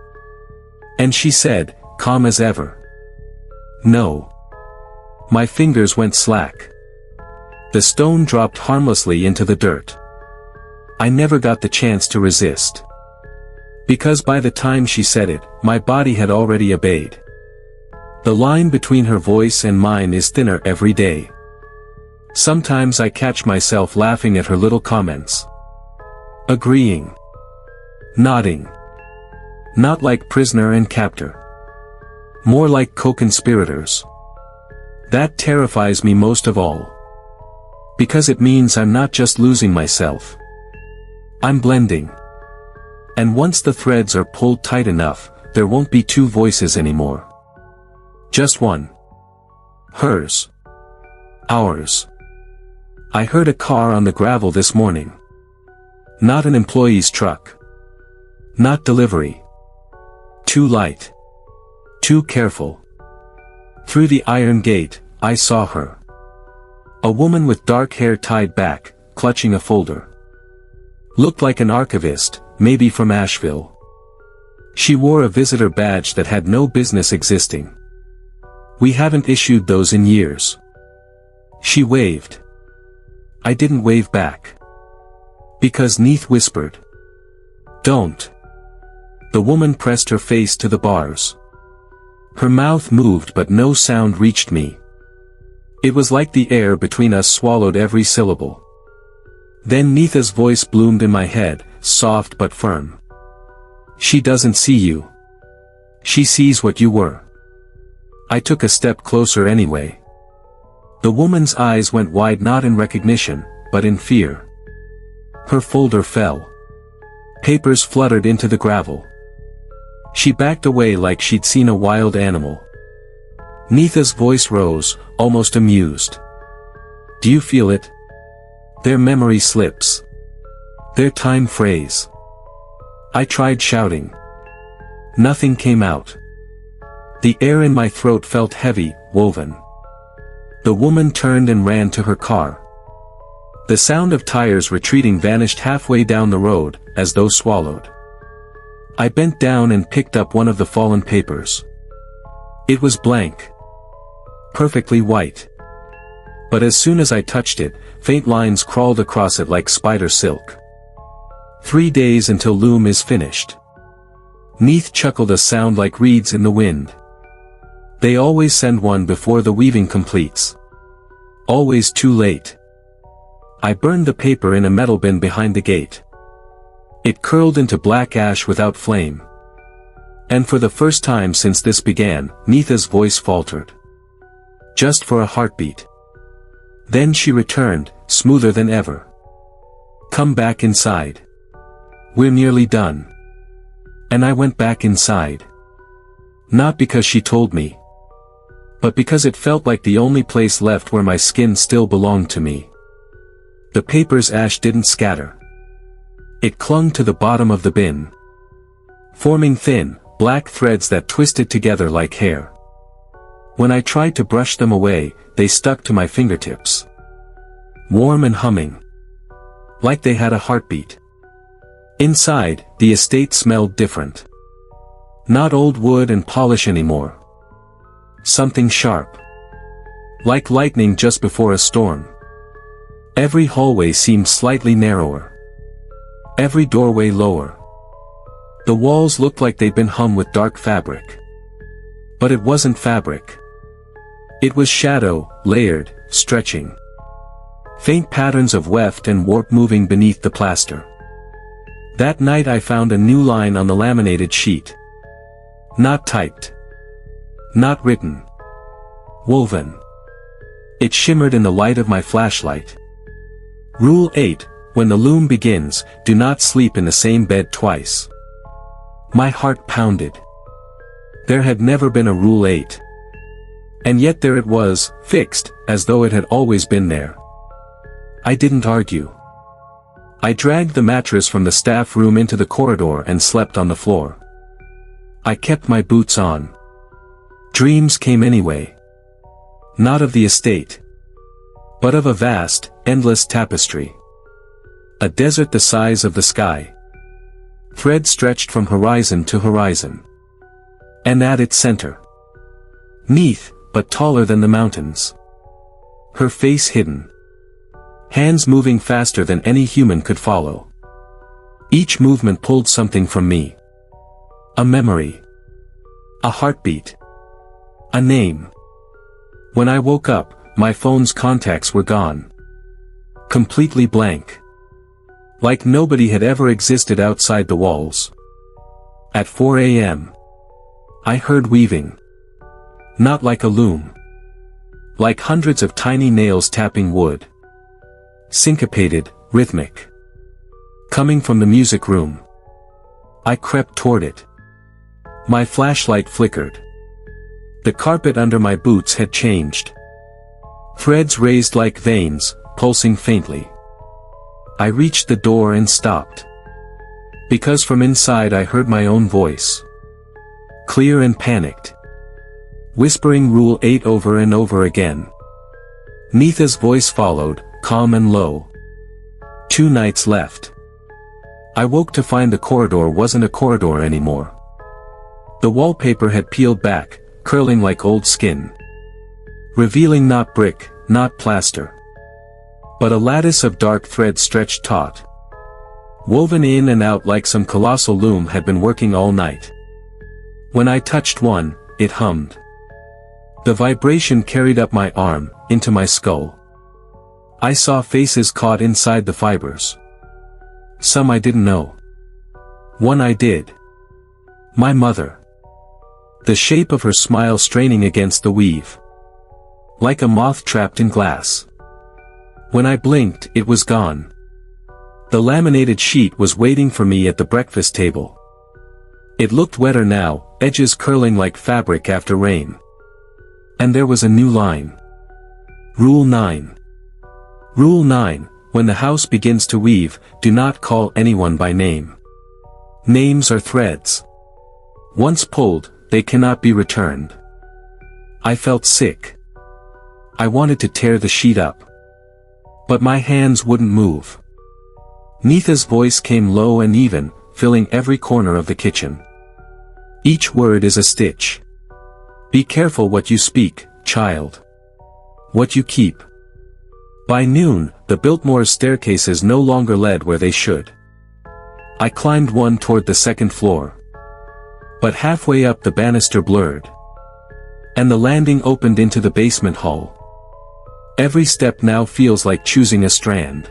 And she said, calm as ever, "No." My fingers went slack. The stone dropped harmlessly into the dirt. I never got the chance to resist. Because by the time she said it, my body had already obeyed. The line between her voice and mine is thinner every day. Sometimes I catch myself laughing at her little comments. Agreeing. Nodding. Not like prisoner and captor. More like co-conspirators. That terrifies me most of all. Because it means I'm not just losing myself. I'm blending. And once the threads are pulled tight enough, there won't be two voices anymore. Just one. Hers. Ours. I heard a car on the gravel this morning. Not an employee's truck. Not delivery. Too light. Too careful. Through the iron gate, I saw her. A woman with dark hair tied back, clutching a folder. Looked like an archivist, maybe from Asheville. She wore a visitor badge that had no business existing. We haven't issued those in years. She waved. I didn't wave back. Because Neith whispered. Don't. The woman pressed her face to the bars. Her mouth moved but no sound reached me. It was like the air between us swallowed every syllable. Then Neitha's voice bloomed in my head, soft but firm. She doesn't see you. She sees what you were. I took a step closer anyway. The woman's eyes went wide not in recognition, but in fear. Her folder fell. Papers fluttered into the gravel. She backed away like she'd seen a wild animal. Neitha's voice rose, almost amused. Do you feel it? Their memory slips. Their time phrase. I tried shouting. Nothing came out. The air in my throat felt heavy, woven. The woman turned and ran to her car. The sound of tires retreating vanished halfway down the road, as though swallowed. I bent down and picked up one of the fallen papers. It was blank. Perfectly white. But as soon as I touched it, faint lines crawled across it like spider silk. 3 days until loom is finished. Neith chuckled a sound like reeds in the wind. They always send one before the weaving completes. Always too late. I burned the paper in a metal bin behind the gate. It curled into black ash without flame. And for the first time since this began, Neitha's voice faltered. Just for a heartbeat. Then she returned, smoother than ever. Come back inside. We're nearly done. And I went back inside. Not because she told me. But because it felt like the only place left where my skin still belonged to me. The paper's ash didn't scatter. It clung to the bottom of the bin. Forming thin, black threads that twisted together like hair. When I tried to brush them away, they stuck to my fingertips. Warm and humming. Like they had a heartbeat. Inside, the estate smelled different. Not old wood and polish anymore. Something sharp. Like lightning just before a storm. Every hallway seemed slightly narrower. Every doorway lower. The walls looked like they'd been hung with dark fabric. But it wasn't fabric. It was shadow, layered, stretching. Faint patterns of weft and warp moving beneath the plaster. That night I found a new line on the laminated sheet. Not typed. Not written. Woven. It shimmered in the light of my flashlight. Rule 8, when the loom begins, do not sleep in the same bed twice. My heart pounded. There had never been a Rule 8. And yet there it was, fixed, as though it had always been there. I didn't argue. I dragged the mattress from the staff room into the corridor and slept on the floor. I kept my boots on. Dreams came anyway. Not of the estate. But of a vast, endless tapestry. A desert the size of the sky. Thread stretched from horizon to horizon. And at its center. Neath, but taller than the mountains. Her face hidden. Hands moving faster than any human could follow. Each movement pulled something from me. A memory. A heartbeat. A name. When I woke up, my phone's contacts were gone. Completely blank. Like nobody had ever existed outside the walls. At 4 a.m. I heard weaving. Not like a loom. Like hundreds of tiny nails tapping wood. Syncopated, rhythmic. Coming from the music room. I crept toward it. My flashlight flickered. The carpet under my boots had changed. Threads raised like veins, pulsing faintly. I reached the door and stopped. Because from inside I heard my own voice. Clear and panicked. Whispering Rule 8 over and over again. Neetha's voice followed, calm and low. 2 nights left. I woke to find the corridor wasn't a corridor anymore. The wallpaper had peeled back, curling like old skin. Revealing not brick, not plaster. But a lattice of dark thread stretched taut. Woven in and out like some colossal loom had been working all night. When I touched one, it hummed. The vibration carried up my arm, into my skull. I saw faces caught inside the fibers. Some I didn't know. One I did. My mother. The shape of her smile straining against the weave. Like a moth trapped in glass. When I blinked, it was gone. The laminated sheet was waiting for me at the breakfast table. It looked wetter now, edges curling like fabric after rain. And there was a new line. Rule 9. Rule 9, when the house begins to weave, do not call anyone by name. Names are threads. Once pulled, they cannot be returned. I felt sick. I wanted to tear the sheet up. But my hands wouldn't move. Neetha's voice came low and even, filling every corner of the kitchen. Each word is a stitch. Be careful what you speak, child. What you keep. By noon, the Biltmore staircases no longer led where they should. I climbed one toward the second floor. But halfway up the banister blurred. And the landing opened into the basement hall. Every step now feels like choosing a strand.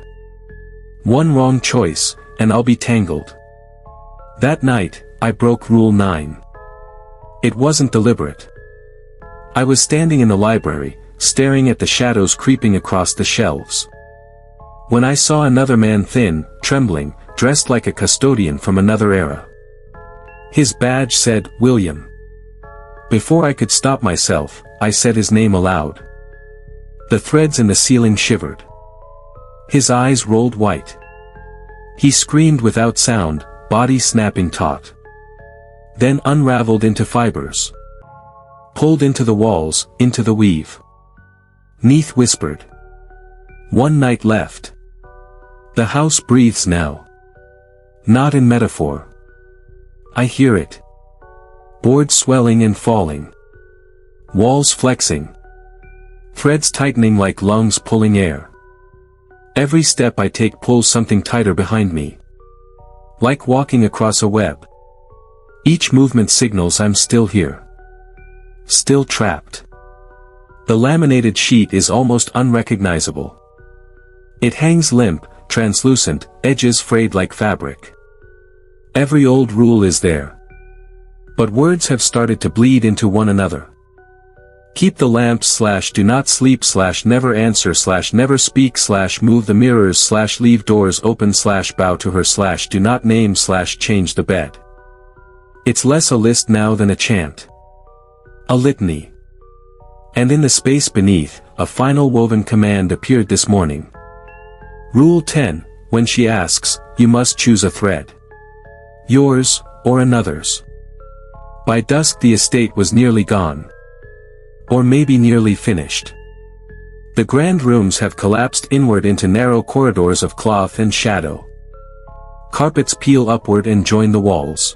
One wrong choice, and I'll be tangled. That night, I broke Rule 9. It wasn't deliberate. I was standing in the library, staring at the shadows creeping across the shelves. When I saw another man thin, trembling, dressed like a custodian from another era. His badge said, William. Before I could stop myself, I said his name aloud. The threads in the ceiling shivered. His eyes rolled white. He screamed without sound, body snapping taut. Then unraveled into fibers. Pulled into the walls, into the weave. Neath whispered. 1 night left. The house breathes now. Not in metaphor. I hear it. Boards swelling and falling. Walls flexing. Threads tightening like lungs pulling air. Every step I take pulls something tighter behind me. Like walking across a web. Each movement signals I'm still here. Still trapped. The laminated sheet is almost unrecognizable. It hangs limp, translucent, edges frayed like fabric. Every old rule is there. But words have started to bleed into one another. Keep the lamps / do not sleep / never answer / never speak / move the mirrors / leave doors open / bow to her / do not name / change the bed. It's less a list now than a chant. A litany. And in the space beneath, a final woven command appeared this morning. Rule 10, when she asks, you must choose a thread. Yours, or another's. By dusk the estate was nearly gone. Or maybe nearly finished. The grand rooms have collapsed inward into narrow corridors of cloth and shadow. Carpets peel upward and join the walls.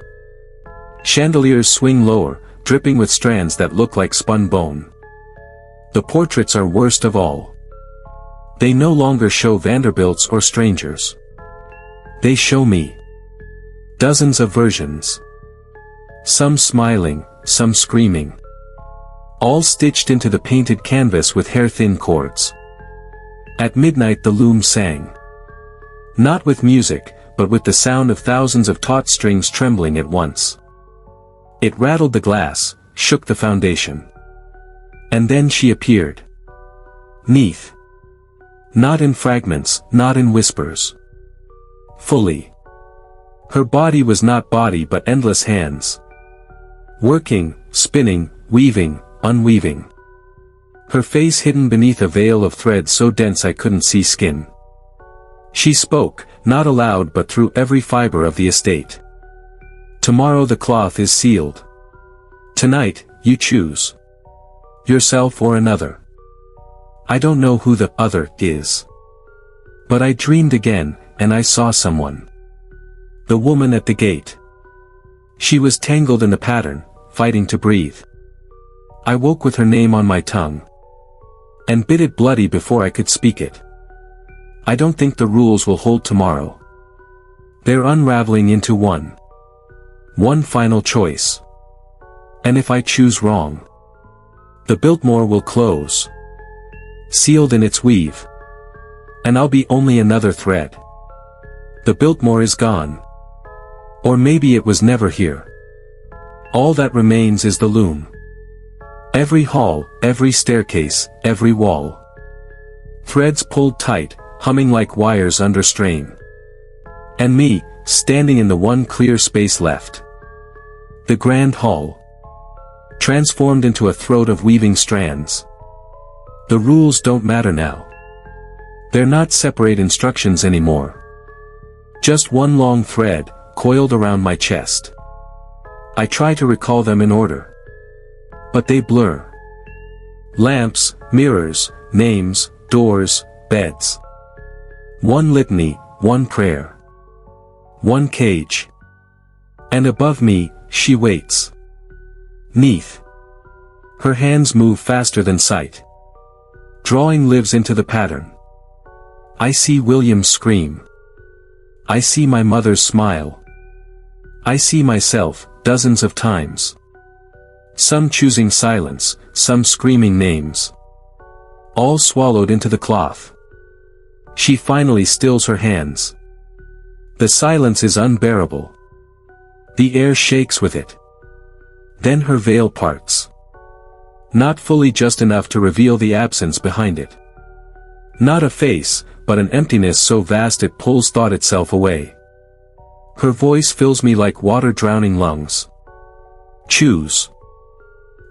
Chandeliers swing lower, dripping with strands that look like spun bone. The portraits are worst of all. They no longer show Vanderbilts or strangers. They show me. Dozens of versions. Some smiling, some screaming. All stitched into the painted canvas with hair-thin cords. At midnight the loom sang. Not with music, but with the sound of thousands of taut strings trembling at once. It rattled the glass, shook the foundation. And then she appeared. Neath. Not in fragments, not in whispers. Fully. Her body was not body but endless hands. Working, spinning, weaving, unweaving. Her face hidden beneath a veil of thread so dense I couldn't see skin. She spoke, not aloud but through every fiber of the estate. Tomorrow the cloth is sealed. Tonight, you choose. Yourself or another. I don't know who the other is. But I dreamed again, and I saw someone. The woman at the gate. She was tangled in the pattern, fighting to breathe. I woke with her name on my tongue. And bit it bloody before I could speak it. I don't think the rules will hold tomorrow. They're unraveling into one. One final choice. And if I choose wrong, the Biltmore will close. Sealed in its weave. And I'll be only another thread. The Biltmore is gone. Or maybe it was never here. All that remains is the loom. Every hall, every staircase, every wall. Threads pulled tight, humming like wires under strain. And me, standing in the one clear space left. The grand hall. Transformed into a throat of weaving strands. The rules don't matter now. They're not separate instructions anymore. Just one long thread, coiled around my chest. I try to recall them in order. But they blur. Lamps, mirrors, names, doors, beds. One litany, one prayer. One cage. And above me, she waits. Neath. Her hands move faster than sight. Drawing lives into the pattern. I see William scream. I see my mother's smile. I see myself, dozens of times. Some choosing silence, some screaming names. All swallowed into the cloth. She finally stills her hands. The silence is unbearable. The air shakes with it. Then her veil parts. Not fully, just enough to reveal the absence behind it. Not a face, but an emptiness so vast it pulls thought itself away. Her voice fills me like water drowning lungs. Choose.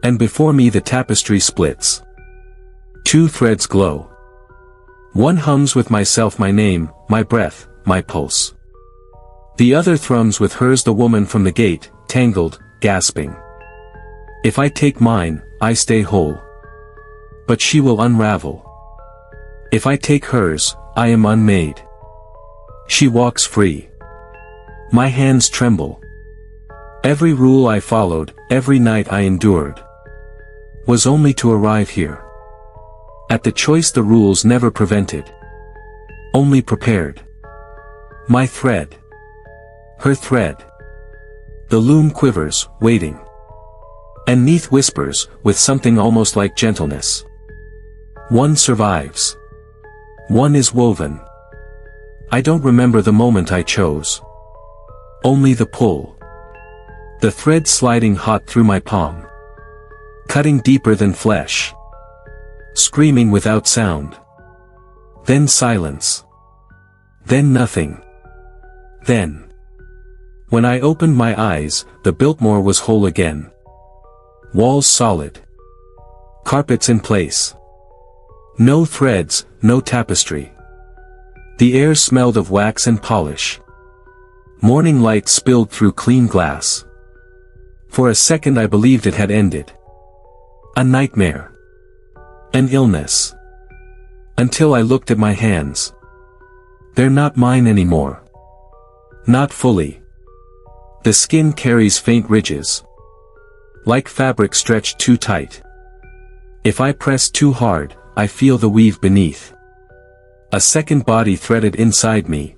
And before me the tapestry splits. Two threads glow. One hums with myself, my name, my breath, my pulse. The other thrums with hers, the woman from the gate, tangled, gasping. If I take mine, I stay whole. But she will unravel. If I take hers, I am unmade. She walks free. My hands tremble. Every rule I followed, every night I endured, was only to arrive here. At the choice the rules never prevented, only prepared. My thread. Her thread. The loom quivers, waiting. And neath whispers, with something almost like gentleness. One survives. One is woven. I don't remember the moment I chose. Only the pull. The thread sliding hot through my palm. Cutting deeper than flesh. Screaming without sound. Then silence. Then nothing. Then. When I opened my eyes, the Biltmore was whole again. Walls solid. Carpets in place. No threads, no tapestry. The air smelled of wax and polish. Morning light spilled through clean glass. For a second I believed it had ended. A nightmare. An illness. Until I looked at my hands. They're not mine anymore. Not fully. The skin carries faint ridges. Like fabric stretched too tight. If I press too hard, I feel the weave beneath. A second body threaded inside me.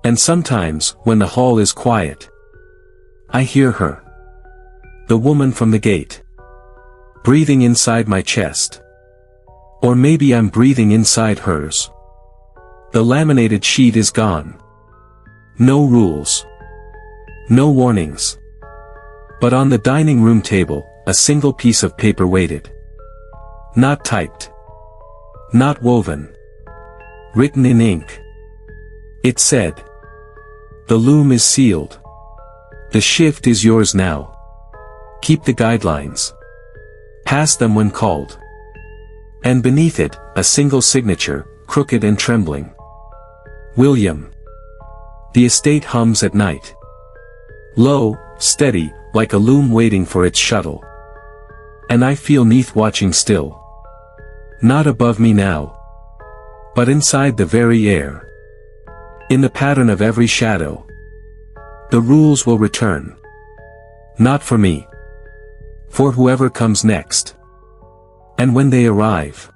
And sometimes, when the hall is quiet, I hear her. The woman from the gate. Breathing inside my chest. Or maybe I'm breathing inside hers. The laminated sheet is gone. No rules. No warnings. But on the dining room table, a single piece of paper waited. Not typed. Not woven. Written in ink. It said, "The loom is sealed. The shift is yours now. Keep the guidelines. Pass them when called." And beneath it, a single signature, crooked and trembling. William. The estate hums at night. Low, steady, like a loom waiting for its shuttle. And I feel neath watching still. Not above me now. But inside the very air. In the pattern of every shadow. The rules will return. Not for me. For whoever comes next. And when they arrive,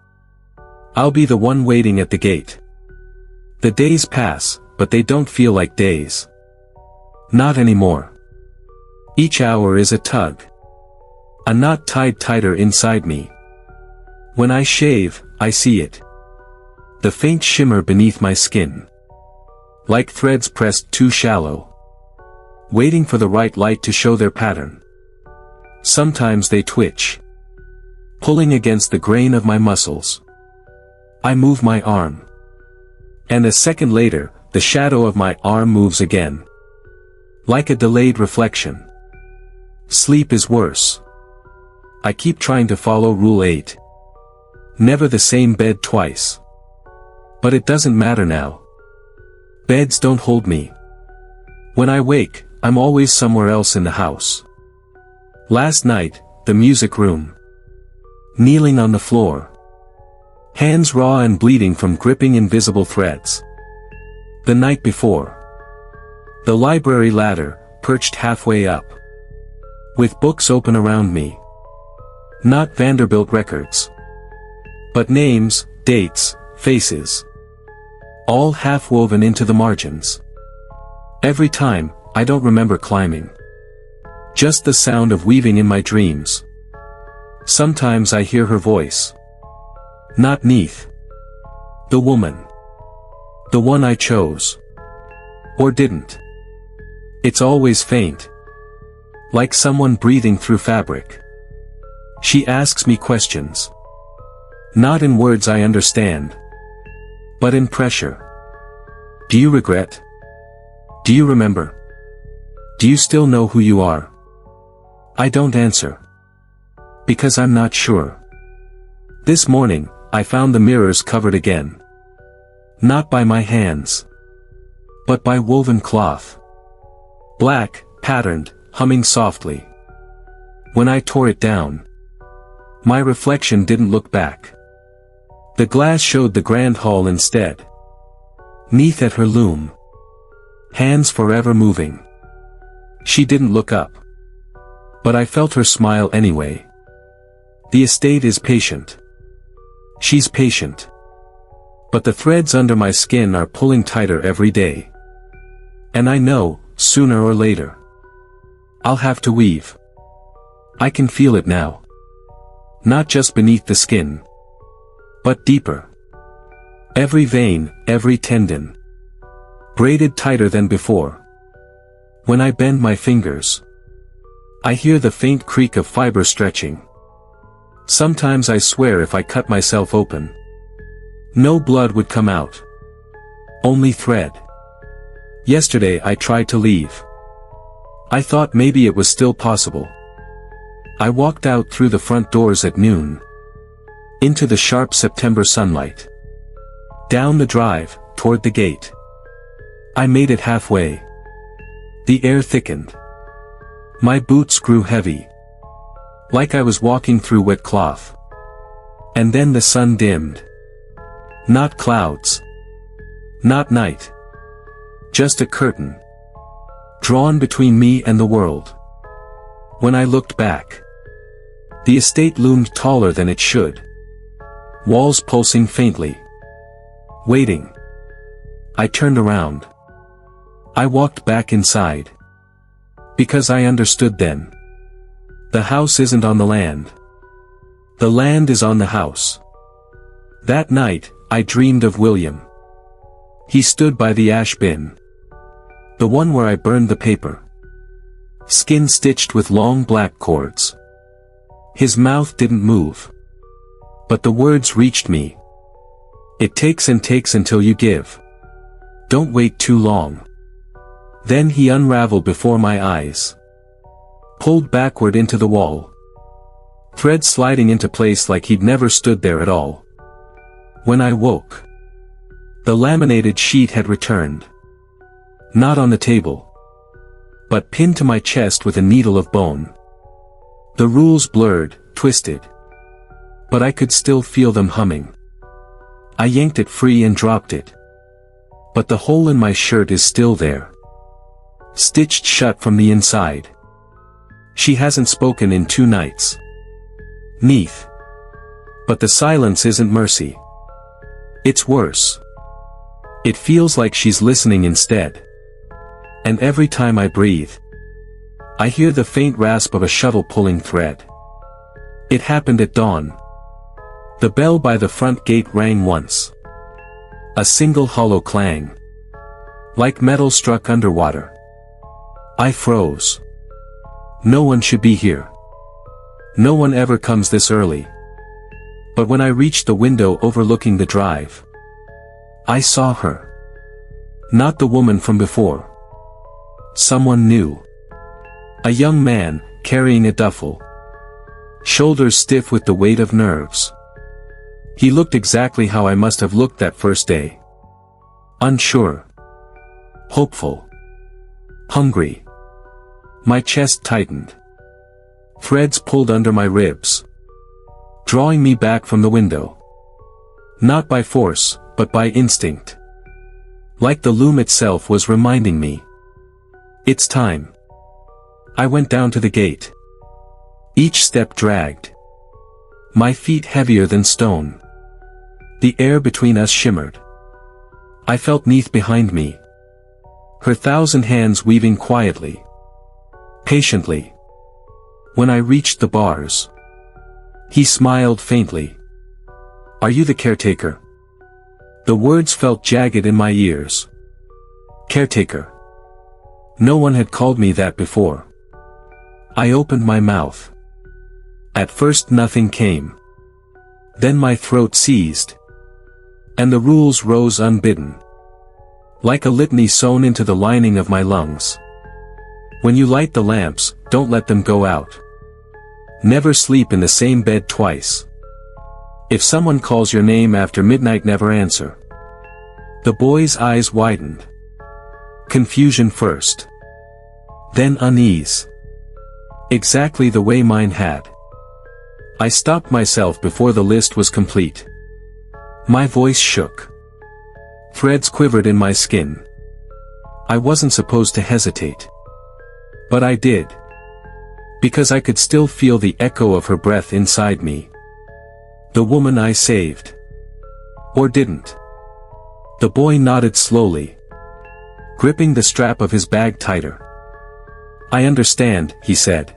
I'll be the one waiting at the gate. The days pass, but they don't feel like days. Not anymore. Each hour is a tug. A knot tied tighter inside me. When I shave, I see it. The faint shimmer beneath my skin. Like threads pressed too shallow. Waiting for the right light to show their pattern. Sometimes they twitch. Pulling against the grain of my muscles. I move my arm. And a second later, the shadow of my arm moves again. Like a delayed reflection. Sleep is worse. I keep trying to follow Rule 8. Never the same bed twice. But it doesn't matter now. Beds don't hold me. When I wake, I'm always somewhere else in the house. Last night, the music room. Kneeling on the floor. Hands raw and bleeding from gripping invisible threads. The night before. The library ladder, perched halfway up. With books open around me. Not Vanderbilt records. But names, dates, faces. All half-woven into the margins. Every time, I don't remember climbing. Just the sound of weaving in my dreams. Sometimes I hear her voice. Not neath. The woman. The one I chose. Or didn't. It's always faint. Like someone breathing through fabric. She asks me questions. Not in words I understand. But in pressure. Do you regret? Do you remember? Do you still know who you are? I don't answer. Because I'm not sure. This morning, I found the mirrors covered again. Not by my hands. But by woven cloth. Black, patterned, humming softly. When I tore it down, my reflection didn't look back. The glass showed the grand hall instead. Neath at her loom. Hands forever moving. She didn't look up. But I felt her smile anyway. The estate is patient. She's patient. But the threads under my skin are pulling tighter every day. And I know, sooner or later, I'll have to weave. I can feel it now. Not just beneath the skin, but deeper. Every vein, every tendon, braided tighter than before. When I bend my fingers, I hear the faint creak of fiber stretching. Sometimes I swear if I cut myself open, no blood would come out. Only thread. Yesterday I tried to leave. I thought maybe it was still possible. I walked out through the front doors at noon. Into the sharp September sunlight. Down the drive, toward the gate. I made it halfway. The air thickened. My boots grew heavy. Like I was walking through wet cloth. And then the sun dimmed. Not clouds. Not night. Just a curtain. Drawn between me and the world. When I looked back, the estate loomed taller than it should. Walls pulsing faintly. Waiting. I turned around. I walked back inside. Because I understood then. The house isn't on the land. The land is on the house. That night, I dreamed of William. He stood by the ash bin. The one where I burned the paper. Skin stitched with long black cords. His mouth didn't move. But the words reached me. It takes and takes until you give. Don't wait too long. Then he unraveled before my eyes. Pulled backward into the wall. Thread sliding into place like he'd never stood there at all. When I woke, the laminated sheet had returned. Not on the table, but pinned to my chest with a needle of bone. The rules blurred, twisted. But I could still feel them humming. I yanked it free and dropped it. But the hole in my shirt is still there. Stitched shut from the inside. She hasn't spoken in 2 nights. Neath. But the silence isn't mercy. It's worse. It feels like she's listening instead. And every time I breathe, I hear the faint rasp of a shuttle pulling thread. It happened at dawn. The bell by the front gate rang once. A single hollow clang. Like metal struck underwater. I froze. No one should be here. No one ever comes this early. But when I reached the window overlooking the drive, I saw her. Not the woman from before. Someone new. A young man, carrying a duffel. Shoulders stiff with the weight of nerves. He looked exactly how I must have looked that first day. Unsure. Hopeful. Hungry. My chest tightened. Threads pulled under my ribs. Drawing me back from the window. Not by force, but by instinct. Like the loom itself was reminding me. It's time. I went down to the gate. Each step dragged. My feet heavier than stone. The air between us shimmered. I felt Neath behind me. Her 1,000 hands weaving quietly. Patiently. When I reached the bars, he smiled faintly. Are you the caretaker? The words felt jagged in my ears. Caretaker. No one had called me that before. I opened my mouth. At first nothing came. Then my throat seized. And the rules rose unbidden. Like a litany sewn into the lining of my lungs. When you light the lamps, don't let them go out. Never sleep in the same bed twice. If someone calls your name after midnight, never answer. The boy's eyes widened. Confusion first. Then unease. Exactly the way mine had. I stopped myself before the list was complete. My voice shook. Threads quivered in my skin. I wasn't supposed to hesitate. But I did. Because I could still feel the echo of her breath inside me. The woman I saved. Or didn't. The boy nodded slowly, gripping the strap of his bag tighter. I understand, he said.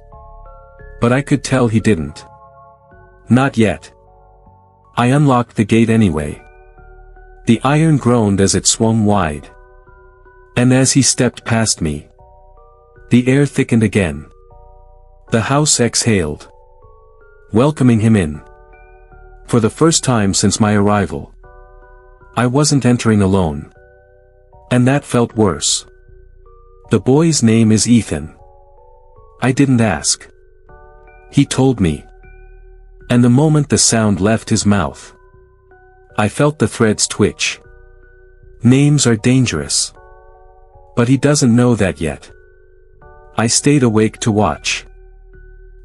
But I could tell he didn't. Not yet. I unlocked the gate anyway. The iron groaned as it swung wide. And as he stepped past me, the air thickened again. The house exhaled, welcoming him in. For the first time since my arrival, I wasn't entering alone. And that felt worse. The boy's name is Ethan. I didn't ask. He told me. And the moment the sound left his mouth, I felt the threads twitch. Names are dangerous. But he doesn't know that yet. I stayed awake to watch.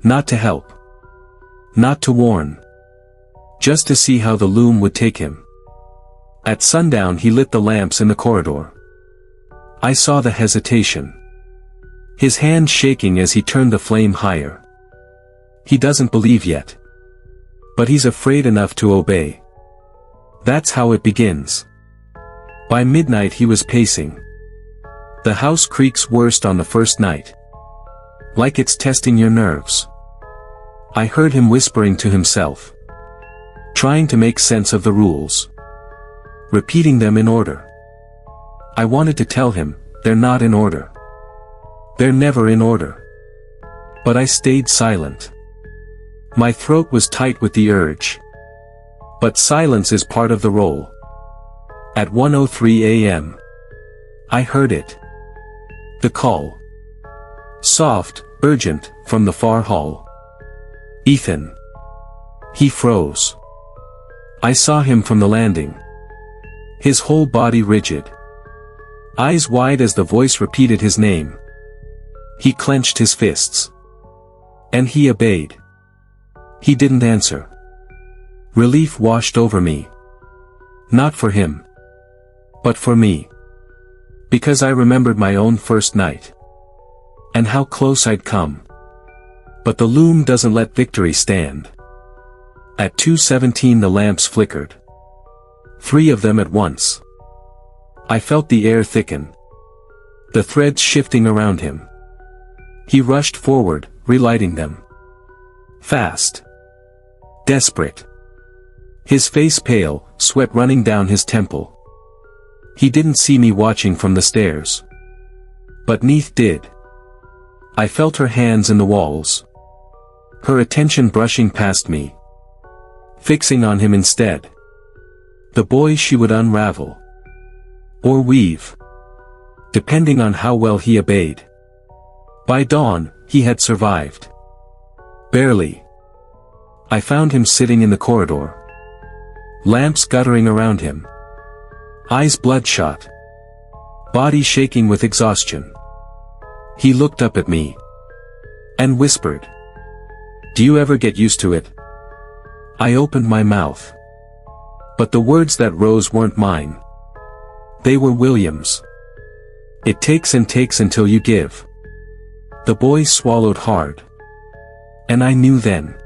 Not to help. Not to warn. Just to see how the loom would take him. At sundown he lit the lamps in the corridor. I saw the hesitation. His hand shaking as he turned the flame higher. He doesn't believe yet. But he's afraid enough to obey. That's how it begins. By midnight he was pacing. The house creaks worst on the first night. Like it's testing your nerves. I heard him whispering to himself. Trying to make sense of the rules. Repeating them in order. I wanted to tell him, they're not in order. They're never in order. But I stayed silent. My throat was tight with the urge. But silence is part of the role. At 1:03 a.m. I heard it. The call. Soft, urgent, from the far hall. Ethan. He froze. I saw him from the landing. His whole body rigid. Eyes wide as the voice repeated his name. He clenched his fists. And he obeyed. He didn't answer. Relief washed over me. Not for him. But for me. Because I remembered my own first night. And how close I'd come. But the loom doesn't let victory stand. At 2:17 the lamps flickered. 3 of them at once. I felt the air thicken. The threads shifting around him. He rushed forward, relighting them. Fast. Desperate. His face pale, sweat running down his temple. He didn't see me watching from the stairs. But Neith did. I felt her hands in the walls. Her attention brushing past me. Fixing on him instead. The boy she would unravel. Or weave. Depending on how well he obeyed. By dawn, he had survived. Barely. I found him sitting in the corridor. Lamps guttering around him. Eyes bloodshot. Body shaking with exhaustion. He looked up at me. And whispered. Do you ever get used to it? I opened my mouth. But the words that rose weren't mine. They were William's. It takes and takes until you give. The boy swallowed hard. And I knew then.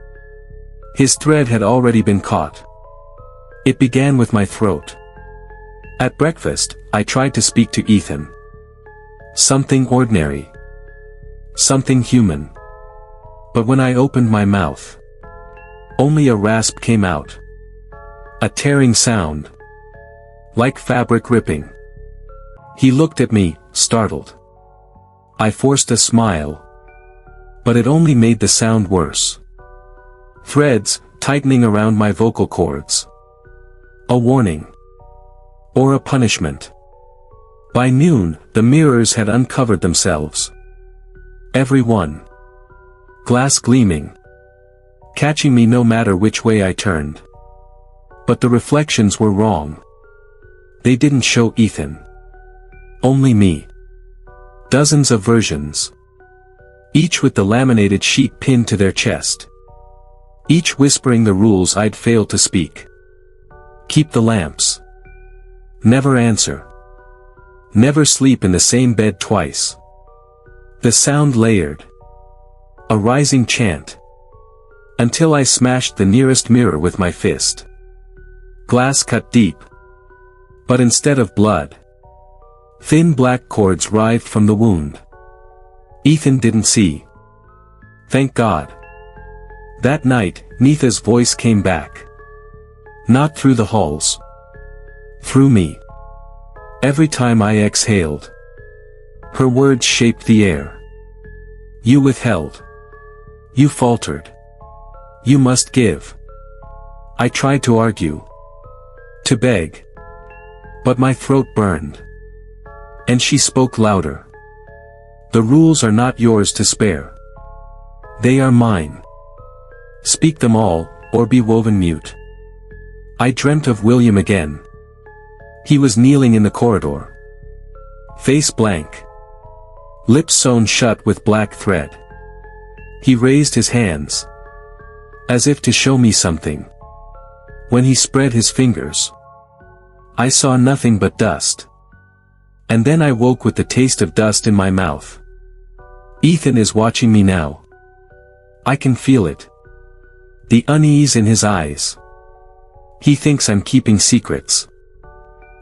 His thread had already been caught. It began with my throat. At breakfast, I tried to speak to Ethan. Something ordinary. Something human. But when I opened my mouth, only a rasp came out. A tearing sound. Like fabric ripping. He looked at me, startled. I forced a smile. But it only made the sound worse. Threads, tightening around my vocal cords. A warning. Or a punishment. By noon, the mirrors had uncovered themselves. Every one. Glass gleaming. Catching me no matter which way I turned. But the reflections were wrong. They didn't show Ethan. Only me. Dozens of versions. Each with the laminated sheet pinned to their chest. Each whispering the rules I'd failed to speak. Keep the lamps. Never answer. Never sleep in the same bed twice. The sound layered. A rising chant. Until I smashed the nearest mirror with my fist. Glass cut deep. But instead of blood, thin black cords writhed from the wound. Ethan didn't see. Thank God. That night, Neetha's voice came back. Not through the halls. Through me. Every time I exhaled, her words shaped the air. You withheld. You faltered. You must give. I tried to argue. To beg. But my throat burned. And she spoke louder. The rules are not yours to spare. They are mine. Speak them all, or be woven mute. I dreamt of William again. He was kneeling in the corridor. Face blank. Lips sewn shut with black thread. He raised his hands. As if to show me something. When he spread his fingers, I saw nothing but dust. And then I woke with the taste of dust in my mouth. Ethan is watching me now. I can feel it. The unease in his eyes. He thinks I'm keeping secrets.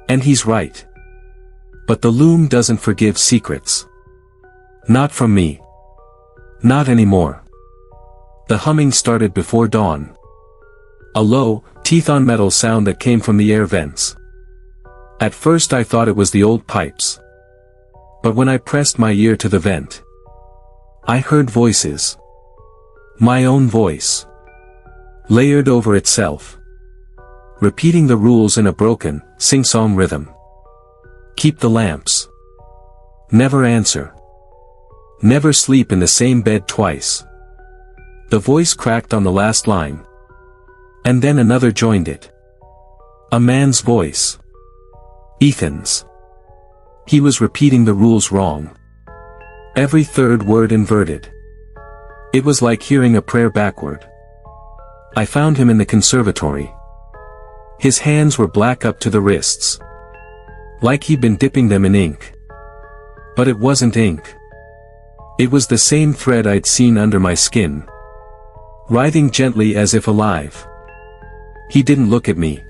And he's right. But the loom doesn't forgive secrets. Not from me. Not anymore. The humming started before dawn. A low, teeth-on-metal sound that came from the air vents. At first I thought it was the old pipes. But when I pressed my ear to the vent, I heard voices. My own voice. Layered over itself. Repeating the rules in a broken, sing-song rhythm. Keep the lamps. Never answer. Never sleep in the same bed twice. The voice cracked on the last line. And then another joined it. A man's voice. Ethan's. He was repeating the rules wrong. Every third word inverted. It was like hearing a prayer backward. I found him in the conservatory. His hands were black up to the wrists. Like he'd been dipping them in ink. But it wasn't ink. It was the same thread I'd seen under my skin. Writhing gently as if alive. He didn't look at me.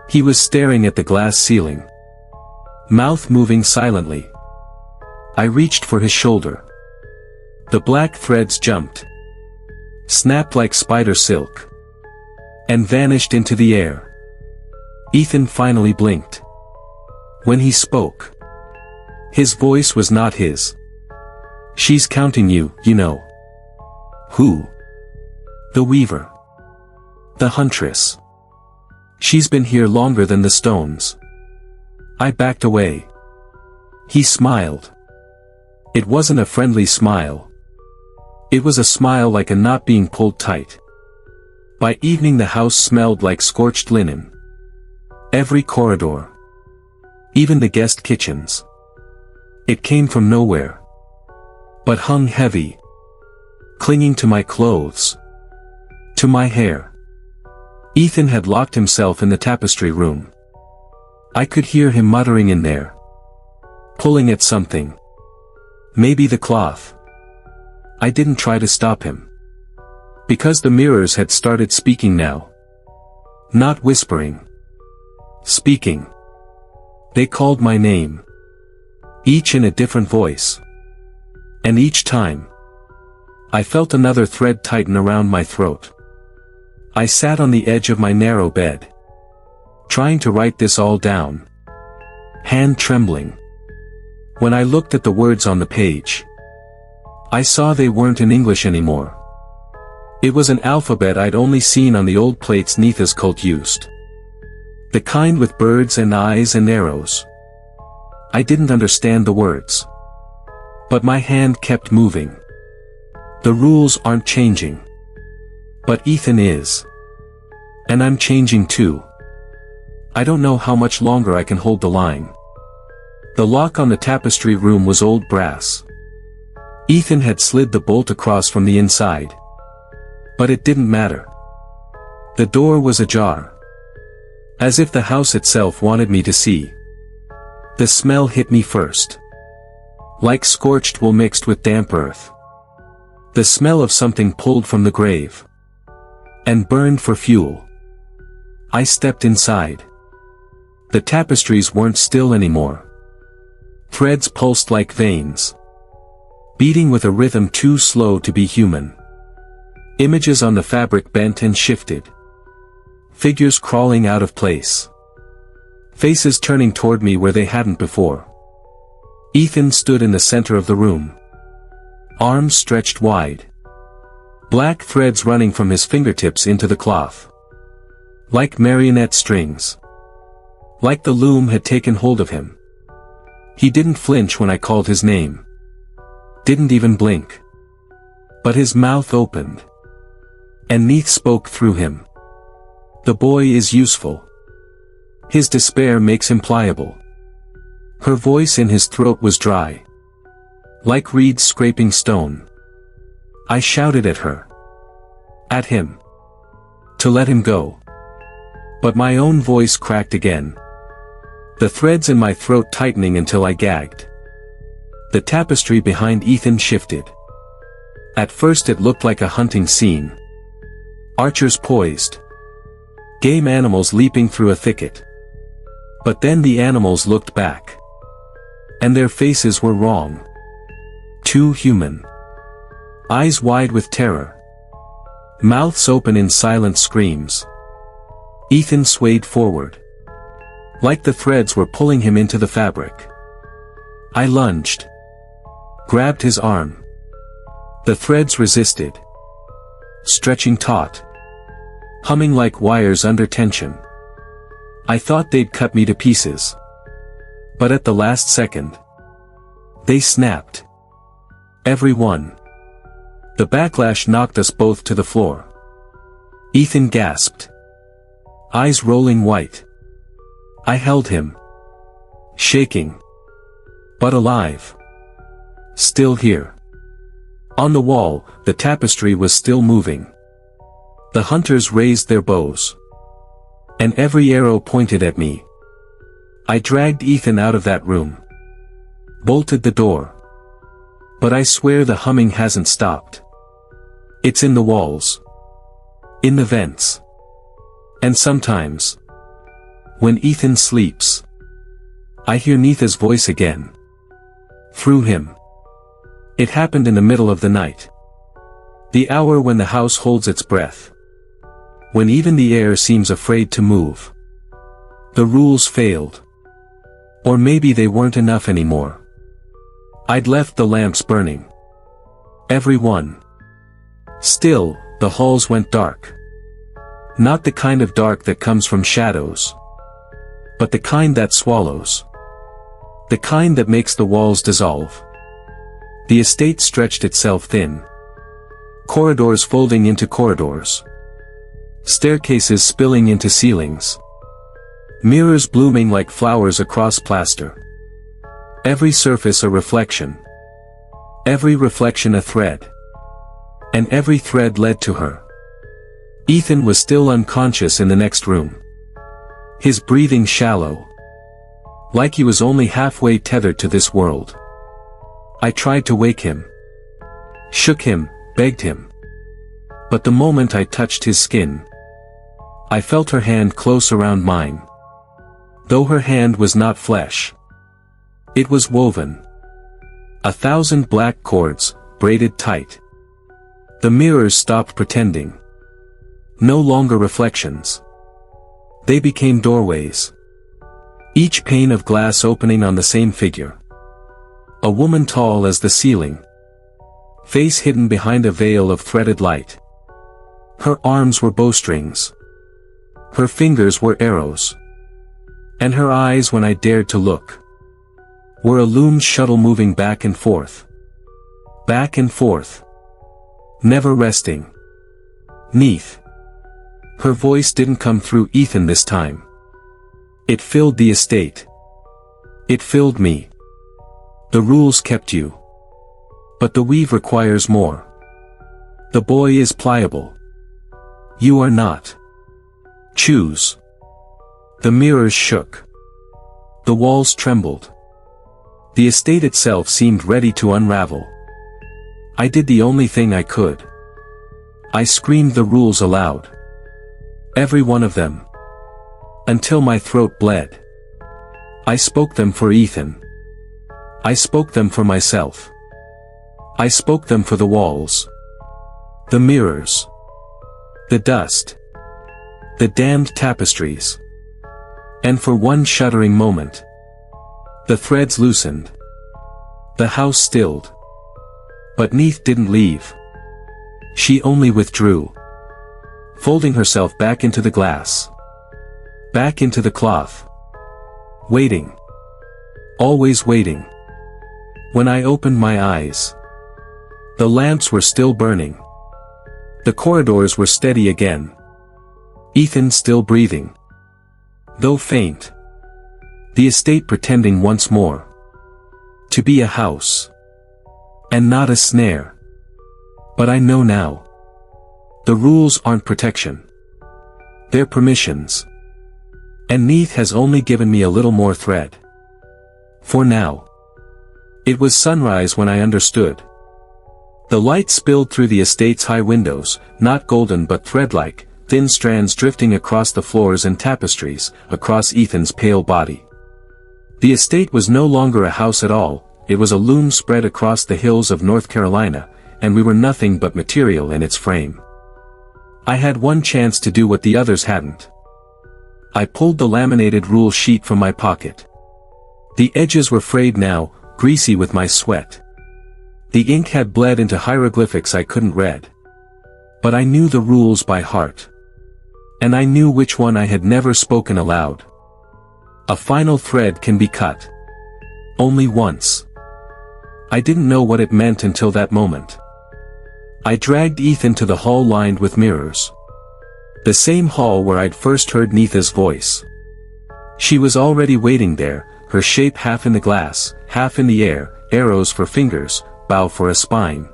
He was staring at the glass ceiling. Mouth moving silently. I reached for his shoulder. The black threads jumped. Snapped like spider silk. And vanished into the air. Ethan finally blinked. When he spoke, his voice was not his. She's counting you, you know. Who? The weaver. The huntress. She's been here longer than the stones. I backed away. He smiled. It wasn't a friendly smile. It was a smile like a knot being pulled tight. By evening the house smelled like scorched linen. Every corridor. Even the guest kitchens. It came from nowhere. But hung heavy. Clinging to my clothes. To my hair. Ethan had locked himself in the tapestry room. I could hear him muttering in there. Pulling at something. Maybe the cloth. I didn't try to stop him. Because the mirrors had started speaking now. Not whispering. Speaking. They called my name. Each in a different voice. And each time, I felt another thread tighten around my throat. I sat on the edge of my narrow bed. Trying to write this all down. Hand trembling. When I looked at the words on the page, I saw they weren't in English anymore. It was an alphabet I'd only seen on the old plates Neetha's cult used. The kind with birds and eyes and arrows. I didn't understand the words. But my hand kept moving. The rules aren't changing. But Ethan is. And I'm changing too. I don't know how much longer I can hold the line. The lock on the tapestry room was old brass. Ethan had slid the bolt across from the inside. But it didn't matter. The door was ajar. As if the house itself wanted me to see. The smell hit me first. Like scorched wool mixed with damp earth. The smell of something pulled from the grave. And burned for fuel. I stepped inside. The tapestries weren't still anymore. Threads pulsed like veins. Beating with a rhythm too slow to be human. Images on the fabric bent and shifted. Figures crawling out of place. Faces turning toward me where they hadn't before. Ethan stood in the center of the room. Arms stretched wide. Black threads running from his fingertips into the cloth. Like marionette strings. Like the loom had taken hold of him. He didn't flinch when I called his name. Didn't even blink. But his mouth opened. And Neith spoke through him. The boy is useful. His despair makes him pliable. Her voice in his throat was dry. Like reeds scraping stone. I shouted at her. At him. To let him go. But my own voice cracked again. The threads in my throat tightening until I gagged. The tapestry behind Ethan shifted. At first it looked like a hunting scene. Archers poised. Game animals leaping through a thicket. But then the animals looked back. And their faces were wrong. Too human. Eyes wide with terror. Mouths open in silent screams. Ethan swayed forward. Like the threads were pulling him into the fabric. I lunged. Grabbed his arm. The threads resisted. Stretching taut. Humming like wires under tension. I thought they'd cut me to pieces. But at the last second. They snapped. Every one. The backlash knocked us both to the floor. Ethan gasped. Eyes rolling white. I held him. Shaking. But alive. Still here. On the wall, the tapestry was still moving. The hunters raised their bows. And every arrow pointed at me. I dragged Ethan out of that room. Bolted the door. But I swear the humming hasn't stopped. It's in the walls. In the vents. And sometimes. When Ethan sleeps. I hear Neitha's voice again. Through him. It happened in the middle of the night. The hour when the house holds its breath. When even the air seems afraid to move. The rules failed. Or maybe they weren't enough anymore. I'd left the lamps burning. Every one. Still, the halls went dark. Not the kind of dark that comes from shadows. But the kind that swallows. The kind that makes the walls dissolve. The estate stretched itself thin. Corridors folding into corridors. Staircases spilling into ceilings. Mirrors blooming like flowers across plaster. Every surface a reflection. Every reflection a thread. And every thread led to her. Ethan was still unconscious in the next room. His breathing shallow. Like he was only halfway tethered to this world. I tried to wake him. Shook him, begged him. But the moment I touched his skin, I felt her hand close around mine. Though her hand was not flesh. It was woven. 1,000 black cords, braided tight. The mirrors stopped pretending. No longer reflections. They became doorways. Each pane of glass opening on the same figure. A woman tall as the ceiling. Face hidden behind a veil of threaded light. Her arms were bowstrings. Her fingers were arrows. And her eyes, when I dared to look, were a loomed shuttle moving back and forth. Back and forth. Never resting. Neith. Her voice didn't come through Ethan this time. It filled the estate. It filled me. The rules kept you. But the weave requires more. The boy is pliable. You are not. Choose. The mirrors shook. The walls trembled. The estate itself seemed ready to unravel. I did the only thing I could. I screamed the rules aloud. Every one of them. Until my throat bled. I spoke them for Ethan. I spoke them for myself. I spoke them for the walls. The mirrors. The dust. The damned tapestries. And for one shuddering moment, the threads loosened. The house stilled. But Neith didn't leave. She only withdrew. Folding herself back into the glass. Back into the cloth. Waiting. Always waiting. When I opened my eyes, the lamps were still burning. The corridors were steady again. Ethan still breathing. Though faint. The estate pretending once more to be a house. And not a snare. But I know now. The rules aren't protection. They're permissions. And Neith has only given me a little more thread. For now. It was sunrise when I understood. The light spilled through the estate's high windows, not golden but thread-like, thin strands drifting across the floors and tapestries, across Ethan's pale body. The estate was no longer a house at all, it was a loom spread across the hills of North Carolina, and we were nothing but material in its frame. I had one chance to do what the others hadn't. I pulled the laminated rule sheet from my pocket. The edges were frayed now, greasy with my sweat. The ink had bled into hieroglyphics I couldn't read. But I knew the rules by heart. And I knew which one I had never spoken aloud. A final thread can be cut. Only once. I didn't know what it meant until that moment. I dragged Ethan to the hall lined with mirrors. The same hall where I'd first heard Neitha's voice. She was already waiting there, her shape half in the glass, half in the air, arrows for fingers, bow for a spine.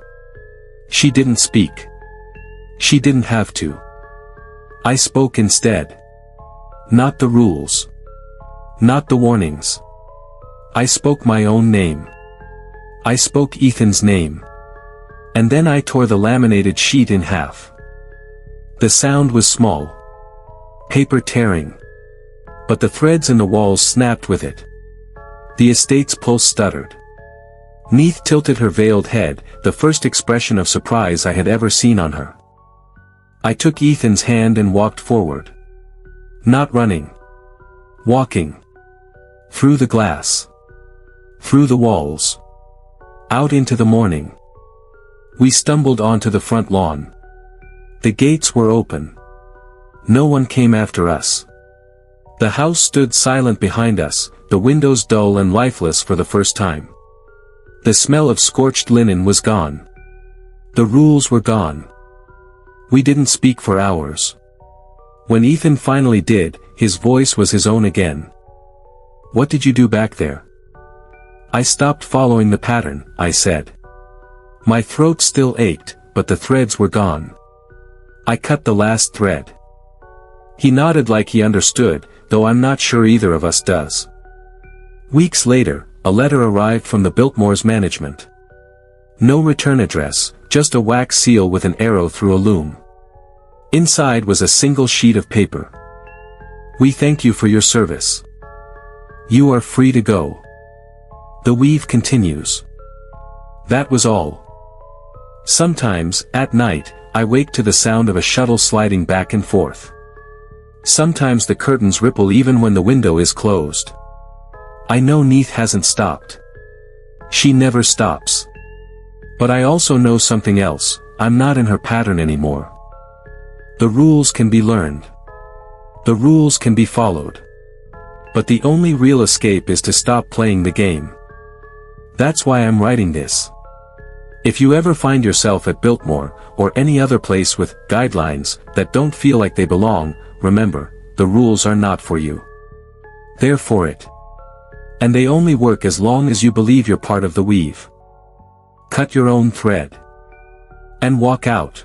She didn't speak. She didn't have to. I spoke instead. Not the rules. Not the warnings. I spoke my own name. I spoke Ethan's name. And then I tore the laminated sheet in half. The sound was small. Paper tearing. But the threads in the walls snapped with it. The estate's pulse stuttered. Neith tilted her veiled head, the first expression of surprise I had ever seen on her. I took Ethan's hand and walked forward. Not running. Walking. Through the glass. Through the walls. Out into the morning. We stumbled onto the front lawn. The gates were open. No one came after us. The house stood silent behind us, the windows dull and lifeless for the first time. The smell of scorched linen was gone. The rules were gone. We didn't speak for hours. When Ethan finally did, his voice was his own again. "What did you do back there?" "I stopped following the pattern," I said. My throat still ached, but the threads were gone. I cut the last thread. He nodded like he understood, though I'm not sure either of us does. Weeks later, a letter arrived from the Biltmore's management. No return address, just a wax seal with an arrow through a loom. Inside was a single sheet of paper. "We thank you for your service. You are free to go. The weave continues." That was all. Sometimes, at night, I wake to the sound of a shuttle sliding back and forth. Sometimes the curtains ripple even when the window is closed. I know Neith hasn't stopped. She never stops. But I also know something else, I'm not in her pattern anymore. The rules can be learned. The rules can be followed. But the only real escape is to stop playing the game. That's why I'm writing this. If you ever find yourself at Biltmore, or any other place with guidelines that don't feel like they belong, remember, the rules are not for you. They're for it. And they only work as long as you believe you're part of the weave. Cut your own thread. And walk out.